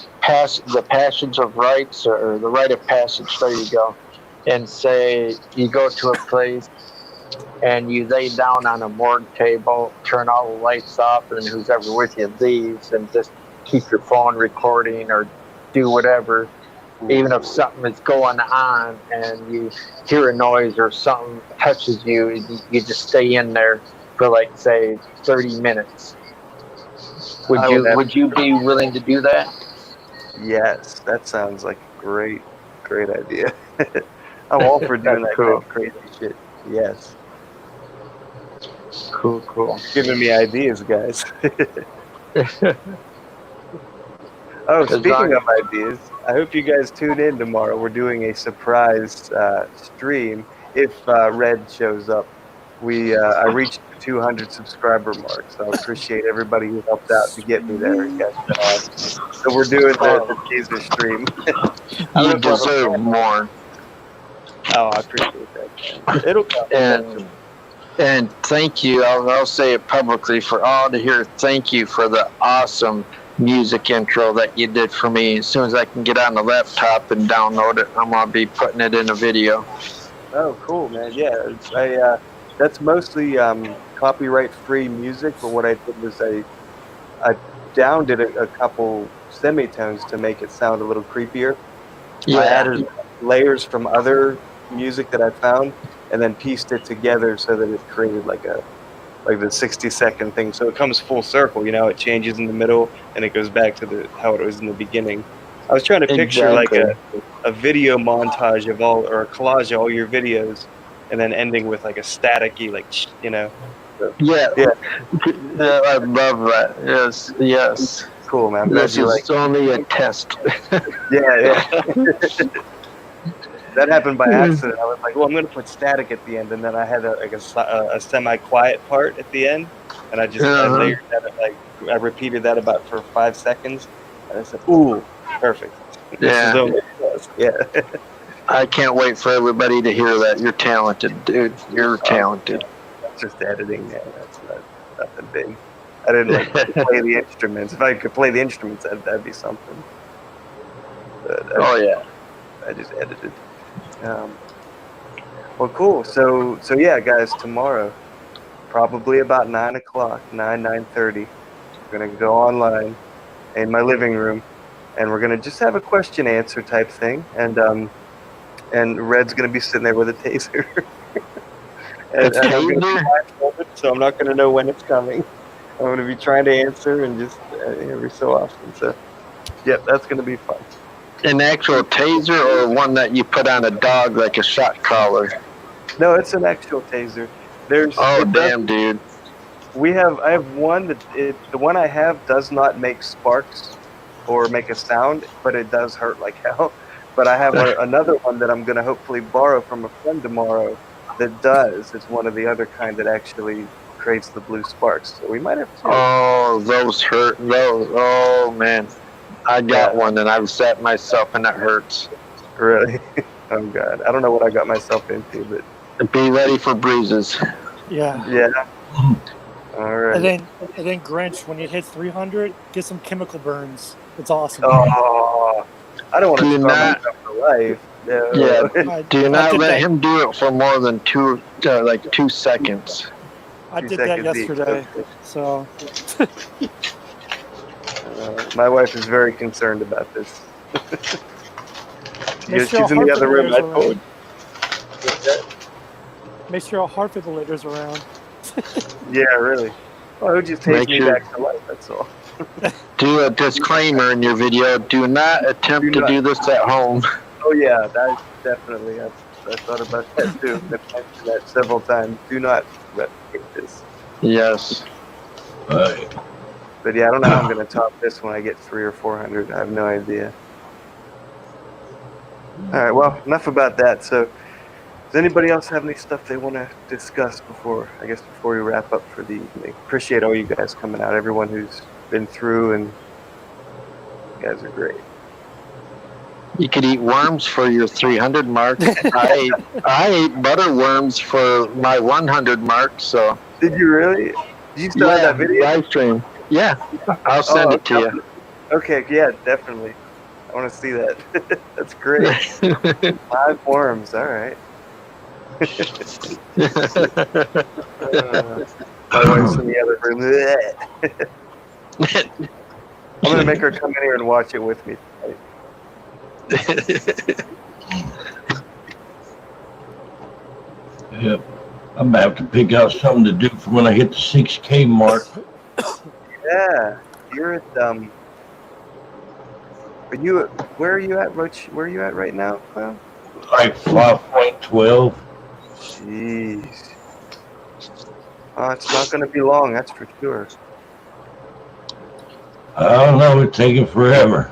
Passage of Rites or the Rite of Passage. There you go. And say you go to a place and you lay down on a morgue table, turn all the lights off, and who's ever with you leaves, and just keep your phone recording or do whatever. Even if something is going on and you hear a noise or something touches you, you just stay in there for like, say, 30 minutes. Would you be willing to do that? Yes, that sounds like a great idea. I'm all for doing that kind of crazy shit. Yes. Cool. Giving me ideas, guys. Oh, speaking of ideas, I hope you guys tune in tomorrow. We're doing a surprise stream if Red shows up. I reached the 200 subscriber mark, so I appreciate everybody who helped out to get me there. You guys have been awesome. So we're doing the teaser stream. You deserve more. Oh, I appreciate that, man. It'll come. And thank you. I'll say it publicly for all to hear. Thank you for the awesome music intro that you did for me. As soon as I can get on the laptop and download it, I'm gonna be putting it in a video. Oh, cool, man. Yeah, that's mostly copyright-free music. But what I did was I downed it a couple semitones to make it sound a little creepier. Yeah. I added layers from other music that I found, and then pieced it together so that it created like the 60-second thing. So it comes full circle, it changes in the middle and it goes back to how it was in the beginning. I was trying to picture like a video montage of or a collage of all your videos, and then ending with like a staticky, So, yeah, I love that. Yes. Cool, man. This is only a test. Yeah. That happened by accident. I was like, well, I'm going to put static at the end, and then I had a semi-quiet part at the end, and I just I layered that, I repeated that about for 5 seconds, and I said, ooh, perfect. Yeah. I can't wait for everybody to hear that. You're talented, dude. You're talented. That's just editing, man. That's nothing big. I didn't play the instruments. If I could play the instruments, that'd be something. But, I just edited. Well, cool. So yeah, guys, tomorrow, probably about 9 o'clock, 9:30, we're gonna go online in my living room, and we're gonna just have a question answer type thing, and Red's gonna be sitting there with a taser. and I'm gonna be blindfolded, so I'm not gonna know when it's coming. I'm gonna be trying to answer and just every so often. So, yep, that's gonna be fun. An actual taser or one that you put on a dog like a shot collar? No, it's an actual taser. Damn, dude. I have one the one I have does not make sparks or make a sound, but it does hurt like hell. But I have another one that I'm gonna hopefully borrow from a friend tomorrow that does. It's one of the other kind that actually creates the blue sparks. So we might have two. Oh, those hurt. Oh man. I got one and I've set myself and it hurts. Really? Oh God. I don't know what I got myself into, but be ready for bruises. Yeah. All right. And then Grinch, when you hit 300, get some chemical burns. It's awesome. Oh, I don't want to scar myself for life. Yeah. Do not let him do it for more than 2 seconds. I did that yesterday. So. My wife is very concerned about this. She's sure in the other room. I told. Make sure a heart defibrillator's around. Yeah, really. Well, it would just take me back to life, that's all. Do a disclaimer in your video. Do not attempt to do this at home. Oh, yeah, that definitely. I thought about that, too. I've mentioned that several times. Do not replicate this. Yes. But yeah, I don't know how I'm going to top this when I get 300 or 400. I have no idea. All right, well, enough about that. So, does anybody else have any stuff they want to discuss before we wrap up for the evening? Appreciate all you guys coming out, everyone who's been through, and you guys are great. You could eat worms for your 300 mark. I ate butter worms for my 100 mark. So. Did you really? Did you still have that video? Live stream. Yeah, I'll send it to you. Okay, yeah, definitely. I want to see that. That's great. 5 worms, all right. My wife's in the other room. I'm going to make her come in here and watch it with me. Yep. I'm about to pick out something to do for when I hit the 6K mark. Yeah. you're at are you where are you at, Roach? Where are you at right now, Clown? Like 5.12. Jeez. It's not going to be long, that's for sure. I don't know, it's taking forever.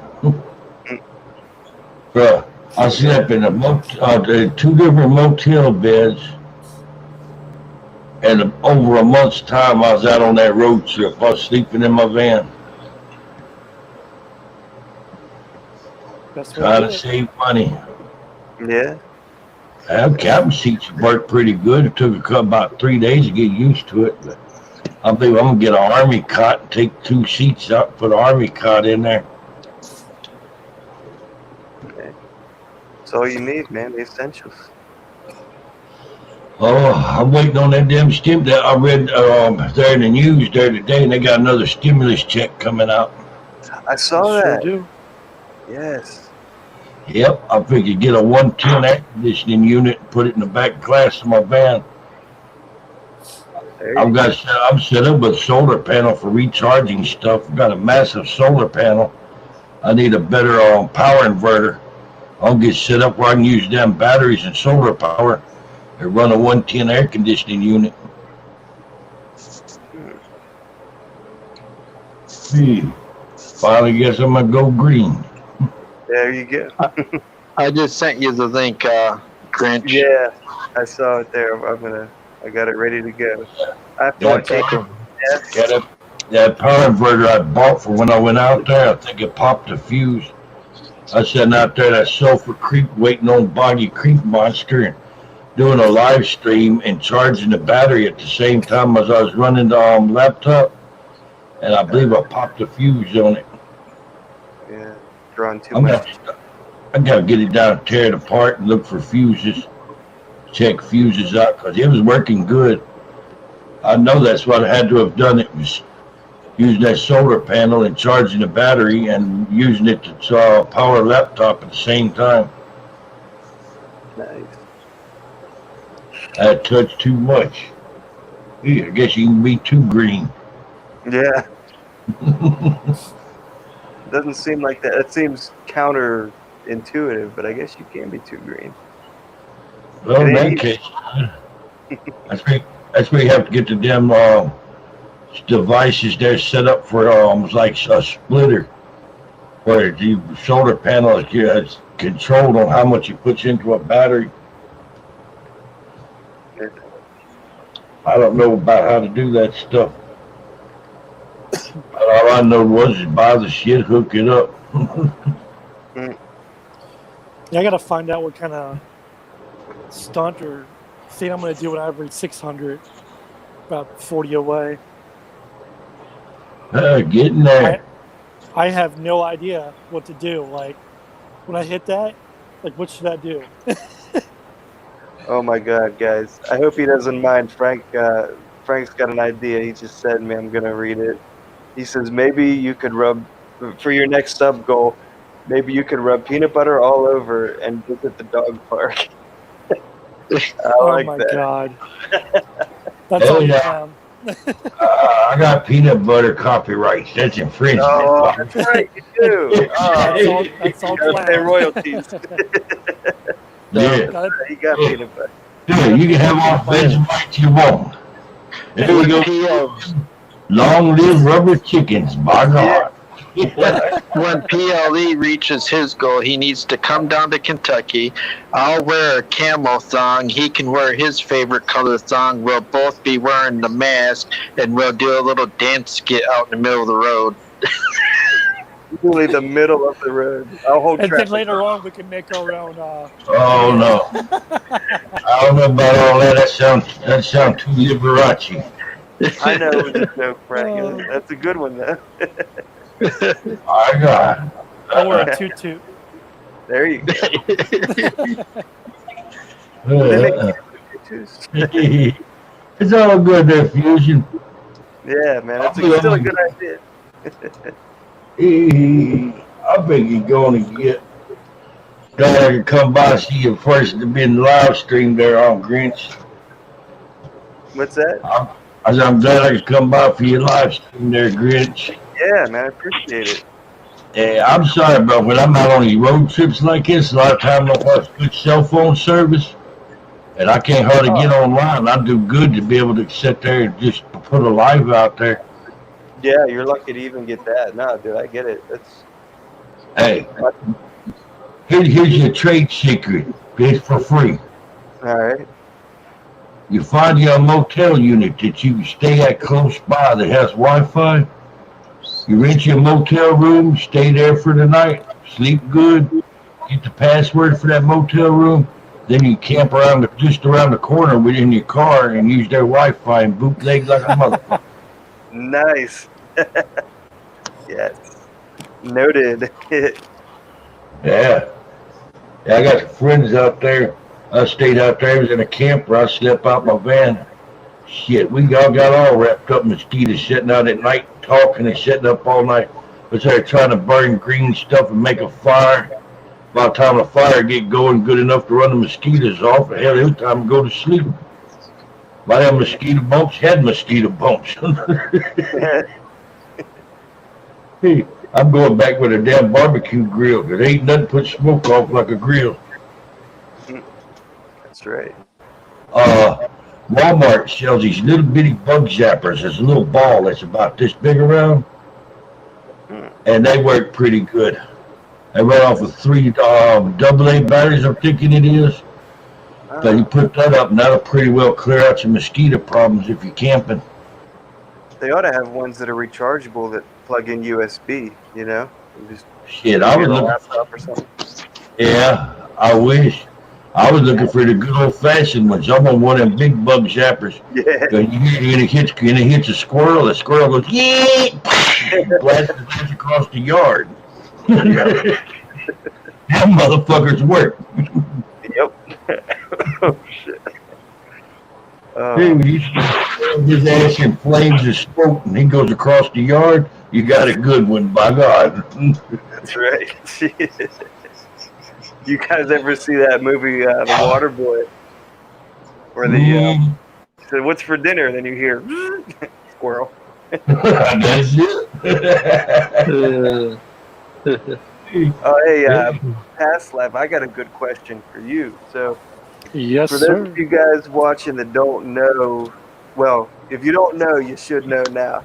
Bruh, I slept in two different motel beds, and over a month's time I was out on that road trip. I was sleeping in my van, That's trying what to it is. save money. Yeah. Cabin seats work pretty good. It took about 3 days to get used to it, but I believe I'm gonna get an army cot and take 2 seats out, put an army cot in there. Okay. That's all you need, man, the essentials. Oh, I'm waiting on that damn stim that I read there in the news there today, and they got another stimulus check coming out. I saw Sure that. do. Yes. Yep, I figured get a 110 air conditioning unit and put it in the back glass of my van. I'm set up with a solar panel for recharging stuff. I've got a massive solar panel. I need a better power inverter. I'll get set up where I can use damn batteries and solar power and run a 110 air conditioning unit. Finally guess I'm gonna go green. There you go. I just sent you the link, Grinch. Yeah, I saw it there. I got it ready to go. I have to watch it. That power inverter I bought for when I went out there, I think it popped a fuse. I was sitting out there, that Sulphur Creek, waiting on Boggy Creek Monster, and doing a live stream and charging the battery at the same time as I was running the laptop, and I believe I popped a fuse on it. Yeah, drawing too much. I gotta get it down, tear it apart, and look for fuses. Check fuses out, because it was working good. I know that's what I had to have done. It was using that solar panel and charging the battery and using it to power a laptop at the same time. Nice. I touched too much. Yeah, I guess you can be too green. Yeah. Doesn't seem like that. It seems counterintuitive, but I guess you can be too green. Well, in that case, that's where you have to get the damn devices there set up for like a splitter, where the solar panel is controlled on how much it puts into a battery. I don't know about how to do that stuff. But all I know was is buy the shit, hook it up. Yeah, I gotta find out what kind of stunt or thing I'm gonna do when I reach 600, about 40 away. Getting there. I have no idea what to do. Like, when I hit that, like, what should I do? Oh my God, guys! I hope he doesn't mind. Frank's got an idea. He just said to me, I'm gonna read it. He says maybe you could rub for your next sub goal. Maybe you could rub peanut butter all over and visit the dog park. Oh my God! That's Hell all you yeah. found. I got peanut butter copyrights. That's infringement. Oh, that's right, you do. Oh, that's all you gotta pay royalties. Yeah. You got peanut butter. Dude, you can have all Vegemite you want. There we go. Long live rubber chickens, by God. When PLE reaches his goal, he needs to come down to Kentucky. I'll wear a camo thong. He can wear his favorite color thong. We'll both be wearing the mask, and we'll do a little dance skit out in the middle of the road. Really, the middle of the road. I'll hold And traffic. then later on, we can make our own. Oh no! I don't know about all that. That sounds too Liberace. I know it was a joke, Frank. That's a good one, though. I got. Or a tutu. There you go. It's all good there, Fusion. Yeah, man, it's still a good idea. I think you're going to get. Glad I could come by and see you first to be in live stream there on Grinch. What's that? I'm glad I could come by for your live stream there, Grinch. Yeah, man, I appreciate it. Yeah, I'm sorry, bro. When I'm out on these road trips like this, a lot of times I don't have good cell phone service, and I can't hardly get online. I do good to be able to sit there and just put a live out there. Yeah, you're lucky to even get that. No, dude, I get it. That's Hey, here's your trade secret. It's for free. all right. You find you a motel unit that you can stay at close by that has Wi-Fi. You rent your motel room, stay there for the night, sleep good, get the password for that motel room. Then you camp around just around the corner within your car and use their Wi-Fi and bootleg like a motherfucker. Nice. Yes. Noted. Yeah. Yeah, I got friends out there. I stayed out there. I was in a camper. I slept out my van. Shit, we all got all wrapped up in mosquitoes, sitting out at night talking and sitting up all night. Was there trying to burn green stuff and make a fire. By the time the fire get going good enough to run the mosquitoes off, hell, it was time to go to sleep. My damn mosquito bumps had mosquito bumps. Hey, I'm going back with a damn barbecue grill. There ain't nothing put smoke off like a grill. That's right. Walmart sells these little bitty bug zappers. It's a little ball that's about this big around, and they work pretty good. They run off of 3 AA batteries, I'm thinking it is. So you put that up, and that'll pretty well clear out some mosquito problems if you're camping. They ought to have ones that are rechargeable that plug in USB, you know? Just Shit, I was a looking. laptop or something. Yeah, I wish. I was looking for the good old fashioned ones. I'm on one of them big bug zappers. Yeah. And it hits a squirrel. The squirrel goes, yeah, blasts across the yard. That motherfuckers work. Yep. Oh shit. Hey, when you his ass in flames of smoke and he goes across the yard, you got a good one, by God. That's right. You guys ever see that movie, The Water Boy? Where the said, "What's for dinner?" And then you hear squirrel. That's it. Oh, hey, Past Life, I got a good question for you. So, Yes, for those sir. of you guys watching that don't know, well, if you don't know, you should know now.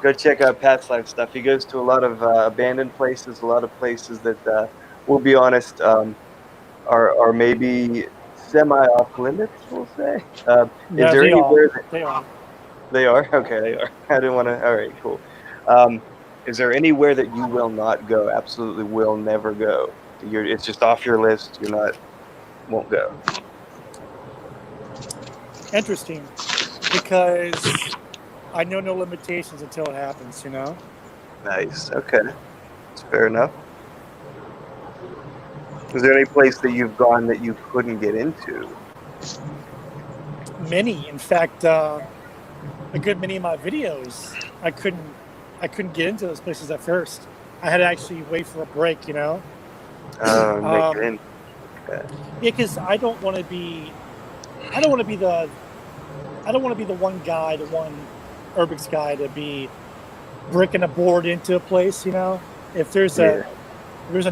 Go check out Past Life stuff. He goes to a lot of abandoned places, a lot of places that, we'll be honest, are maybe semi-off limits, we'll say. Is Yeah, there they anywhere are. They are. They are? Okay, they are. I didn't want to. All right, cool. Is there anywhere that you will not go? Absolutely will never go. It's just off your list. Won't go. Interesting, because I know no limitations until it happens. You know. Nice. Okay, that's fair enough. Is there any place that you've gone that you couldn't get into? Many, in fact, a good many of my videos, I couldn't get into those places at first. I had to actually wait for a break. You know. Make it in. Okay. Yeah, because I don't want to be the one guy, the one urbex guy to be bricking a board into a place, you know. If there's an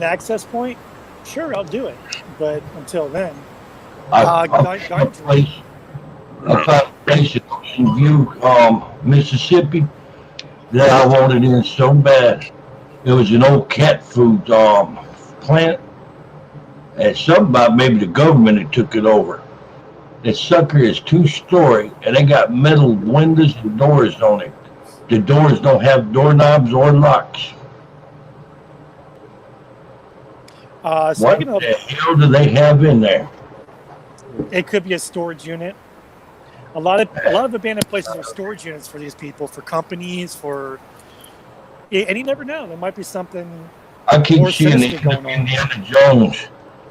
access point, sure, I'll do it. But until then, I found a place in View, Mississippi that I wanted in so bad. It was an old cat food plant. And something about maybe the government had took it over. That sucker is 2-story, and they got metal windows and doors on it. The doors don't have doorknobs or locks. What the hell do they have in there? It could be a storage unit. A lot of abandoned places are storage units for these people, for companies, and you never know. There might be something. I keep more seeing sinister going on. Indiana Jones,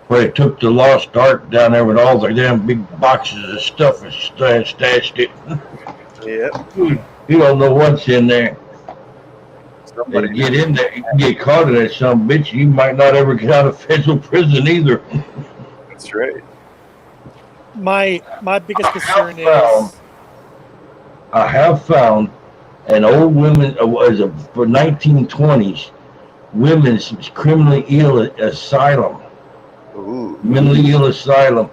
where they took the lost ark down there with all the damn big boxes of stuff and stashed it. Yep. You don't know what's in there. Somebody get in there, you can get caught in that some bitch. You might not ever get out of federal prison either. That's right. My biggest concern is I have found and old women was for 1920s women's criminally ill asylum, Ooh. mentally ill asylum.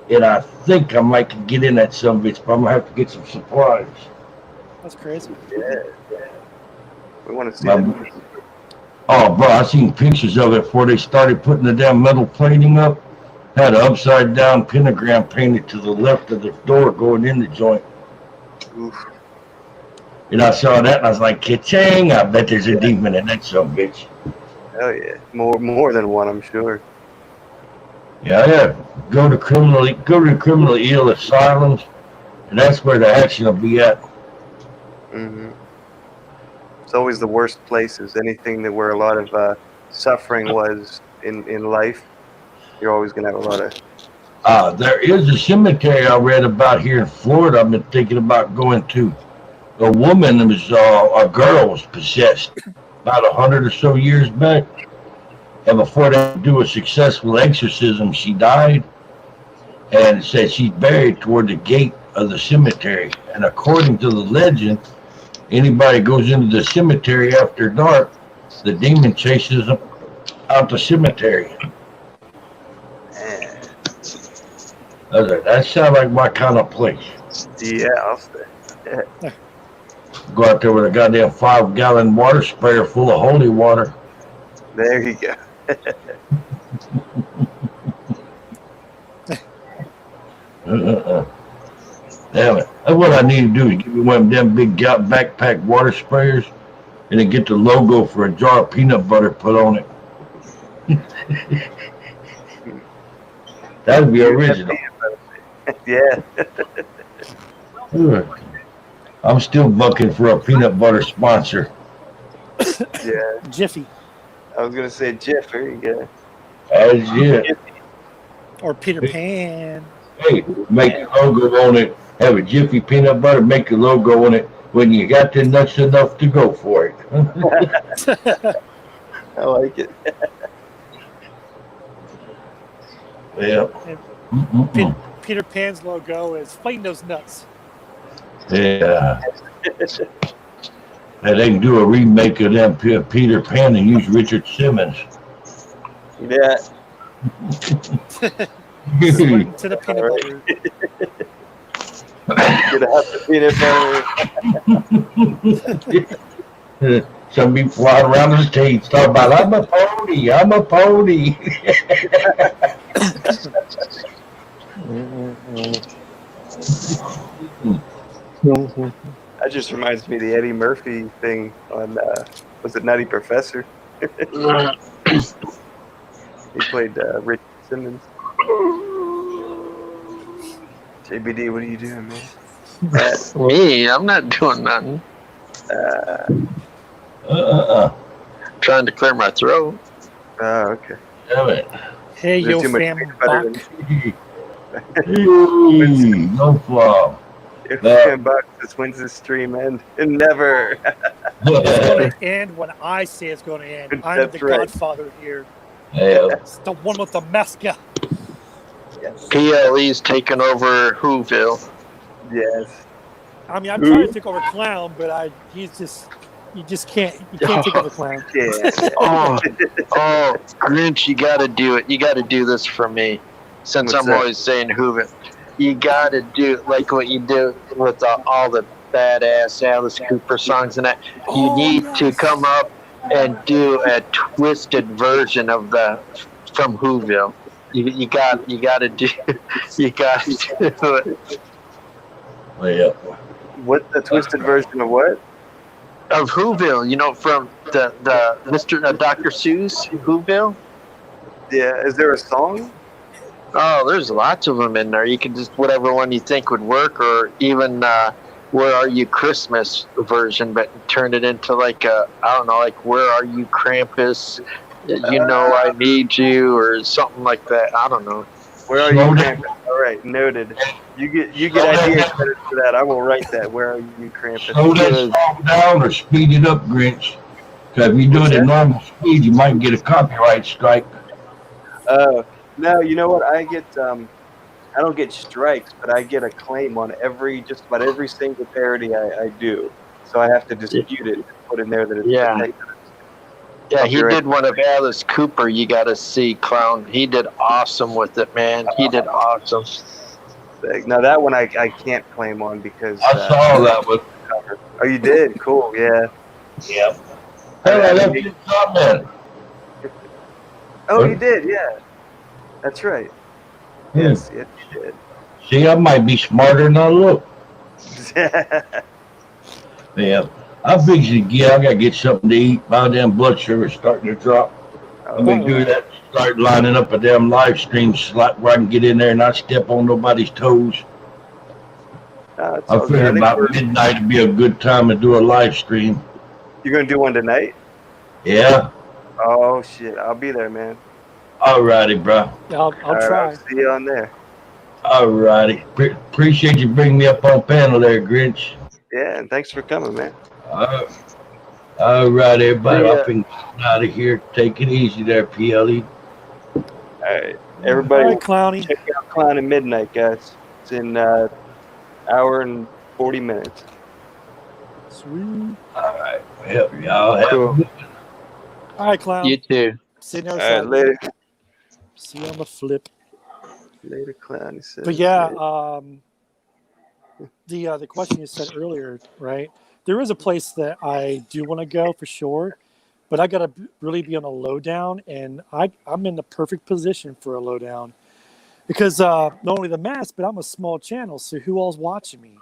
And I think I might get in that some bitch, but I'm gonna have to get some supplies. That's crazy. Yeah. We want to see My- that. Oh, bro, I seen pictures of it before they started putting the damn metal plating up. Had an upside down pentagram painted to the left of the door going in the joint. Oof. And I saw that and I was like, ka-ching, I bet there's a demon in that some bitch. Hell yeah. More than one, I'm sure. Yeah. Go to criminally ill asylums, and that's where the action will be at. Hmm. It's always the worst places. Anything that where a lot of suffering was in life, you're always gonna have a lot of. There is a cemetery I read about here in Florida. I've been thinking about going to. A woman was a girl was possessed about 100 or so years back, and before they could do a successful exorcism, she died, and it said she's buried toward the gate of the cemetery. And according to the legend, anybody goes into the cemetery after dark, the demon chases them out the cemetery. Man. I was like, that sounds like my kind of place. Yeah, I'll say. Yeah. Go out there with a goddamn 5-gallon water sprayer full of holy water. There you go. Damn it. That's what I need to do is give me one of them big backpack water sprayers and then get the logo for a jar of peanut butter put on it. That would be original. Yeah. I'm still bucking for a peanut butter sponsor. Yeah. Jiffy. I was gonna say Jif. There you go. That's it. Or Peter Pan. Hey, make a logo on it. Have a Jiffy peanut butter. Make a logo on it when you got the nuts enough to go for it. I like it. Yeah. Peter Pan's logo is fighting those nuts. Yeah. And they can do a remake of them Peter Pan and use Richard Simmons. Yeah. Sweet to the peanut butter. Get out the peanut butter. Some be flying around the stage talking about, I'm a pony, I'm a pony. That just reminds me of the Eddie Murphy thing on, was it Nutty Professor? He played Richard Simmons. JBD, what are you doing, man? Me? I'm not doing nothing. Trying to clear my throat. Oh, okay. Damn it. Hey, Is there yo, too much fam. peanut butter Buck. Hey, no problem. If $10 this wins this stream and never. It's going to end when I say it's going to end. I'm That's the right. Godfather here. Yeah. It's the one with the masca. Yes. PLE's taking over Whoville. Yes. I mean, I'm trying to take over Clown, but you just can't take over Clown. Yeah. Oh, Grinch, you got to do it. You got to do this for me. Since What's I'm that? always saying Whoville, you got to do like what you do with all the badass Alice Cooper songs and that. You need to come up and do a twisted version of from Whoville. You got to do it. Yeah. What's the twisted version of what? Of Whoville, from the Mr. Dr. Seuss Whoville. Yeah. Is there a song? Oh, there's lots of them in there. You can just whatever one you think would work, or even "Where Are You Christmas" version, but turn it into like "Where Are You Krampus?" I need you, or something like that. I don't know. Where are you, Krampus? All right, noted. You get idea credit for that. I will write that. Where are you, Krampus? Slow that song down or speed it up, Grinch. Because if you do it at normal speed, you might get a copyright strike. No, you know what? I don't get strikes, but I get a claim on just about every single parody I do. so I have to dispute it and put in there that it's protected. Yeah, he did one of Alice Cooper. You got to see, Clown. He did awesome with it, man. He did awesome. Now that one I can't claim on because I saw that one. Oh, you did? Cool. Yeah. Yep. Hey, I left you a comment. Oh, you did? Yeah. That's right. Yes, yes, you did. See, I might be smarter than I look. Yeah. I figured, I gotta get something to eat. My damn blood sugar's starting to drop. Let me do that. Start lining up a damn live stream slot where I can get in there and not step on nobody's toes. I figured about midnight would be a good time to do a live stream. You're gonna do one tonight? Yeah. Oh shit! I'll be there, man. Alrighty, bro. Yeah, I'll try. I'll see you on there. Alrighty. Appreciate you bringing me up on panel there, Grinch. Yeah, and thanks for coming, man. All right, everybody. I've been out of here. Take it easy there, PLE. All right, everybody. All right, Clowny. Check out Clown at Midnight, guys. It's in hour and 40 minutes. Sweet. All right. Well, y'all have a good one. All right, Clown. You too. See you All right, later. See you on the flip. Later, Clown. He said. But yeah, the question you said earlier, right? There is a place that I do want to go for sure, but I got to really be on a lowdown, and I'm in the perfect position for a lowdown because not only the mask, but I'm a small channel, so who all's watching me?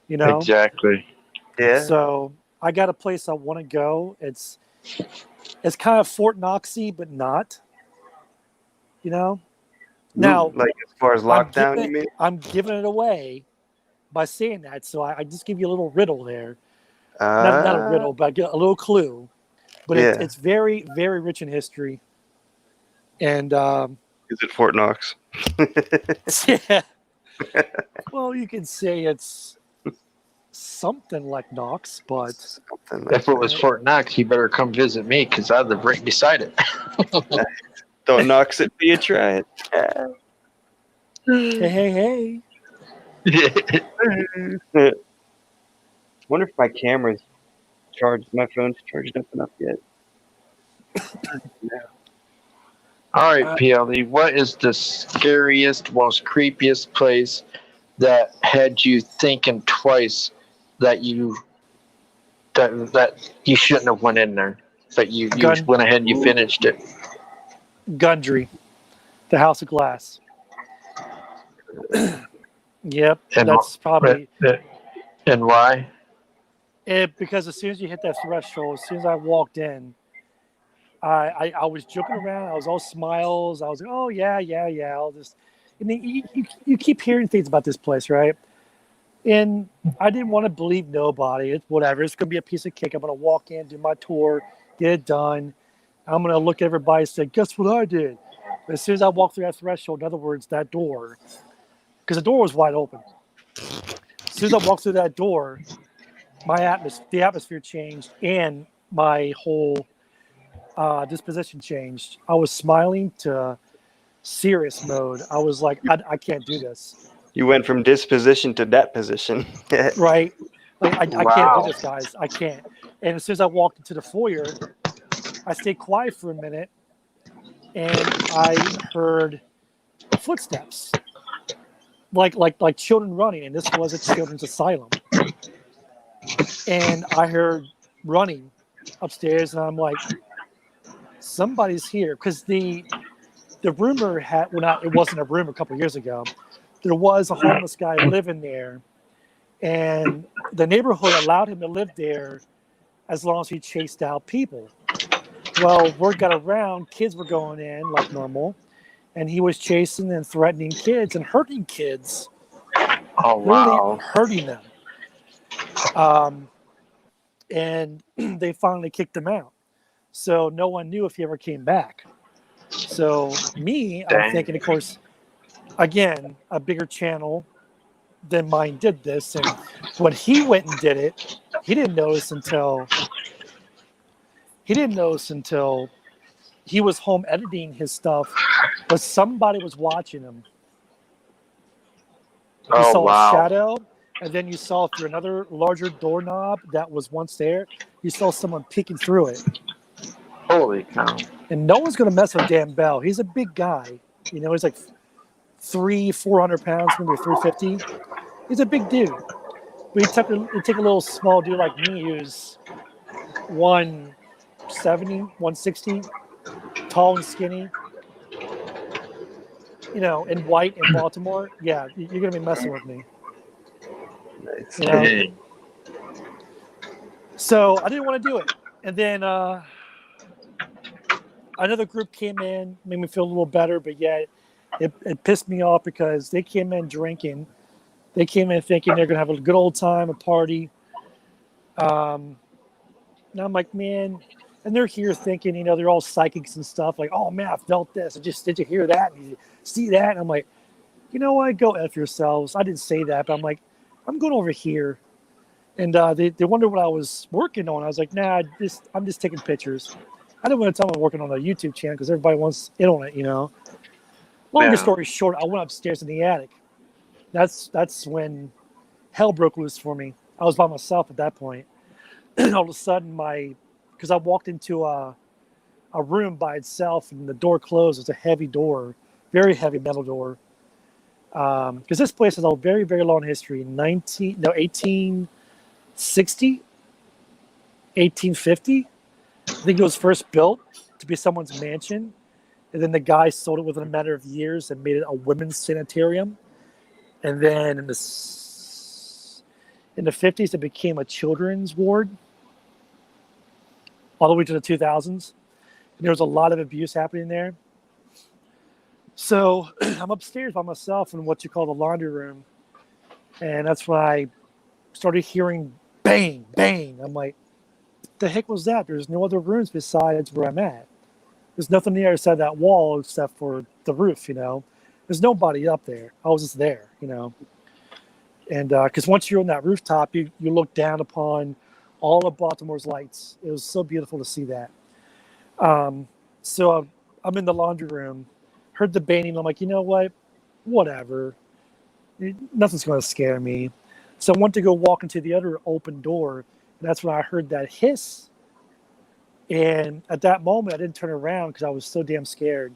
You know? Exactly. Yeah. So I got a place I want to go. It's kind of Fort Knoxy, but not. You know? Now, like as far as lockdown, you mean? I'm giving it away by saying that, so I just give you a little riddle there. Not a riddle, but I get a little clue. But it's very, very rich in history. And is it Fort Knox? Yeah. Well, you can say it's something like Knox, but if it was Fort Knox, you better come visit me because I live right beside it. Don't Knox it till you try it. Hey. Wonder if my camera's charged. My phone's charged up enough yet. All right, PLE. What is the scariest, most creepiest place that had you thinking twice that you shouldn't have went in there, but you went ahead and you finished it? Gundry, the House of Glass. Yep, and that's probably. And why? Because as soon as you hit that threshold, as soon as I walked in, I was joking around. I was all smiles. I was like, oh yeah. I'll just. And then you keep hearing things about this place, right? And I didn't want to believe nobody. It's whatever. It's gonna be a piece of cake. I'm gonna walk in, do my tour, get it done. I'm gonna look at everybody and say, guess what I did? But as soon as I walked through that threshold, in other words, that door, because the door was wide open. As soon as I walked through that door, the atmosphere changed, and my whole disposition changed. I was smiling to serious mode. I was like, I can't do this. You went from disposition to that position. Right? Like, I can't do this, guys. I can't. And as soon as I walked into the foyer, I stayed quiet for a minute, and I heard footsteps, like children running, and this was a children's asylum. And I heard running upstairs, and I'm like, somebody's here, because the rumor had, well, it wasn't a rumor a couple of years ago. There was a homeless guy living there, and the neighborhood allowed him to live there as long as he chased out people. Well, word got around, kids were going in like normal, and he was chasing and threatening kids and hurting kids. Oh, wow. Really hurting them. And they finally kicked him out. So no one knew if he ever came back. So I'm thinking, of course, again, a bigger channel than mine did this. And when he went and did it, he didn't notice until he was home editing his stuff, but somebody was watching him. He saw a shadow, and then you saw through another larger doorknob that was once there, you saw someone peeking through it. Holy cow. And no one's going to mess with Dan Bell. He's a big guy. You know, he's like 400 pounds, maybe 350. He's a big dude. But you take a little small dude like me who's 170, 160, tall and skinny, you know, and white in Baltimore. Yeah, you're going to be messing with me. Nice. You know? So I didn't want to do it. And then another group came in, made me feel a little better, but yet it pissed me off because they came in drinking. They came in thinking they're going to have a good old time, a party. And I'm like, man, and they're here thinking, you know, they're all psychics and stuff. Like, oh, man, I felt this. Did you hear that? Did you see that? And I'm like, you know what? Go F yourselves. I didn't say that, but I'm like, I'm going over here. And they wondered what I was working on. I was like, nah, I'm just taking pictures. I didn't want to tell them I'm working on a YouTube channel because everybody wants in on it, you know. Longer story short, I went upstairs in the attic. That's when hell broke loose for me. I was by myself at that point. And all of a sudden, because I walked into a room by itself and the door closed. It was a heavy door, very heavy metal door. Because this place has a very, very long history. 1860, 1850. I think it was first built to be someone's mansion. And then the guy sold it within a matter of years and made it a women's sanitarium. And then in the 50s, it became a children's ward. All the way to the 2000s. And there was a lot of abuse happening there. So I'm upstairs by myself in what you call the laundry room. And that's when I started hearing bang, bang. I'm like, what the heck was that? There's no other rooms besides where I'm at. There's nothing the other side of that wall except for the roof, you know. There's nobody up there. I was just there, you know. And because once you're on that rooftop, you look down upon all of Baltimore's lights. It was so beautiful to see that. So I'm in the laundry room, heard the banging. I'm like, you know what? Whatever. Nothing's going to scare me. So I went to go walk into the other open door, and that's when I heard that hiss. And at that moment, I didn't turn around because I was so damn scared.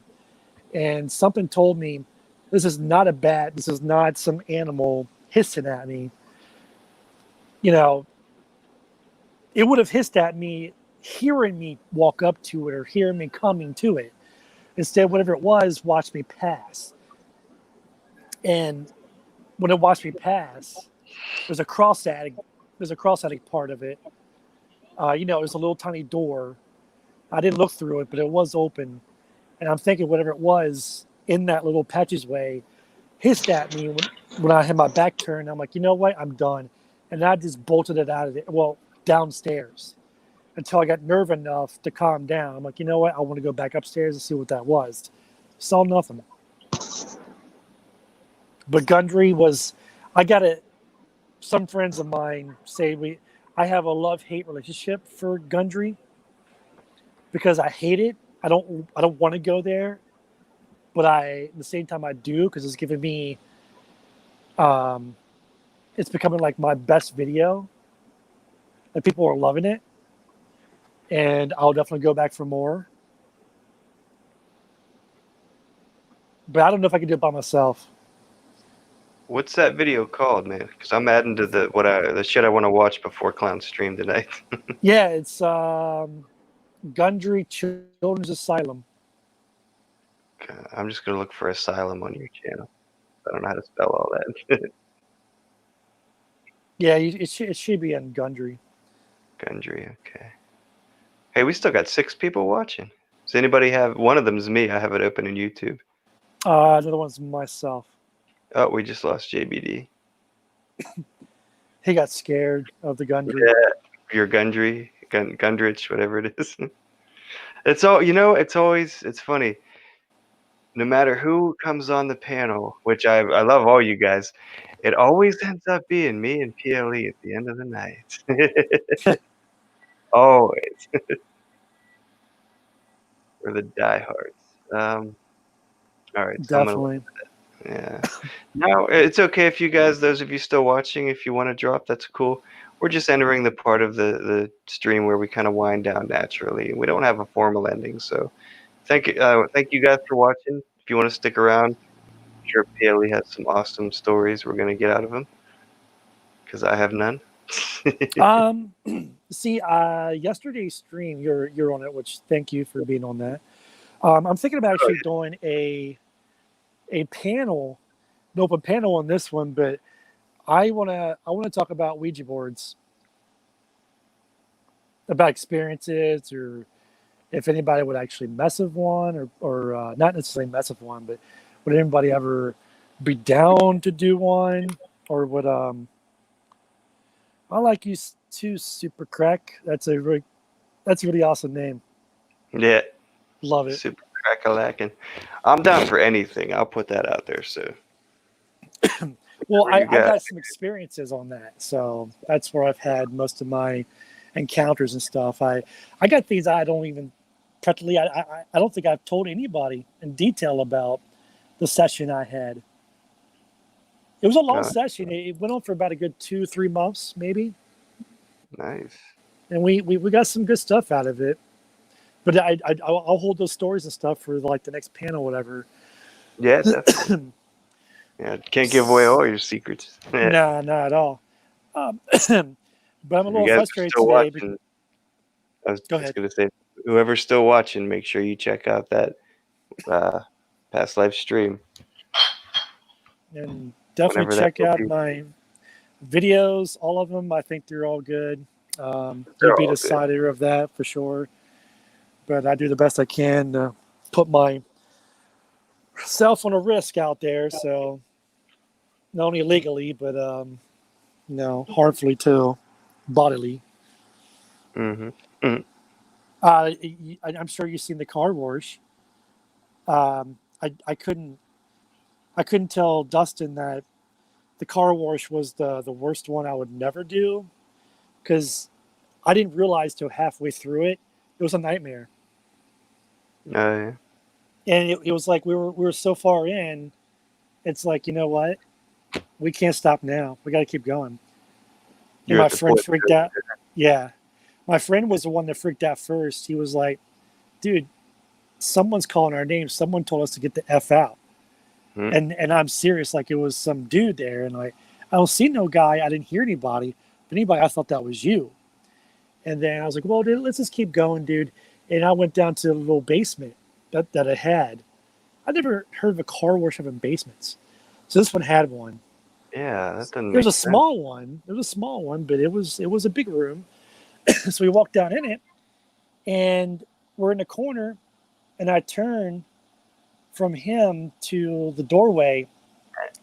And something told me, this is not a bat. This is not some animal hissing at me. You know, it would have hissed at me hearing me walk up to it or hearing me coming to it. Instead, whatever it was, watched me pass. And when it watched me pass, there's a cross attic part of it. You know, there's a little tiny door. I didn't look through it, but it was open. And I'm thinking whatever it was in that little passageway hissed at me when I had my back turned. I'm like, you know what? I'm done. And I just bolted it out of it. Well, downstairs until I got nerve enough to calm down. I'm like, you know what? I want to go back upstairs and see what that was. Saw nothing. But Gundry was, some friends of mine say I have a love-hate relationship for Gundry because I hate it. I don't want to go there, but at the same time I do because it's giving me, it's becoming like my best video. Like people are loving it, and I'll definitely go back for more. But I don't know if I can do it by myself. What's that video called, man? Because I'm adding to the shit I want to watch before Clown stream tonight. Yeah, it's Gundry Children's Asylum. I'm just gonna look for Asylum on your channel. I don't know how to spell all that. Yeah, it should be on Gundry. Gundry, okay. Hey, we still got 6 people watching. Does anybody have? One of them is me. I have it open in YouTube. Another one's myself. Oh, we just lost JBD. He got scared of the Gundry. Yeah, your Gundry, Gundrich, whatever it is. It's funny. No matter who comes on the panel, which I love all you guys, it always ends up being me and PLE at the end of the night. Always. We're the diehards. All right. So Definitely. Yeah. No, it's okay if you guys, those of you still watching, if you want to drop, that's cool. We're just entering the part of the stream where we kind of wind down naturally. We don't have a formal ending, so thank you guys for watching. If you want to stick around, I'm sure PLE has some awesome stories we're gonna get out of him, because I have none. See, yesterday's stream, you're on it, which thank you for being on that. I'm thinking about actually doing a panel, an open panel on this one, but I wanna talk about Ouija boards, about experiences, or if anybody would actually mess with one, or not necessarily mess with one, but would anybody ever be down to do one, or would I like you too, Super Crack. That's a really awesome name. Yeah. Love it. Super crack-a-lackin'. I'm down for anything. I'll put that out there. So. Well, I got some experiences on that, so that's where I've had most of my encounters and stuff. I got things I don't even practically. I don't think I've told anybody in detail about the session I had. It was a long session. It went on for about a good 2-3 months, maybe. Nice. And we got some good stuff out of it. But I'll hold those stories and stuff for like the next panel, whatever. Yeah, definitely. Yeah, can't give away all your secrets. Nah, not at all. But I'm a little frustrated today. Watching, I was just going to say, whoever's still watching, make sure you check out that past life stream. And definitely check out my videos, all of them. I think they're all good. You'll be the decider of that for sure. But I do the best I can to put myself on a risk out there. So not only legally, but harmfully too, bodily. Mm-hmm. Mm-hmm. I'm sure you've seen the car wash. I couldn't tell Dustin that the car wash was the worst one I would never do, because I didn't realize till halfway through it was a nightmare. Yeah. And it was like we were so far in, it's like, you know what? We can't stop now. We got to keep going. And my friend freaked out. Yeah. My friend was the one that freaked out first. He was like, dude, someone's calling our names. Someone told us to get the F out. And I'm serious. Like, it was some dude there. And like, I don't see no guy. I didn't hear anybody. But anybody, I thought that was you. And then I was like, well, dude, let's just keep going, dude. And I went down to the little basement that I had. I never heard of a car wash having basements. So this one had one. Yeah, that doesn't. It was a small one. It was a small one, but it was a big room. So we walked down in it, and we're in the corner, and I turn from him to the doorway,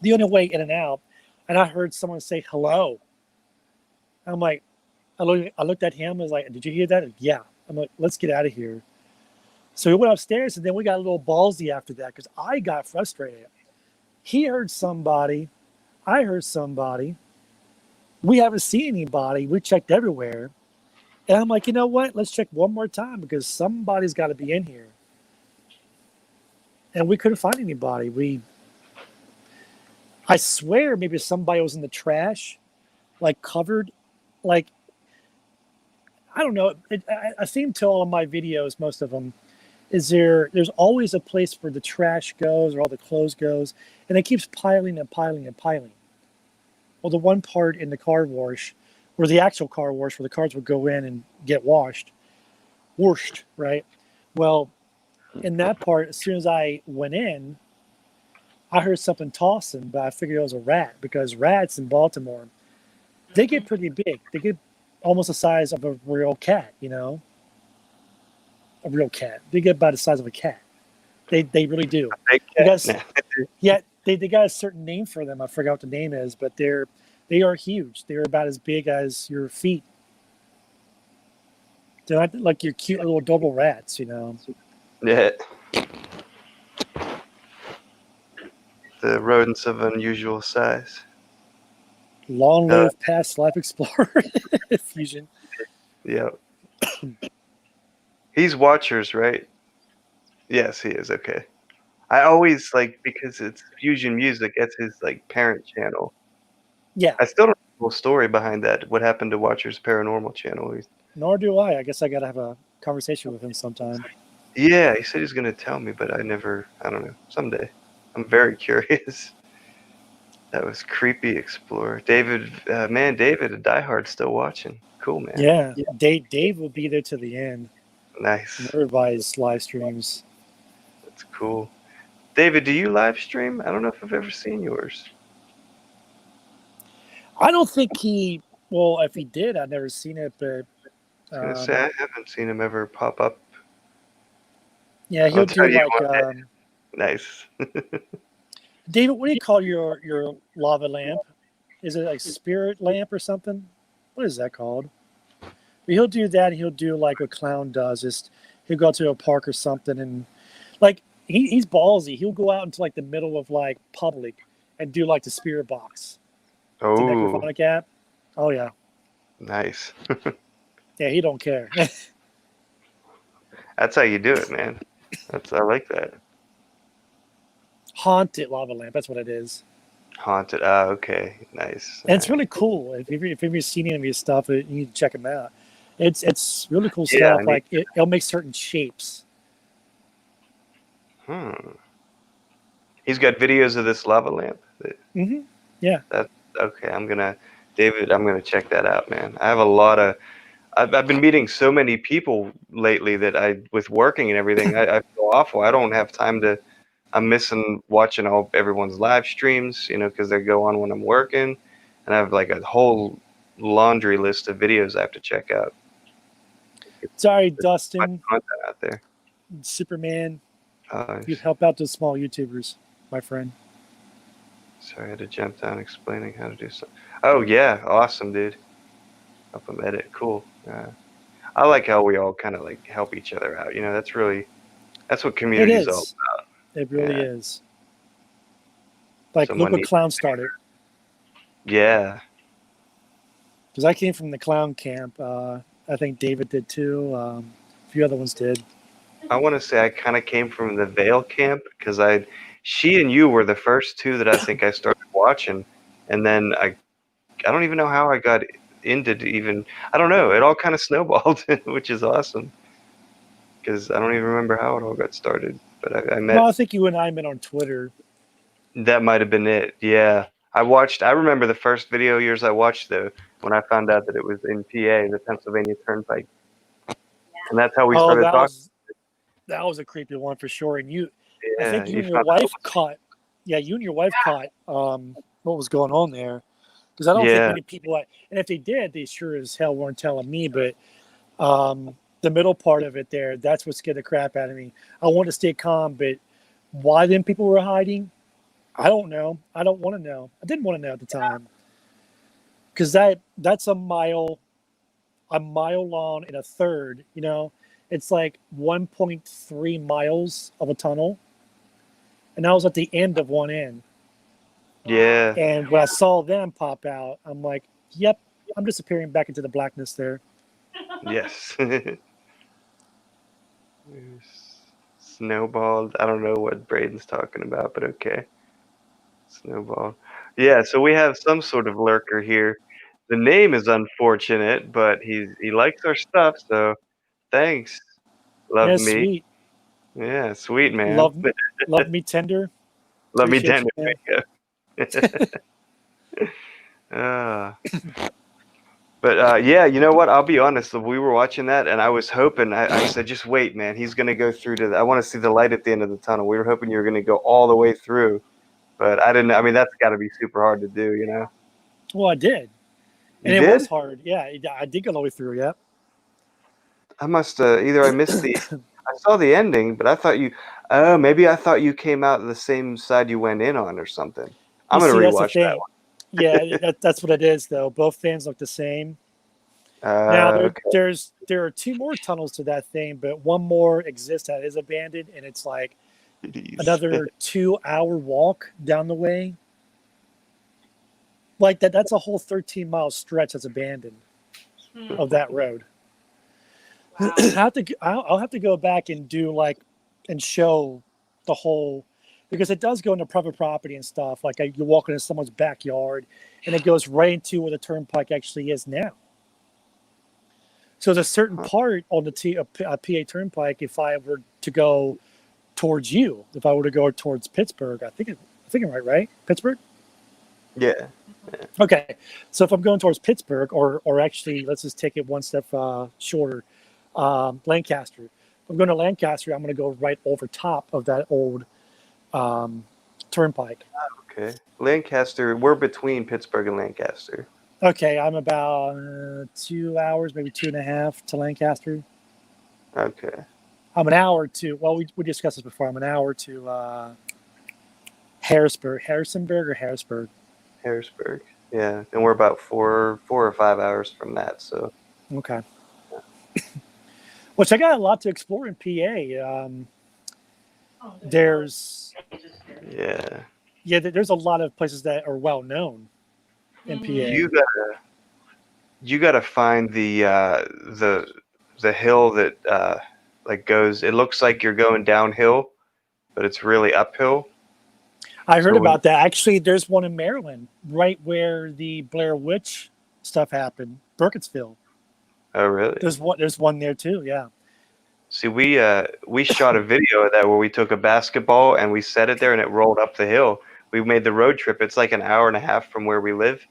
the only way in and out, and I heard someone say hello. I'm like, I looked at him. I was like, did you hear that? Yeah. I'm like, let's get out of here. So we went upstairs, and then we got a little ballsy after that because I got frustrated. He heard somebody. I heard somebody. We haven't seen anybody. We checked everywhere. And I'm like, you know what? Let's check one more time because somebody's got to be in here. And we couldn't find anybody. I swear maybe somebody was in the trash, like covered, like, I don't know. I seem to all of my videos, most of them, there's always a place where the trash goes or all the clothes goes, and it keeps piling and piling and piling. Well, the one part in the car wash, where the actual car wash, where the cars would go in and get washed, right? Well, in that part, as soon as I went in, I heard something tossing, but I figured it was a rat because rats in Baltimore, they get pretty big. They get almost the size of a real cat, you know? A real cat. They get about the size of a cat. They really do. Because, yeah, they got a certain name for them. I forgot what the name is, but they are huge. They're about as big as your feet. They're not like your cute little double rats, you know? Yeah. The rodents of unusual size. Long live past life explorer fusion. Yeah. He's Watchers, right? Yes, he is. Okay. I always like because it's fusion music. That's his like parent channel. Yeah. I still don't know the whole story behind that. What happened to Watcher's Paranormal channel? Nor do I. I guess I got to have a conversation with him sometime. Yeah, he said he's gonna tell me, but I never. I don't know. Someday. I'm very curious. That was creepy. Explorer David. Man, David, a diehard, still watching. Cool, man. Yeah. Dave will be there to the end. Nice. In everybody's live streams. That's cool. David, do you live stream? I don't know if I've ever seen yours. I don't think he. Well, if he did, I've never seen it. But I was gonna say I haven't seen him ever pop up. yeah, he'll do like. Nice. David, what do you call your lava lamp? Is it like spirit lamp or something? What is that called? But he'll do that. He'll do like what Clown does. Just he'll go to a park or something, and like he's ballsy. He'll go out into like the middle of like public and do like the spirit box. Oh, the necrophonic app. Oh yeah. Nice. Yeah, he don't care. That's how you do it, man. I like that. Haunted lava lamp. That's what it is. Haunted. Ah, okay. Nice. And it's really cool. If you've seen any of his stuff, you need to check him out. It's really cool stuff. Like it'll make certain shapes. He's got videos of this lava lamp. Mm-hmm. Yeah. That's okay. David, I'm gonna check that out, man. I have a lot of. I've been meeting so many people lately that with working and everything, I feel awful. I don't have time to. I'm missing watching everyone's live streams, because they go on when I'm working, and I have like a whole laundry list of videos I have to check out. Sorry, Dustin. Content out there. Superman. You help out those small YouTubers, my friend. Sorry, I had to jump down explaining how to do something. Oh yeah, awesome, dude. Help them edit. Cool. I like how we all kind of like help each other out. That's what community is all about. It really is. Like, look what Clown started. Yeah. Because I came from the clown camp. I think David did too. A few other ones did. I want to say I kind of came from the Veil camp because she and you were the first two that I think I started watching, and then I don't even know how I got into I don't know. It all kind of snowballed, which is awesome. Because I don't even remember how it all got started. But I met. Well, I think you and I met on Twitter. That might have been it. Yeah, I remember the first video yours I watched though when I found out that it was in PA, the Pennsylvania Turnpike, and that's how we started talking. That was a creepy one for sure. And I Yeah, think you and your wife caught. Yeah, you and your wife caught what was going on there. Because I don't think many people, and if they did, they sure as hell weren't telling me. But the middle part of it there, that's what scared the crap out of me. I wanted to stay calm, but why then people were hiding, I don't know. I don't want to know. I didn't want to know at the time. Because that's a mile long and a third, It's like 1.3 miles of a tunnel. And I was at the end of one end. Yeah. And when I saw them pop out, I'm like, yep, I'm disappearing back into the blackness there. Yes. Snowballed. I don't know what Braden's talking about, but okay. Snowball. Yeah, so we have some sort of lurker here. The name is unfortunate, but he likes our stuff, so thanks. Love me. Sweet. Yeah, sweet, man. Love me tender. Love me Appreciate tender. But yeah, you know what? I'll be honest. We were watching that, and I was hoping. I said, just wait, man. He's going to go through to I want to see the light at the end of the tunnel. We were hoping you were going to go all the way through, but I didn't. I mean, that's got to be super hard to do, Well, I did. And it was hard. Yeah, I did go all the way through, yeah. I must either I missed I saw the ending, but I thought maybe I thought you came out the same side you went in on or something. I'm going to rewatch that one. Yeah, that's what it is, though. Both fans look the same. Now, there are two more tunnels to that thing, but one more exists that is abandoned, and it's like another 2-hour walk down the way. Like that's a whole 13-mile stretch that's abandoned of that road. Wow. I'll have to go back and do and show the whole, because it does go into private property and stuff. Like you walk into someone's backyard, and it goes right into where the turnpike actually is now. So there's a certain part on the PA Turnpike. If I were to go towards you, if I were to go towards Pittsburgh, I think I'm right? Pittsburgh? Yeah. Okay. So if I'm going towards Pittsburgh, or actually, let's just take it one step shorter, Lancaster. If I'm going to Lancaster, I'm going to go right over top of that old turnpike. Okay. Lancaster, we're between Pittsburgh and Lancaster. Okay, I'm about 2 hours, maybe 2.5 to Lancaster. Okay. I'm an hour to, well, we discussed this before. I'm an hour to Harrisonburg or Harrisburg. Harrisburg. Yeah. And we're about 4 or 5 hours from that. So. Okay. Which I got a lot to explore in PA. There's there's a lot of places that are well known in PA. You gotta find the hill that like goes. It looks like you're going downhill, but it's really uphill. I heard about that. Actually, there's one in Maryland, right where the Blair Witch stuff happened, Burkittsville. Oh, really? There's one there too. Yeah. See, we shot a video of that where we took a basketball and we set it there and it rolled up the hill. We made the road trip. It's like an hour and a half from where we live,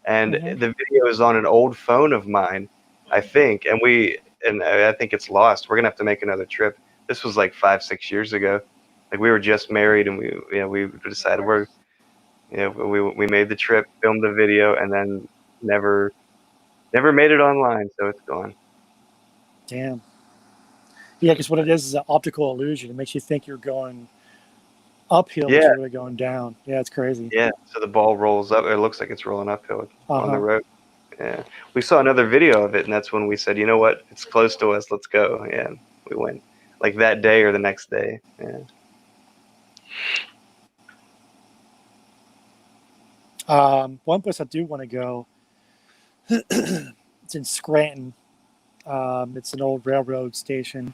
and the video is on an old phone of mine, I think. And I think it's lost. We're gonna have to make another trip. This was like 5-6 years ago. Like we were just married, and we decided we made the trip, filmed the video, and then never made it online. So it's gone. Damn. Yeah, because what it is an optical illusion. It makes you think you're going uphill, but you're really going down. Yeah, it's crazy. Yeah, so the ball rolls up. It looks like it's rolling uphill on the road. Yeah, we saw another video of it, and that's when we said, you know what, it's close to us. Let's go. Yeah, we went like that day or the next day. Yeah. One place I do want to go. It's in Scranton. It's an old railroad station.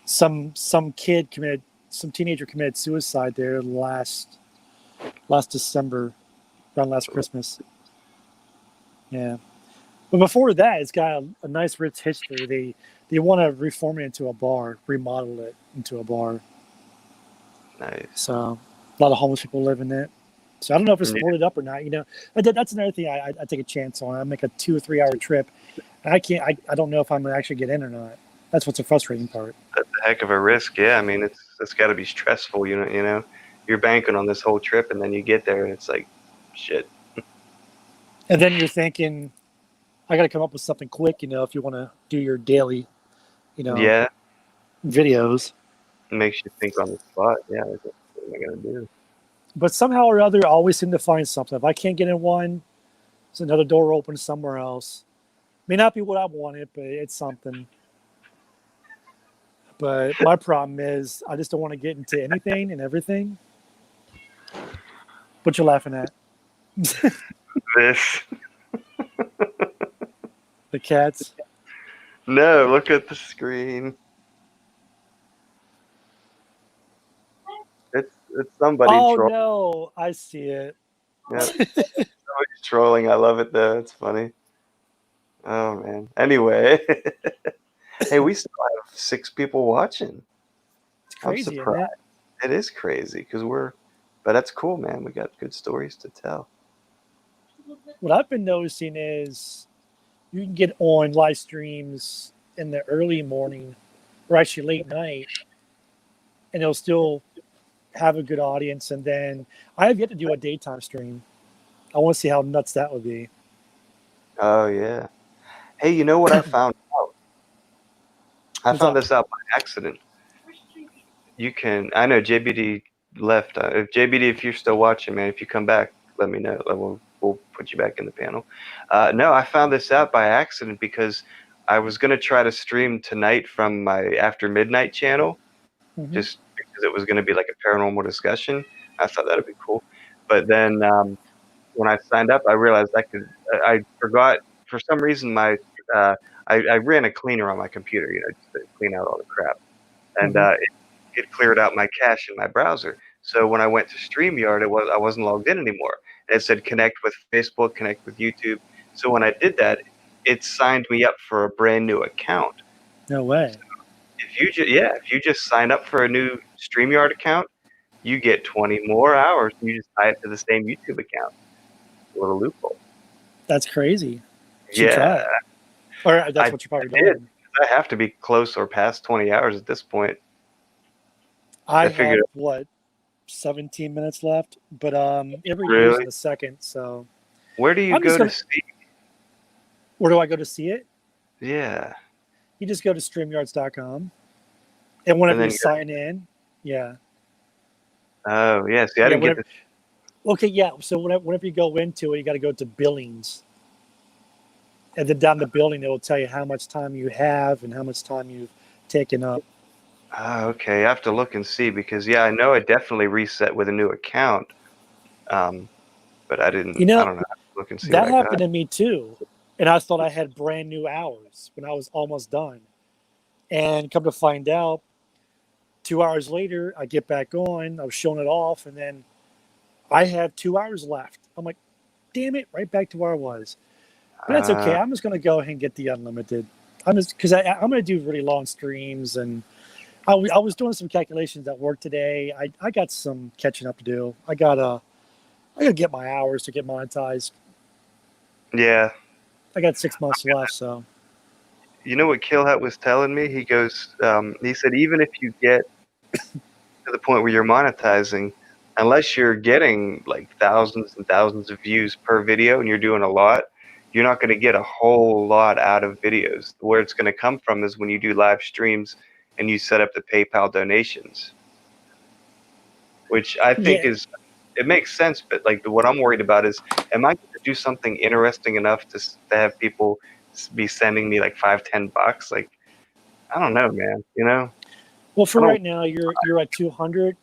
Some teenager committed suicide there last December, around last Christmas. Yeah, but before that, it's got a nice rich history. They want to reform it into a bar, remodel it into a bar. Nice. So a lot of homeless people live in it. So I don't know if it's boarded up or not. You know, that's another thing I take a chance on. I make a 2 or 3 hour trip. I don't know if I'm gonna actually get in or not. That's what's the frustrating part. That's a heck of a risk. Yeah, I mean it's got to be stressful. You know, you're banking on this whole trip, and then you get there, and it's like, shit. And then you're thinking, I got to come up with something quick. You know, if you want to do your daily, videos. It makes you think on the spot. Yeah, what am I gonna do? But somehow or other, I always seem to find something. If I can't get in one, there's another door open somewhere else. May not be what I wanted, but it's something. But my problem is I just don't want to get into anything and everything. What you laughing at? This. The cats? No, look at the screen. It's somebody trolling. No, I see it. Yeah. Somebody's trolling. I love it though. It's funny. Oh man. Anyway. Hey, we still have 6 people watching. It's crazy, I'm surprised. It is crazy because but that's cool, man. We got good stories to tell. What I've been noticing is you can get on live streams in the early morning or actually late night, and it'll still have a good audience. And then I have yet to do a daytime stream. I want to see how nuts that would be. Oh yeah. Hey, you know what I found out? I found this out by accident. I know JBD left. If JBD, if you're still watching, man, if you come back, let me know. We'll put you back in the panel. No, I found this out by accident because I was going to try to stream tonight from my After Midnight channel, just because it was going to be like a paranormal discussion. I thought that would be cool. But then when I signed up, I realized I forgot, for some reason, I ran a cleaner on my computer, just to clean out all the crap. And it cleared out my cache in my browser. So when I went to StreamYard, I wasn't logged in anymore. And it said connect with Facebook, connect with YouTube. So when I did that, it signed me up for a brand new account. No way. If you just sign up for a new StreamYard account, you get 20 more hours. You just tie it to the same YouTube account. A little loophole. That's crazy. You should try Yeah, it. Or that's what you're probably I did. doing. I have to be close or past 20 hours at this point. I figured have 17 minutes left, but it renews Really? in a second. So Where do you I'm go just to gonna- see? where do I go to see it? Yeah. You just go to streamyards.com, and whenever then you sign in, yeah. Oh, yeah. See, I didn't get whenever, the. Okay, yeah. So whenever you go into it, you got to go to billings, and then down the billing, it will tell you how much time you have and how much time you've taken up. Okay. I have to look and see because, yeah, I know I definitely reset with a new account. But I didn't. I don't know. I have to look and see That what I happened got. to me too, and I thought I had brand new hours when I was almost done, and come to find out, 2 hours later, I get back on. I was showing it off, and then I have 2 hours left. I'm like, damn it, right back to where I was. But that's okay. I'm just going to go ahead and get the unlimited. I'm just because I'm going to do really long streams, and I was doing some calculations at work today. I got some catching up to do. I gotta get my hours to get monetized. Yeah. I got 6 months left, so. You know what Killhat was telling me? He goes, he said, even if you get to the point where you're monetizing, unless you're getting like thousands and thousands of views per video and you're doing a lot, you're not going to get a whole lot out of videos. Where it's going to come from is when you do live streams and you set up the PayPal donations, which I think it makes sense. But like what I'm worried about is, am I going to do something interesting enough to have people be sending me like $5-10? Like, I don't know, man. You know? Well, for right now, you're at 200.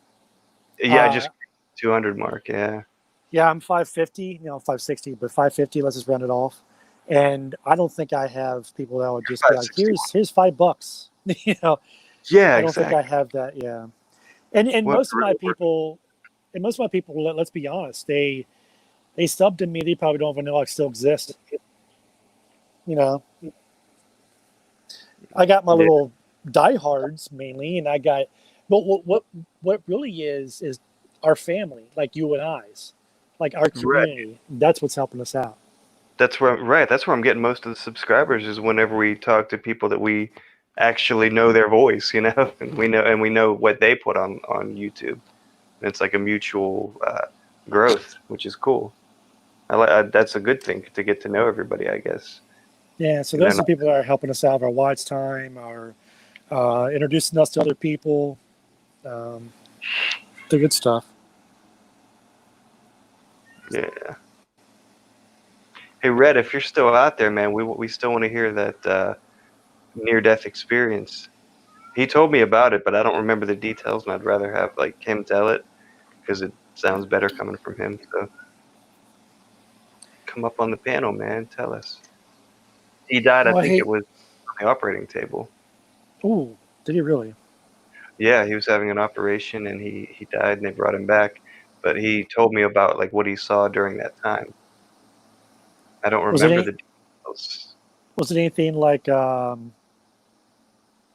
Yeah, just 200 mark. Yeah. Yeah, I'm 550. 560, but 550. Let's just round it off. And I don't think I have people that would just be like, here's $5. Yeah, I don't think I have that. Yeah. And most of my people, let's be honest, they subbed to me. They probably don't even know I still exist. I got my little diehards mainly, and I got, but what really is our family, like you and I's, like our community. Right. That's what's helping us out. That's where I'm getting most of the subscribers is whenever we talk to people that we actually know their voice, and we know what they put on YouTube. And it's like a mutual growth, which is cool. That's a good thing to get to know everybody, I guess. Yeah, so those are people that are helping us out, our watch time, our introducing us to other people, the good stuff. Yeah. Hey, Red, if you're still out there, man, we still want to hear that near-death experience. He told me about it, but I don't remember the details, and I'd rather have like him tell it because it sounds better coming from him. So come up on the panel, man. Tell us. He died, I think it was on the operating table. Oh, did he really? Yeah, he was having an operation, and he died, and they brought him back. But he told me about like what he saw during that time. I don't remember the details. Was it anything like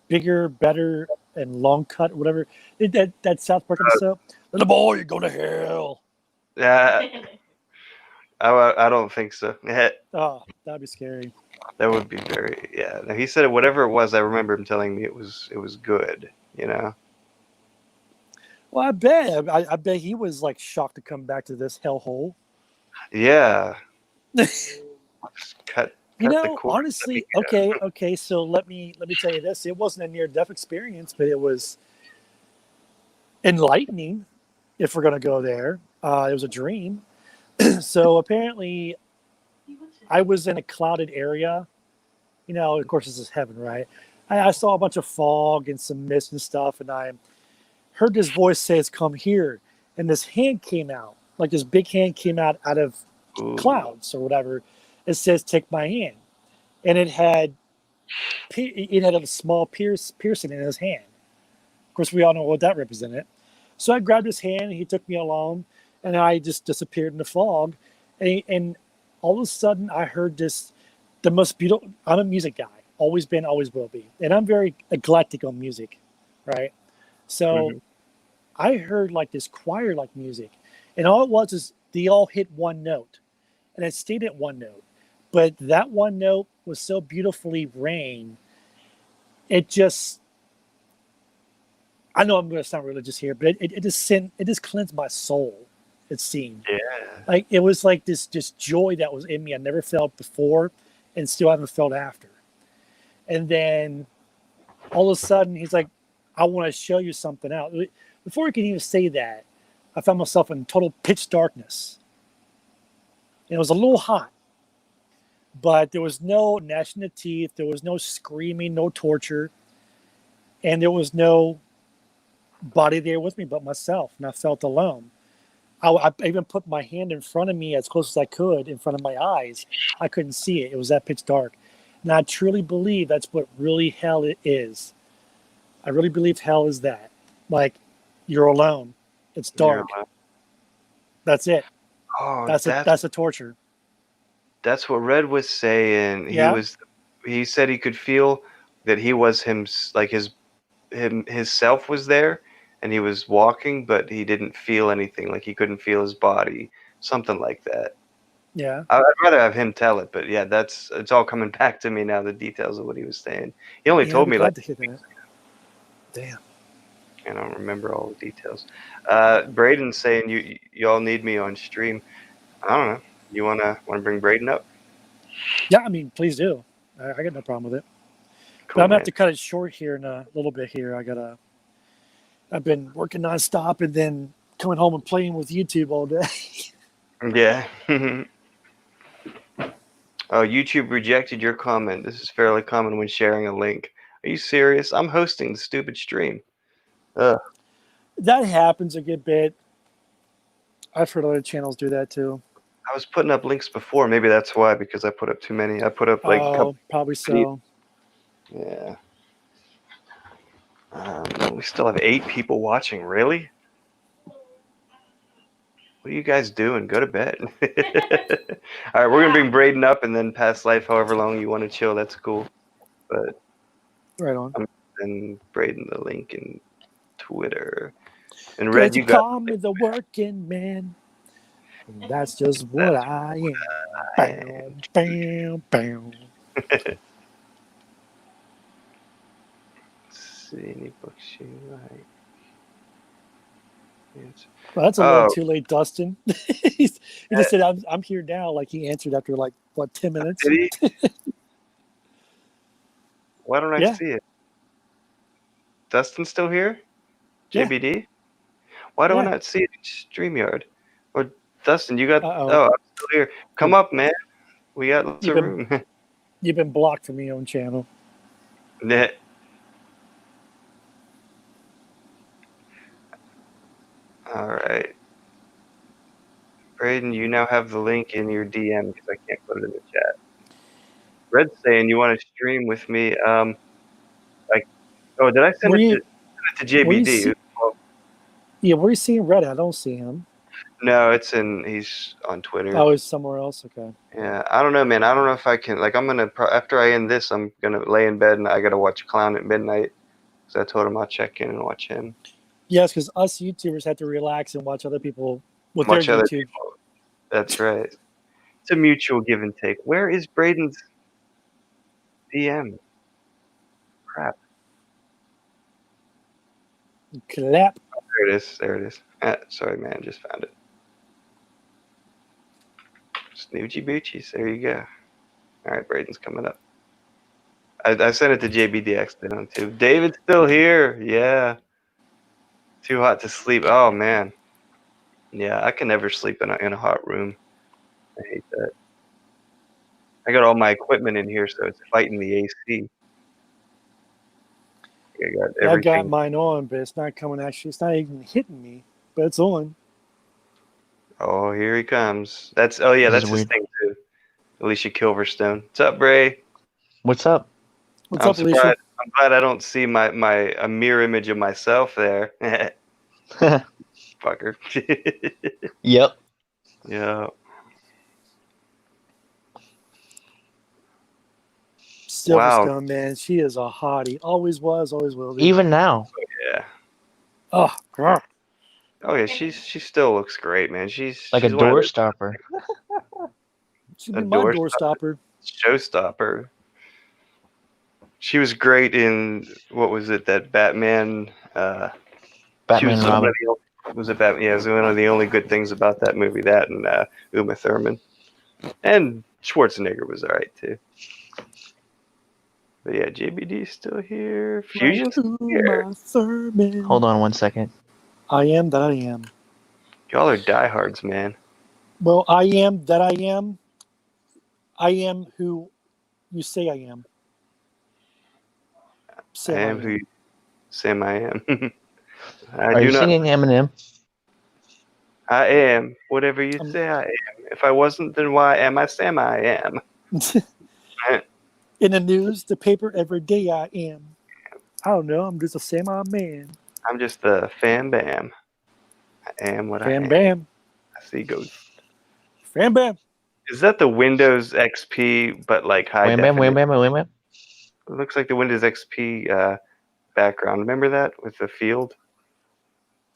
bigger, better, and long cut, whatever? That South Park episode? Little boy, you go to hell. Yeah. I don't think so. Oh, that'd be scary. That would be very, yeah. No, he said whatever it was. I remember him telling me it was good. Well, I bet he was like shocked to come back to this hellhole. Yeah. cut honestly, okay. So let me tell you this. It wasn't a near-death experience, but it was enlightening. If we're gonna go there, it was a dream. So apparently, I was in a clouded area. Of course, this is heaven, right? I saw a bunch of fog and some mist and stuff, and I heard this voice says, "Come here," and this hand came out, like this big hand came out of clouds or whatever. It says, "Take my hand," and it had a small piercing in his hand, Of course, we all know what that represented. So I grabbed his hand, and he took me along, and I just disappeared in the fog. And all of a sudden, I heard this, the most beautiful. I'm a music guy, always been, always will be, and I'm very eclectic on music, right? So I heard like this choir-like music, and all it was is they all hit one note, and it stayed at one note. But that one note was so beautifully rang. It just, I know I'm going to sound religious here, but it just cleansed my soul. It seemed like it was like this just joy that was in me I never felt before, and still haven't felt after. And then all of a sudden he's like, I want to show you something out. Before he could even say that, I found myself in total pitch darkness. And it was a little hot, but there was no gnashing of teeth. There was no screaming, no torture. And there was no body there with me but myself. And I felt alone. I even put my hand in front of me as close as I could in front of my eyes. I couldn't see it. It was that pitch dark. And I truly believe that's what really hell is. I really believe hell is that. Like, you're alone. It's dark. That's it. Oh, That's a torture. That's what Red was saying. Yeah. He said he could feel that he was his self was there, and he was walking, but he didn't feel anything. Like he couldn't feel his body, something like that. Yeah. I'd rather have him tell it, but yeah, it's all coming back to me now. The details of what he was saying. He only told me like. Damn. I don't remember all the details. Braden's saying you all need me on stream. I don't know. You wanna bring Braden up? Yeah, I mean, please do. I got no problem with it. Cool, but I'm gonna man. have to cut it short here in a little bit. Here, I've been working nonstop and then coming home and playing with YouTube all day. Yeah. Oh, YouTube rejected your comment. This is fairly common when sharing a link. Are you serious? I'm hosting the stupid stream. Ugh. That happens a good bit. I've heard other channels do that too. I was putting up links before. Maybe that's why, because I put up too many. I put up like a couple. Probably so. Yeah. We still have 8 people watching. Really? What are you guys doing? Go to bed. All right, we're gonna bring Braden up and then past life, however long you want to chill. That's cool. But right on. I'm sending Braden the link in Twitter. And Red, you call got me the working man. And that's just what I am. Bam, bam, bam. See any books you like? Well, that's a little too late, Dustin. he just said, "I'm here now." Like he answered after 10 minutes. Did he? Why don't I see it? Dustin's still here? JBD? Why do I not see it in StreamYard? Or Dustin, you got? Oh, I'm still here. Come up, man. We got lots of room. You've been blocked from your own channel. Yeah. All right. Braden, you now have the link in your DM because I can't put it in the chat. Red's saying you want to stream with me. Did I send it to JBD? Yeah, where are you seeing Red? I don't see him. No, he's on Twitter. Oh, he's somewhere else. Okay. Yeah, I don't know, man. I don't know if I can. I'm gonna after I end this, I'm gonna lay in bed and I gotta watch Clown at midnight. So I told him I'll check in and watch him. Yes, because us YouTubers have to relax and watch other people with Watch their other YouTube. people. That's right. It's a mutual give and take. Where is Braden's DM? Crap. Clap. Oh, there it is. There it is. Sorry, man. Just found it. Snoochie Boochies. There you go. All right, Braden's coming up. I sent it to JBD accidentally too. David's still here. Yeah. Too hot to sleep. Oh man. Yeah, I can never sleep in a hot room. I hate that. I got all my equipment in here, so it's fighting the AC. I got mine on, but it's not coming. Actually, it's not even hitting me, but it's on. Oh, here he comes. That's his thing too. Alicia Kilverstone. What's up, Bray? What's up? What's up, Alicia? I'm glad I don't see a mirror image of myself there. Fucker. Yep. Yeah. Wow. Silverstone, man, she is a hottie. Always was, always will be. Even now. Yeah. Oh, grr. Oh yeah, she still looks great, man. She's Like a one of door those stopper. She'd a be my door door stopper. showstopper. She was great in what was it? That Batman. She Batman was and Robin. was it Batman? Yeah, it was one of the only good things about that movie. That and Uma Thurman, and Schwarzenegger was alright too. But yeah, JBD's still here. Fusion's still here. Uma Thurman. Hold on 1 second. I am that I am. Y'all are diehards, man. Well, I am that I am. I am who you say I am. I am who you say I am. Are you singing Eminem? I am whatever you say I am. If I wasn't, then why am I Sam I am? In the news, the paper, every day I am. I don't know. I'm just a semi man. I'm just a fan bam. I am what I Fan am. bam. I see ghosts. Fan bam. Is that the Windows XP, but like high Wham bam, wham definition? bam, wham bam. It looks like the Windows XP background. Remember that with the field?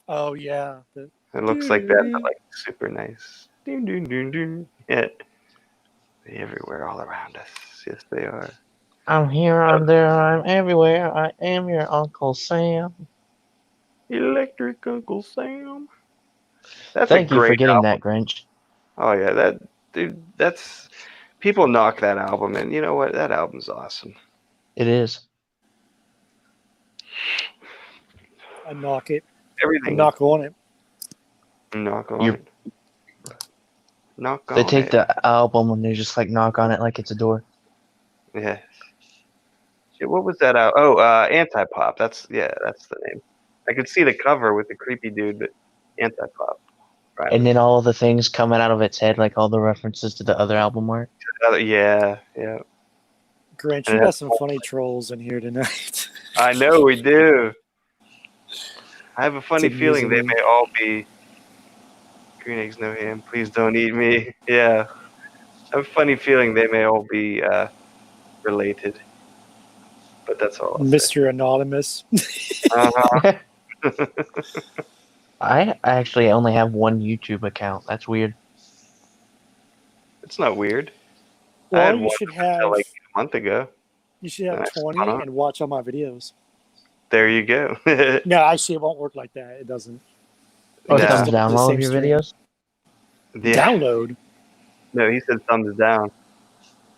Oh, yeah. It looks like that, but like super nice. Ding, ding, ding, ding. Yeah. They're everywhere, all around us. Yes, they are. I'm here, I'm there, I'm everywhere. I am your Uncle Sam. Electric Uncle Sam. That's Thank a you for great getting album. that, Grinch. Oh yeah, that's people knock that album, and you know what? That album's awesome. It is. I knock it. Everything. I knock on it. Knock on it. Knock on They take it. the album and they just like knock on it like it's a door. Yeah. Shit, what was that out? Oh, Anti-Pop. That's the name. I could see the cover with the creepy dude, but Anti-Pop. Right. And then all of the things coming out of its head, like all the references to the other album art. Yeah. Grant, And you it got has- some funny trolls in here tonight. I know we do. I have a funny It's feeling they amusing. may all be green eggs, no ham. Please don't eat me. Yeah. I have a funny feeling they may all be related. But that's all. Mr. Anonymous. Uh-huh. I actually only have one YouTube account. That's weird. It's not weird. I Well, had you one should until, have like a month ago. you should have and I 20 spun off. and watch all my videos. There you go. No, actually, it won't work like that. It doesn't. Oh, Yeah. thumbs down The all of same your stream. videos? Yeah. Download. No, he said thumbs down.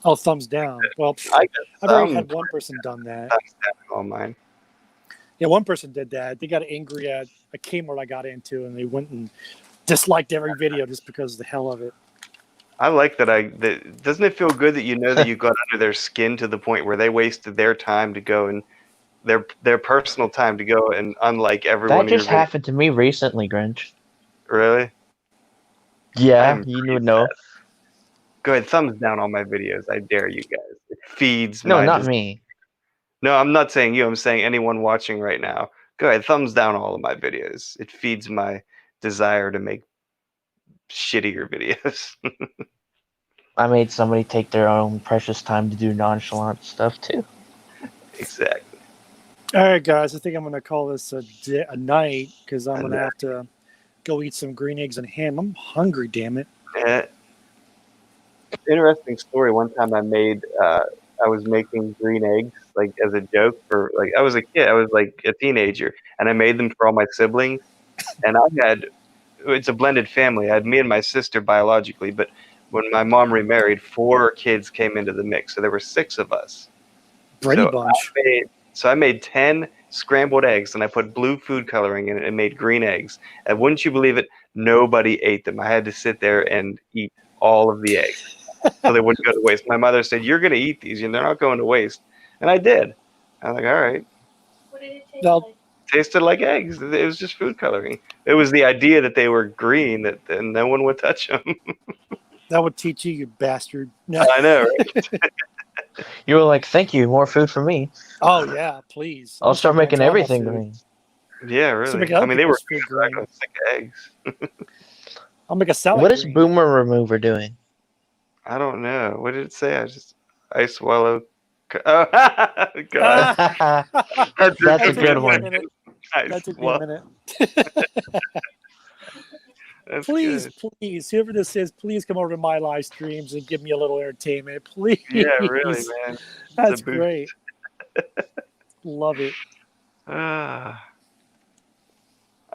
Oh, thumbs down. Well, I got I've already thumbs had one person done that. down on mine. Yeah, one person did that. They got angry at a Kmart I got into, and they went and disliked every video just because of the hell of it. I like that. Doesn't it feel good that you know that you got under their skin to the point where they wasted their time to go and their personal time to go and unlike everyone. That just happened to me recently, Grinch. Really? Yeah, you would know. Go ahead, thumbs down on my videos. I dare you guys. It feeds No, my not desire. me. No, I'm not saying you. I'm saying anyone watching right now. Go ahead, thumbs down all of my videos. It feeds my desire to make shittier videos. I made somebody take their own precious time to do nonchalant stuff too. Exactly. All right, guys. I think I'm going to call this a night because I'm going to have to go eat some green eggs and ham. I'm hungry, damn it. Yeah. Interesting story. One time I was making green eggs like as a joke for like I was a kid. I was like a teenager, and I made them for all my siblings. And it's a blended family. I had me and my sister biologically, but when my mom remarried, 4 kids came into the mix, so there were 6 of us. Brady Bunch. I made 10 scrambled eggs, and I put blue food coloring in it and made green eggs. And wouldn't you believe it? Nobody ate them. I had to sit there and eat all of the eggs so they wouldn't go to waste. My mother said, "You're going to eat these, and they're not going to waste." And I did. I was like, "All right." What did it taste Now, like? Tasted like eggs. It was just food coloring. It was the idea that they were green that no one would touch them. that would teach you, you bastard. No. I know, right? You were like, "Thank you, more food for me." Oh yeah, please. I'll start making everything green. Yeah, So really. make I other mean, they were people's food green, green. sick of eggs. I'll make a salad What is green. Boomer Remover doing? I don't know. What did it say? I swallow. Oh, God. That's a took good me one. a minute. I That took me a swallow. minute. That's Please, good. please, whoever this is, please come over to my live streams and give me a little entertainment, please. Yeah, really, man. It's a That's boost. great. Love it. I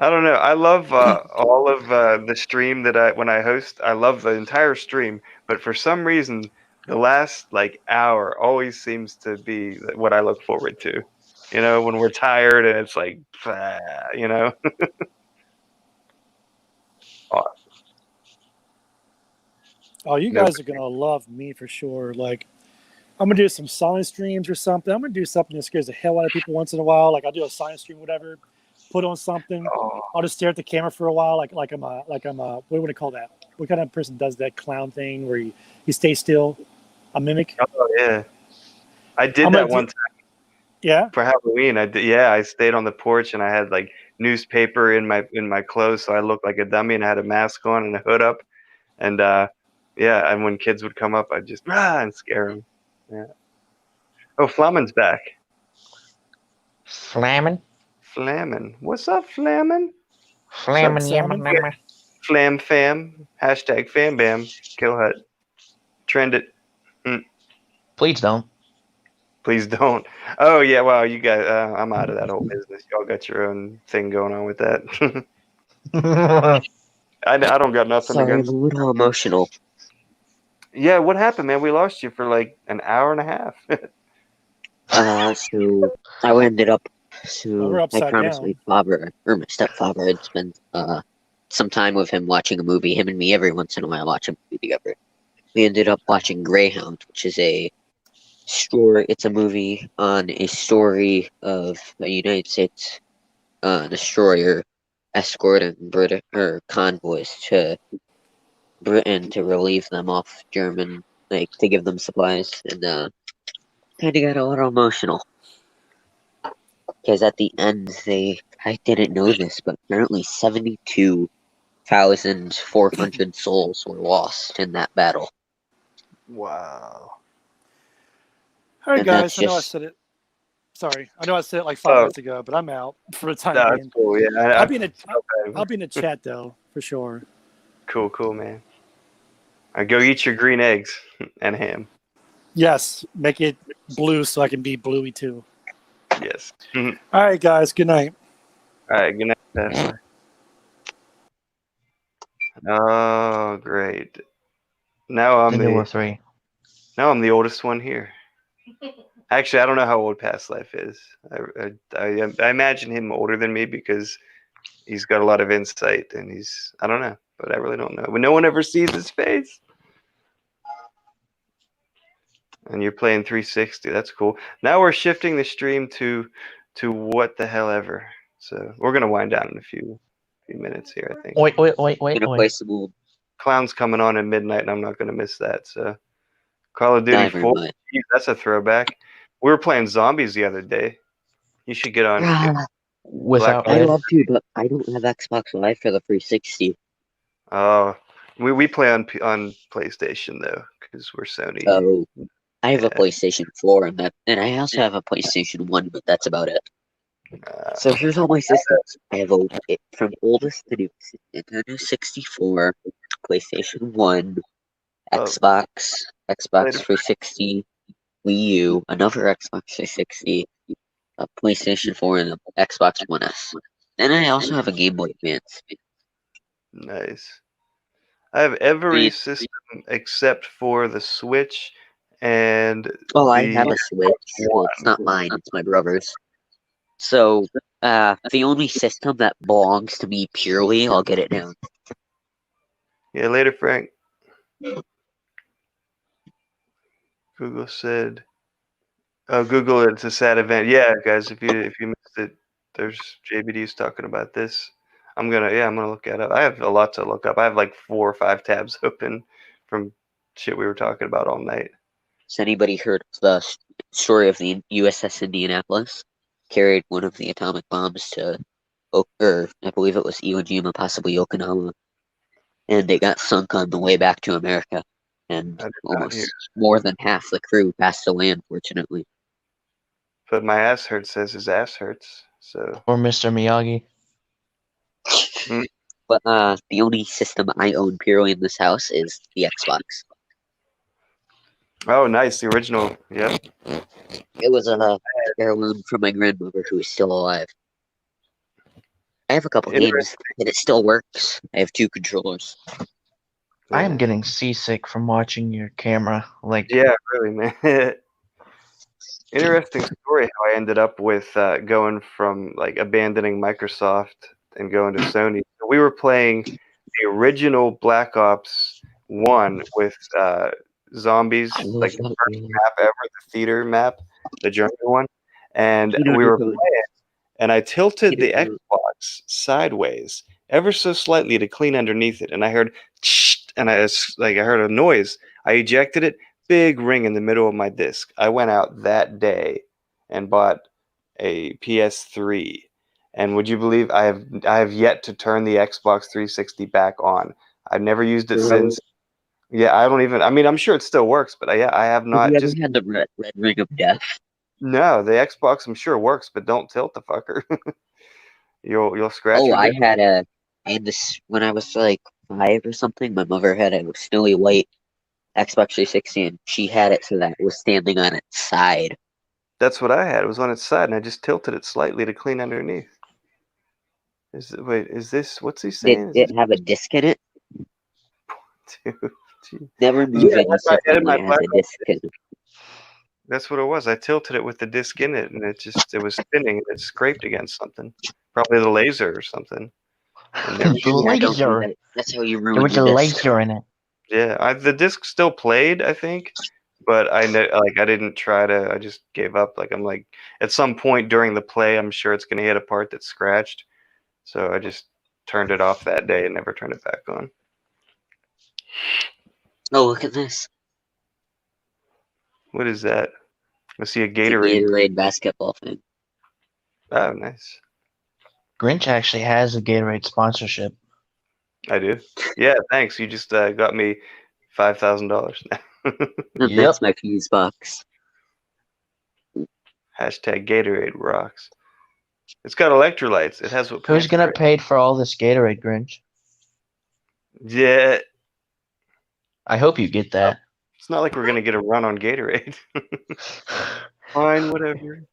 don't know. I love all of the stream that when I host. I love the entire stream, but for some reason, the last like hour always seems to be what I look forward to. You know, when we're tired and it's like, you know. Oh, you Nope. guys are gonna love me for sure. Like, I'm gonna do some science streams or something. I'm gonna do something that scares the hell out of people once in a while. Like, I'll do a science stream, whatever. Put on something. Oh, I'll just stare at the camera for a while, like I'm a what do you call that? What kind of person does that clown thing where you stay still? A mimic. oh yeah. I did I'm that gonna do- one time Yeah. for Halloween. I did. Yeah, I stayed on the porch and I had like newspaper in my clothes, so I looked like a dummy, and I had a mask on and a hood up, and yeah. And when kids would come up, I'd just and scare them. Yeah. Oh, Flamin's back. Flamin'? Flamin. What's up, Flamin? Flamin' yamma mamma. Flam fam. Hashtag fam bam. Kill hut. Trend it. Please don't. Please don't. Oh yeah, well you guys, I'm out of that whole business. Y'all got your own thing going on with that. I don't got nothing Sorry, I'm against. a little emotional. Yeah, what happened, man? We lost you for like an hour and a half. So I ended up. Well, So we're I upside promised down. my father or my stepfather I'd spend some time with him watching a movie. Him and me every once in a while watch a movie together. We ended up watching Greyhound, which is a story. It's a movie on a story of a United States destroyer escorting British or convoys to Britain to relieve them off German, like to give them supplies, and kind of got a little emotional because at the end I didn't know this, but apparently 72,400 souls were lost in that battle. Wow. All right, And guys. that's I know I just said it. Sorry, I know I said it like 5 minutes ago, but I'm out for the time No, being. that's cool. Yeah, I'll be in okay. the chat though for sure. Cool, man. I go eat your green eggs and ham. Yes, make it blue so I can be bluey too. Yes. All right, guys. Good night. All right. Good night, Pastor. Oh, great. Now I'm The newer three. Now I'm the oldest one here. Actually, I don't know how old Past Life is. I imagine him older than me because he's got a lot of insight and I don't know, but I really don't know. But no one ever sees his face. And you're playing 360. That's cool. Now we're shifting the stream to what the hell ever. So we're gonna wind down in a few minutes here, I think. Wait. gonna play some old Clown's coming on at midnight, and I'm not gonna miss that. So Call of Duty Diver 4. Mine. Geez, that's a throwback. We were playing zombies the other day. You should get on. Without I'd Red. love to, but I don't have Xbox Live for the 360. Oh, we play on PlayStation though, because we're Sony. So I have a PlayStation 4 and I also have a PlayStation 1, but that's about it. So here's all my systems. I have from oldest to newest: Nintendo 64, PlayStation 1, Xbox 360, Wii U, another Xbox 360, a PlayStation 4, and an Xbox One S. And I also have a Game Boy Advance. Nice. I have every system except for the Switch and Well, I have a Switch. Well, it's not mine, it's my brother's. So, the only system that belongs to me purely, I'll get it now. Yeah, later, Frank. Google said, "Oh, Google, it's a sad event." Yeah, guys, if you missed it, there's JBD's talking about this. I'm gonna look it up. I have a lot to look up. I have like 4 or 5 tabs open from shit we were talking about all night. Has anybody heard of the story of the USS Indianapolis? Carried one of the atomic bombs to, or I believe it was Iwo Jima, possibly Okinawa, and it got sunk on the way back to America, and I did not hear. almost more than half the crew passed away, unfortunately. But my ass hurt says his ass hurts. So. Or Mr. Miyagi. Mm. But the only system I own purely in this house is the Xbox. Oh, nice. The original. Yep. It was a heirloom from my grandmother who is still alive. I have a couple games, and it still works. I have 2 controllers. I am getting seasick from watching your camera. Like, Yeah, really, man. Interesting story how I ended up with going from like abandoning Microsoft and going to Sony. So we were playing the original Black Ops 1 with zombies, like the first map ever, the theater map, the German one. And we were playing, and I tilted the Xbox sideways ever so slightly to clean underneath it, and I heard and I heard a noise. I ejected it. Big ring in the middle of my disc. I went out that day and bought a PS3. And would you believe I have yet to turn the Xbox 360 back on? I've never used it since. Yeah, I don't even. I mean, I'm sure it still works, but I have not. Have you ever had the red ring of death? No, the Xbox I'm sure works, but don't tilt the fucker. You'll scratch. Oh, I had this when I was like 5 or something. My mother had a snowy white Xbox 360, and she had it so that it was standing on its side. That's what I had. It was on its side, and I just tilted it slightly to clean underneath. Is this what's he saying? Did it have a disc in it? Dude, Never move any system that has a disc in it. That's what it was. I tilted it with the disc in it, and it was spinning, and it scraped against something, probably the laser or something. laser. That's how you ruin There was a laser in it. Yeah, the disc still played, I think, but I didn't try to. I just gave up. Like I'm like, at some point during the play, I'm sure it's gonna hit a part that's scratched, so I just turned it off that day and never turned it back on. Oh, look at this. What is that? I see a It's a Gatorade. Gatorade basketball thing. Oh, nice. Grinch actually has a Gatorade sponsorship. I do. Yeah, thanks. You just got me $5,000. That's my fuse box. Hashtag Gatorade rocks. It's got electrolytes. It has what. Who's gonna pay for all this Gatorade, Grinch? Yeah. I hope you get that. It's not like we're gonna get a run on Gatorade. Fine, whatever.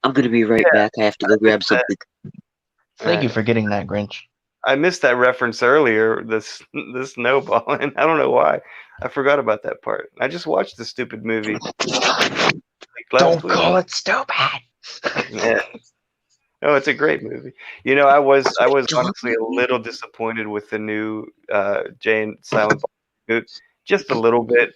I'm gonna be right back. I have to go grab something. Thank you for getting that, Grinch. I missed that reference earlier. The snowballing. I don't know why. I forgot about that part. I just watched the stupid movie. Don't call it stupid. Yeah. Oh, it's a great movie. You know, I was honestly a little disappointed with the new Jay and Silent Bob, just a little bit,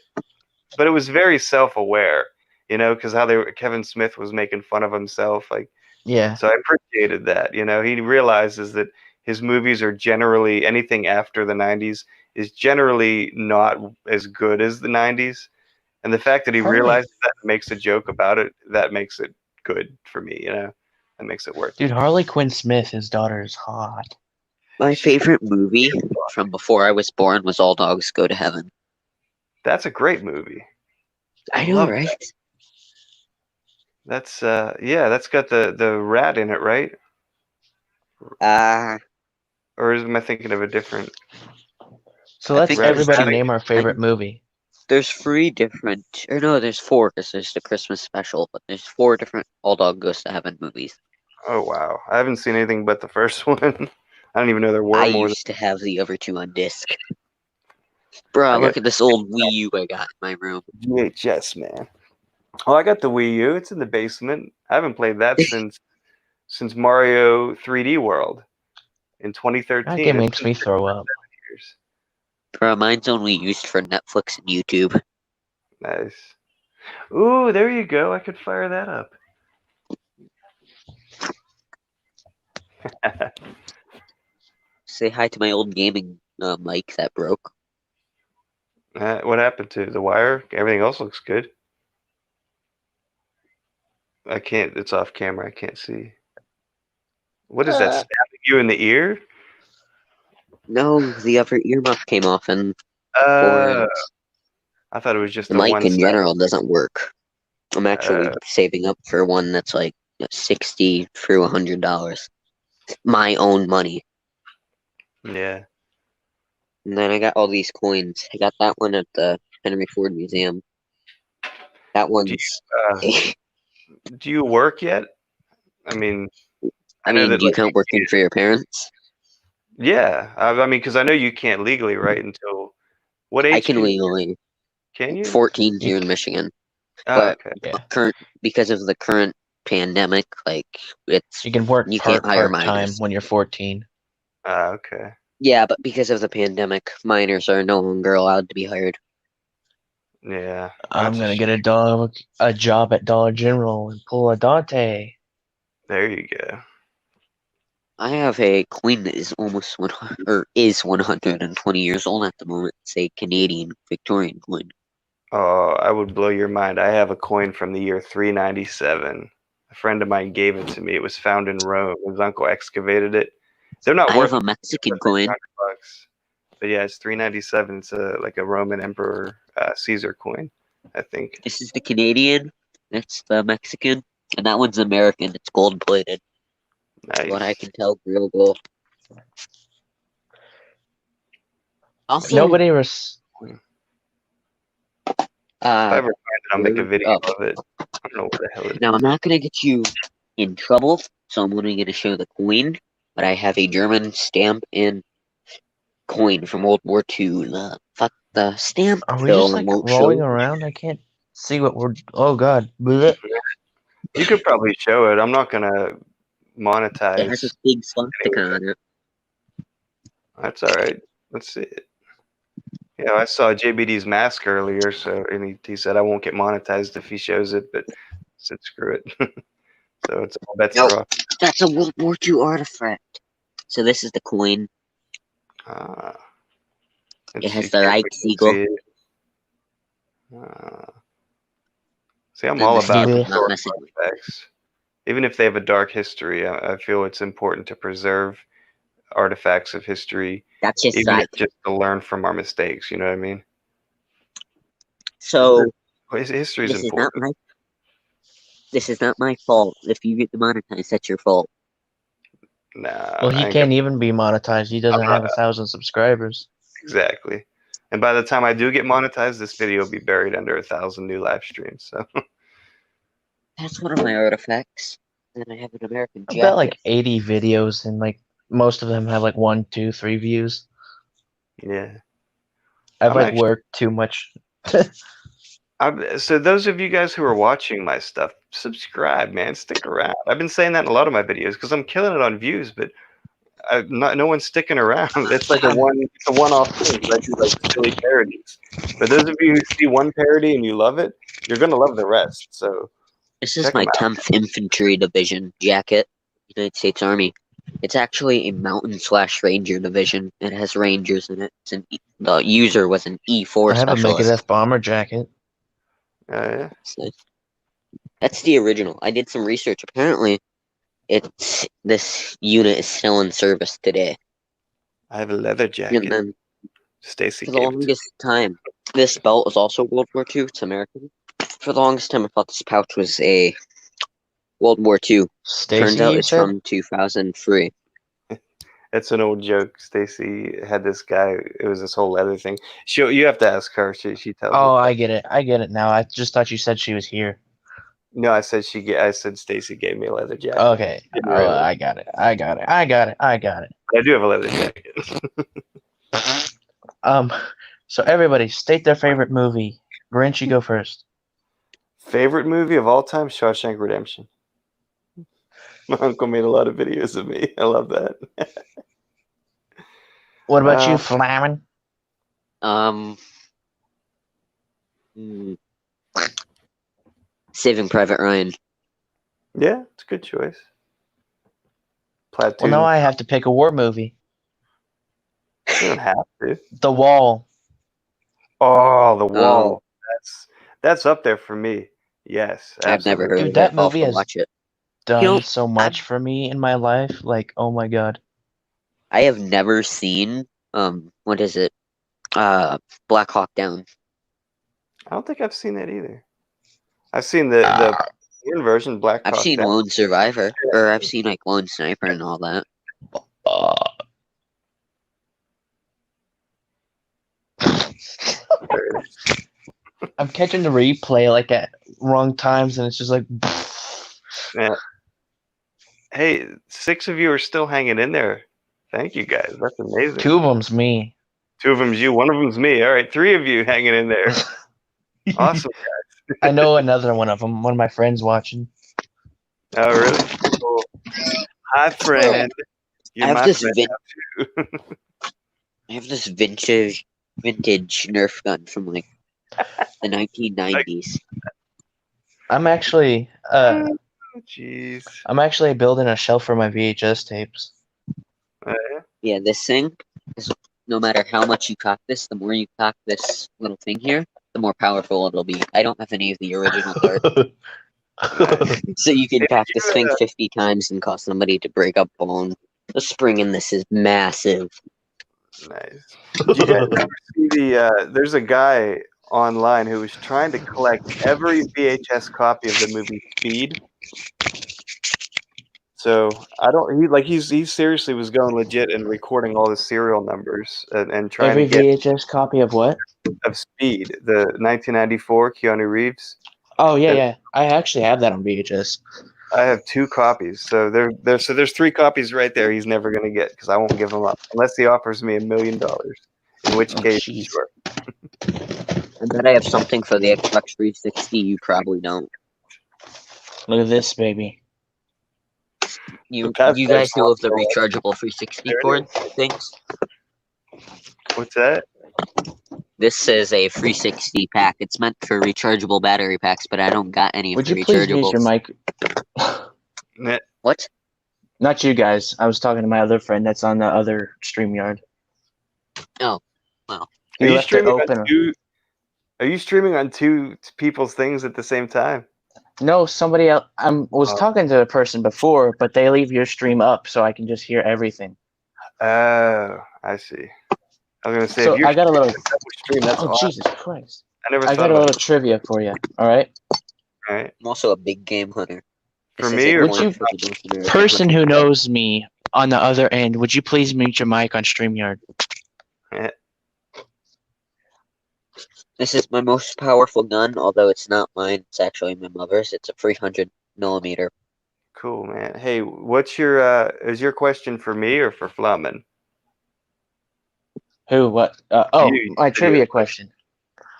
but it was very self-aware. You know, because Kevin Smith was making fun of himself, like. Yeah. So I appreciated that. You know, he realizes that his movies are generally anything after the 90s is generally not as good as the 90s. And the fact that he realizes that and makes a joke about it, that makes it good for me, you know? That makes it worth it. Dude, Harley Quinn Smith, his daughter is hot. My favorite movie from before I was born was All Dogs Go to Heaven. That's a great movie. I know, right? That's that's got the rat in it, right? Or am I thinking of a different? So let's everybody name our favorite movie. There's 3 different, or no, there's 4 because there's the Christmas special, but there's 4 different All Dog Goes to Heaven movies. Oh wow, I haven't seen anything but the first one. I don't even know there were more. I used to have the other 2 on disc. Bruh, look at this old Wii U I got in my room. VHS, man. Oh, I got the Wii U. It's in the basement. I haven't played that since Mario 3D World in 2013. That game makes me throw up. Bruh, mine's only used for Netflix and YouTube. Nice. Ooh, there you go. I could fire that up. Say hi to my old gaming mic that broke. What happened to the wire? Everything else looks good. I can't. It's off camera. I can't see. What is that? Stabbing you in the ear? No, the upper earmuff came off, and Uh, for I thought it was just the a mic in one-sided. general doesn't work. I'm actually saving up for one that's like $60 through $100. My own money. Yeah. And then I got all these coins. I got that one at the Henry Ford Museum. That one's. Do you work yet? I mean, I know mean, that do you like count working for your parents? yeah. I mean, because I know you can't legally, right? Until what age? I can legally. Can you? 14 here in Michigan. Oh, But okay. because of the current pandemic, like it's You can work you can't hire part-time minors. when you're 14. Okay. Yeah, but because of the pandemic, minors are no longer allowed to be hired. Yeah. I'm gonna get a job at Dollar General and pull a Dante. There you go. I have a coin that is almost 120 years old at the moment. It's a Canadian Victorian coin. Oh, I would blow your mind. I have a coin from the year 397. A friend of mine gave it to me. It was found in Rome. His uncle excavated it. They're not I worth have a Mexican coin. $100. But yeah, it's 397. It's like a Roman Emperor Caesar coin, I think. This is the Canadian. That's the Mexican, and that one's American. It's gold plated. Nice. What I can tell, real gold. Also, Nobody was. If I ever find it, I'll make a video of it. I don't know what the hell it is. Now, I'm not going to get you in trouble, so I'm only going to show the coin, but I have a German stamp and coin from World War II. The stamp Are we just like won't rolling show. around? I can't see what we're. Oh God! Blech. You could probably show it. I'm not gonna monetize. It has a big swastika on it. That's all right. Let's see it. Yeah, I saw JBD's mask earlier, and he said I won't get monetized if he shows it, but I said screw it. So it's all bets are off. That's a World War II artifact. So this is the coin. It has the Reichsiegel. See, I'm Then all the about stamp is not historical messing. artifacts. Even if they have a dark history, I feel it's important to preserve artifacts of history, That's just even if like just to learn from our mistakes. You know what I mean? so. History is This is important. not my. This is not my fault. If you get demonetized, that's your fault. Nah. Well, he I ain't can't even be monetized. He doesn't I'm have not- 1,000 subscribers. Exactly. And by the time I do get monetized, this video will be buried under 1,000 new live streams. So That's one of my artifacts. And I have an American I've jacket. got like 80 videos, and like most of them have like 1, 2, 3 views. yeah. I've I'm like actually- worked too much. So those of you guys who are watching my stuff, subscribe, man. Stick around. I've been saying that in a lot of my videos because I'm killing it on views, but no one's sticking around. It's like a one-off thing. I do like silly parodies. But those of you who see one parody and you love it, you're gonna love the rest. So This is check my 'em out. 10th Infantry Division jacket, United States Army. It's actually a Mountain/Ranger division. It has Rangers in it. The user was an E4 I have a specialist. Megadeth bomber jacket. Yeah. That's the original. I did some research. Apparently, this unit is still in service today. I have a leather jacket. And then Stacy for the gave it to me. longest time, this belt is also World War II. It's American. For the longest time, I thought this pouch was a World War II. Stacy, Turns out you it's said? from 2003. It's an old joke. Stacy had this guy. It was this whole leather thing. You have to ask her. She tells. Oh, it. I get it. I get it now. I just thought you said she was here. No, I said I said Stacy gave me a leather jacket. Okay. Didn't Oh, really. I got it. I got it. I got it. I got it. I do have a leather jacket. So everybody state their favorite movie. Grinch, you go first. Favorite movie of all time: Shawshank Redemption. My uncle made a lot of videos of me. I love that. What about you, Flamin? Saving Private Ryan. Yeah, it's a good choice. Platoon. Well, now I have to pick a war movie. You don't have to. The Wall. Oh, The Um, Wall. That's up there for me. Yes, I've never absolutely. heard Dude, of it. that I'll have movie to has watch it. done You know, so I've much for me in my life. Like, oh my god. I have never seen what is it? Black Hawk Down. I don't think I've seen that either. I've seen the porn version, Black I've Hawk seen Down. Lone Survivor, or I've seen like Lone Sniper and all that. Uh, I'm catching the replay like at wrong times, and it's just like. Yeah. Hey, 6 of you are still hanging in there. Thank you guys. That's amazing. 2 of them's me. 2 of them's you. 1 of them's me. All right, 3 of you hanging in there. Awesome, guys. I know another one of them. One of my friends watching. Oh, really? Cool. Hi, friend. You're I have my this friend now, too. I have this vintage Nerf gun from like the 1990s. I'm actually Jeez. I'm actually building a shelf for my VHS tapes. Yeah, this thing is, no matter how much you cock this, the more you cock this little thing here, the more powerful it'll be. I don't have any of the original parts. So you can cock this thing 50 times and cause somebody to break a bone. The spring in this is massive. Nice. Do you guys ever see there's a guy online who was trying to collect every VHS copy of the movie Speed. So he seriously was going legit and recording all the serial numbers and trying Every to get VHS copy of what? of Speed, the 1994 Keanu Reeves. Oh yeah. I actually have that on VHS. I have 2 copies, so there's 3 copies right there. He's never gonna get because I won't give him up unless he offers me $1 million. In which case, sure. I bet I have something for the Xbox 360 you probably don't. Look at this, baby. You guys know of the rechargeable 360 cord things? What's that? This is a 360 pack. It's meant for rechargeable battery packs, but I don't got any of Would the you please mute your rechargeables. mic? What? Not you guys. I was talking to my other friend that's on the other StreamYard. Oh, well. He left it open. Are you streaming on 2 people's things at the same time? No, somebody else. I was talking to a person before, but they leave your stream up so I can just hear everything. Oh, I see. I was gonna say, So if you're I got a little. stream, that's awesome. Jesus Christ! I got a little trivia for you. All right. All right. I'm also a big game hunter. For me, or would you, person who knows me on the other end, would you please mute your mic on StreamYard? Yeah. This is my most powerful gun, although it's not mine. It's actually my mother's. It's a 300 millimeter. Cool, man. Hey, what's your is your question for me or for Flumman? Who? What? My trivia question.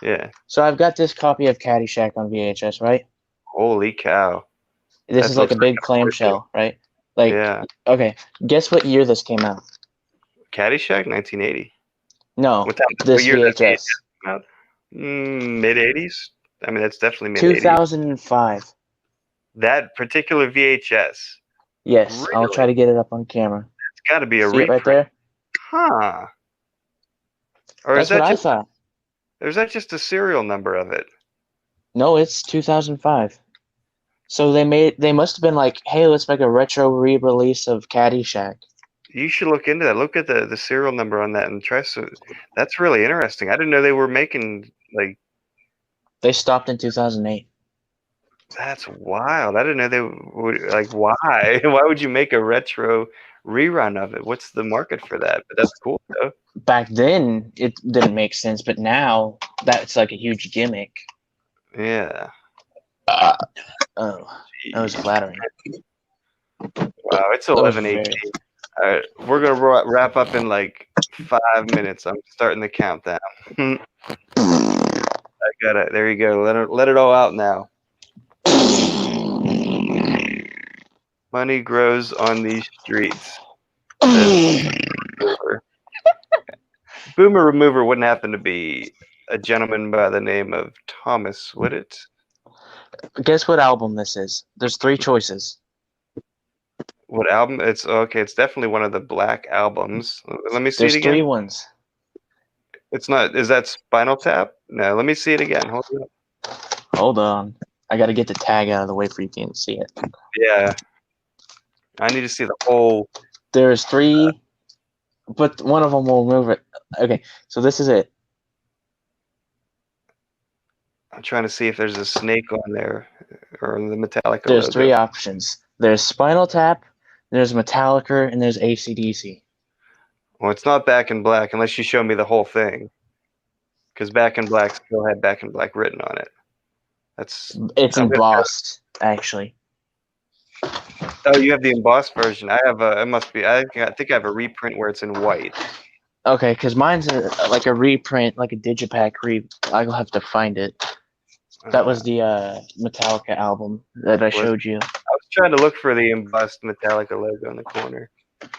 Yeah. So I've got this copy of Caddyshack on VHS, right? Holy cow! This is like a big clamshell, right? Like, yeah. Okay. Guess what year this came out? Caddyshack, 1980. No, what this year VHS. Mid 80s. I mean, that's definitely mid 80s. 2005. That particular VHS. Yes, Really? I'll try to get it up on camera. It's got to be a See it reprint. right there? Huh. Or That's is that what just, I thought. or is that just a serial number of it? No, it's 2005. So they must have been like, hey, let's make a retro re-release of Caddyshack. You should look into that. Look at the serial number on that and try. That's really interesting. I didn't know they were making like. They stopped in 2008. That's wild. I didn't know they would like. Why? Why would you make a retro rerun of it? What's the market for that? But that's cool though. Back then, it didn't make sense, but now that's like a huge gimmick. Yeah. Oh, that was flattering. Wow, it's 11:18. All right, we're gonna wrap up in like 5 minutes. I'm starting the countdown. I got it. There you go. Let it all out now. Money grows on these streets. Boomer Remover wouldn't happen to be a gentleman by the name of Thomas, would it? Guess what album this is? There's 3 choices. What album? It's okay. It's definitely one of the Black albums. Let me see There's it again. 3 ones. It's not. Is that Spinal Tap? No. Let me see it again. Hold on. Hold on. I gotta get the tag out of the way for you can see it. Yeah. I need to see the whole. There's 3, but one of them will move it. Okay, so this is it. I'm trying to see if there's a snake on there or the Metallica There's logo. 3 options. There's Spinal Tap, there's Metallica, and there's AC/DC. Well, it's not Back in Black unless you show me the whole thing. Because Back in Black still had Back in Black written on it. It's embossed, actually. Oh, you have the embossed version. I have a. It must be. I think I have a reprint where it's in white. Okay, because mine's like a reprint, like a digipack I'll have to find it. That was the Metallica album that I showed you. I was trying to look for the embossed Metallica logo in the corner.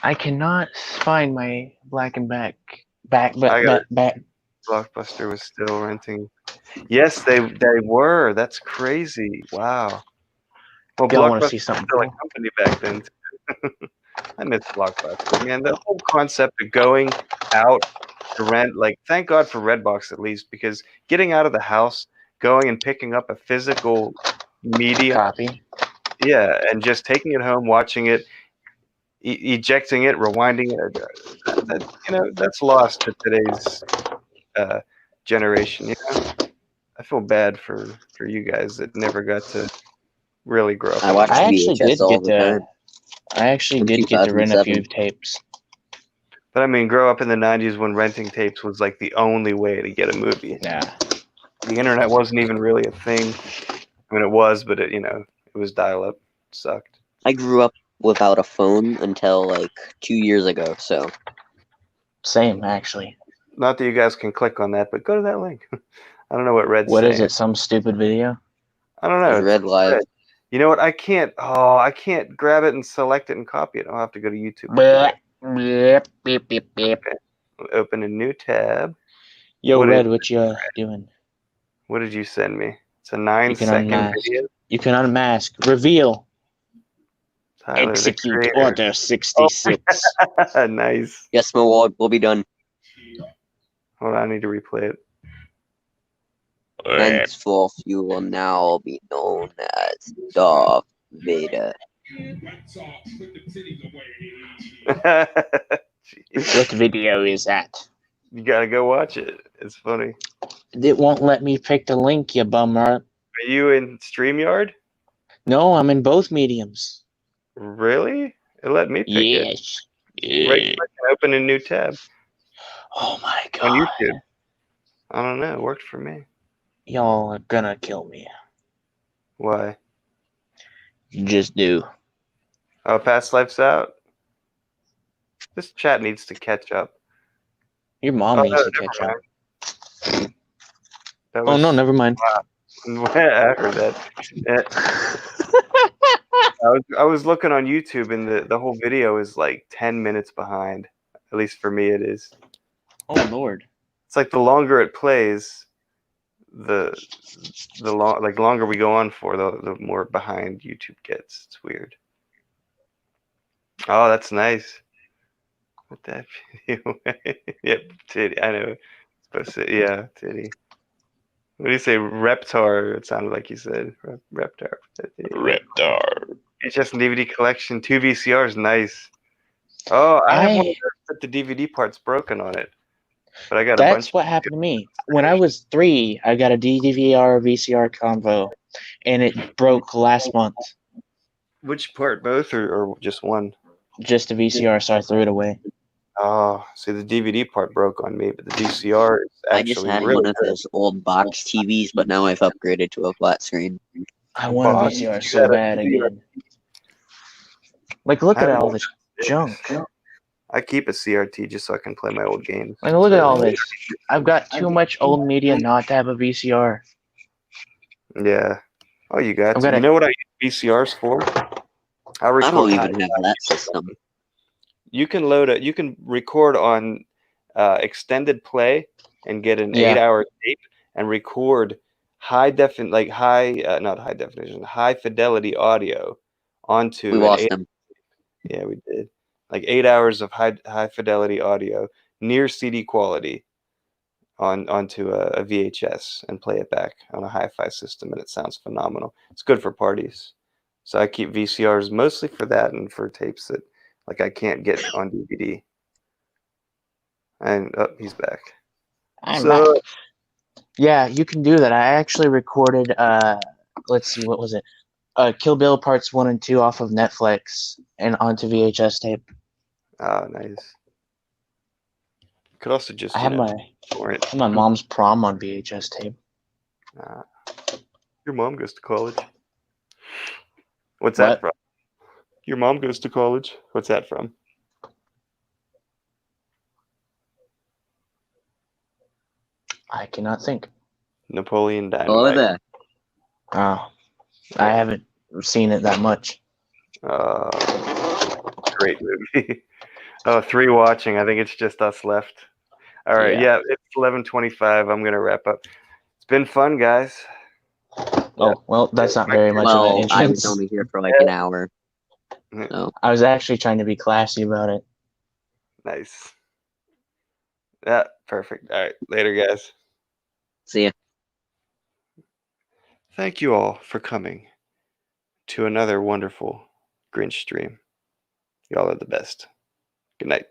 I cannot find my Black and back. Blockbuster was still renting. Yes, they were. That's crazy. Wow. Well, Y'all want Blockbuster to see was something still a cool? company back then. I miss Blockbuster, man. The whole concept of going out to rent, like, thank God for Redbox at least, because getting out of the house, going and picking up a physical media copy, yeah, and just taking it home, watching it, ejecting it, rewinding it, that's lost to today's generation. I feel bad for you guys that never got to really grow up. I actually did get to. I actually did get to rent a few tapes. But I mean, grow up in the 90s when renting tapes was like the only way to get a movie. Yeah. The internet wasn't even really a thing. I mean, it was, but it was dial-up. It sucked. I grew up without a phone until like 2 years ago, so. Same, actually. Not that you guys can click on that, but go to that link. I don't know what Red's What saying. is it? Some stupid video? I don't know. It's Red Live. Red. You know what? I can't grab it and select it and copy it. I'll have to go to YouTube. Okay. Open a new tab. Yo, Red, what you doing? What did you send me? It's a 9-second video. You can unmask. Reveal. Tyler, Execute Order 66. Oh. Nice. Yes, my lord, we'll be done. Hold on, I need to replay it. Henceforth, you will now be known as Darth Vader. What video is that? You gotta go watch it. It's funny. It won't let me pick the link, you bummer. Are you in StreamYard? No, I'm in both mediums. Really? It let me pick it. Yes. Right click and open a new tab. Oh my god. On YouTube. I don't know. It worked for me. Y'all are gonna kill me. Why? Just do. Oh, Past Life's out? This chat needs to catch up. Your mom needs to catch up. Oh, no, never mind. Wow. I heard that. I was looking on YouTube, and the whole video is like 10 minutes behind. At least for me, it is. Oh Lord! It's like the longer it plays, the longer we go on for, the more behind YouTube gets. It's weird. Oh, that's nice. With that video. Yep, titty. I know. Supposed to, yeah, titty. What do you say? Reptar. It sounded like you said. Reptar. Reptar. HS and DVD collection. 2 VCRs. Nice. Oh, I have one of those, but the DVD part's broken on it. But I got a bunch. That's what happened to me. When I was 3, I got a DVR VCR combo, and it broke last month. Which part? Both or just one? Just a VCR, so I threw it away. Oh, see, the DVD part broke on me, but the VCR is actually I just had really one of those old box TVs, but now I've upgraded to a flat screen. I want a VCR so bad again. Like, look at all this junk. I keep a CRT just so I can play my old games. Like, look at all this. I've got too much old media not to have a VCR. Yeah. Oh, you got to. You know what I use VCRs for? I don't even have that system. You can load it. You can record on extended play and get an 8-hour tape and record high fidelity audio onto. We lost them. Yeah, we did. Like 8 hours of high fidelity audio, near CD quality, onto a VHS and play it back on a hi-fi system, and it sounds phenomenal. It's good for parties. So I keep VCRs mostly for that and for tapes that like I can't get on DVD. And he's back. I'm So back. Yeah, you can do that. I actually recorded let's see, what was it? Kill Bill Parts 1 and 2 off of Netflix and onto VHS tape. oh, nice. Could also just I have my mom's prom on VHS tape. Your mom goes to college. What's that What? from? Your mom goes to college. What's that from? I cannot think. Napoleon Oh, Dynamite. there. Oh, I haven't seen it that much. Great movie. Oh, 3 watching. I think it's just us left. All right. Yeah, it's 11:25. I'm gonna wrap up. It's been fun, guys. Oh, well, that's not very much of an Well, I entrance. was only here for like an hour. So. I was actually trying to be classy about it. Nice. Yeah, perfect. All right. Later, guys. See ya. Thank you all for coming to another wonderful Grinch stream. Y'all are the best. Good night.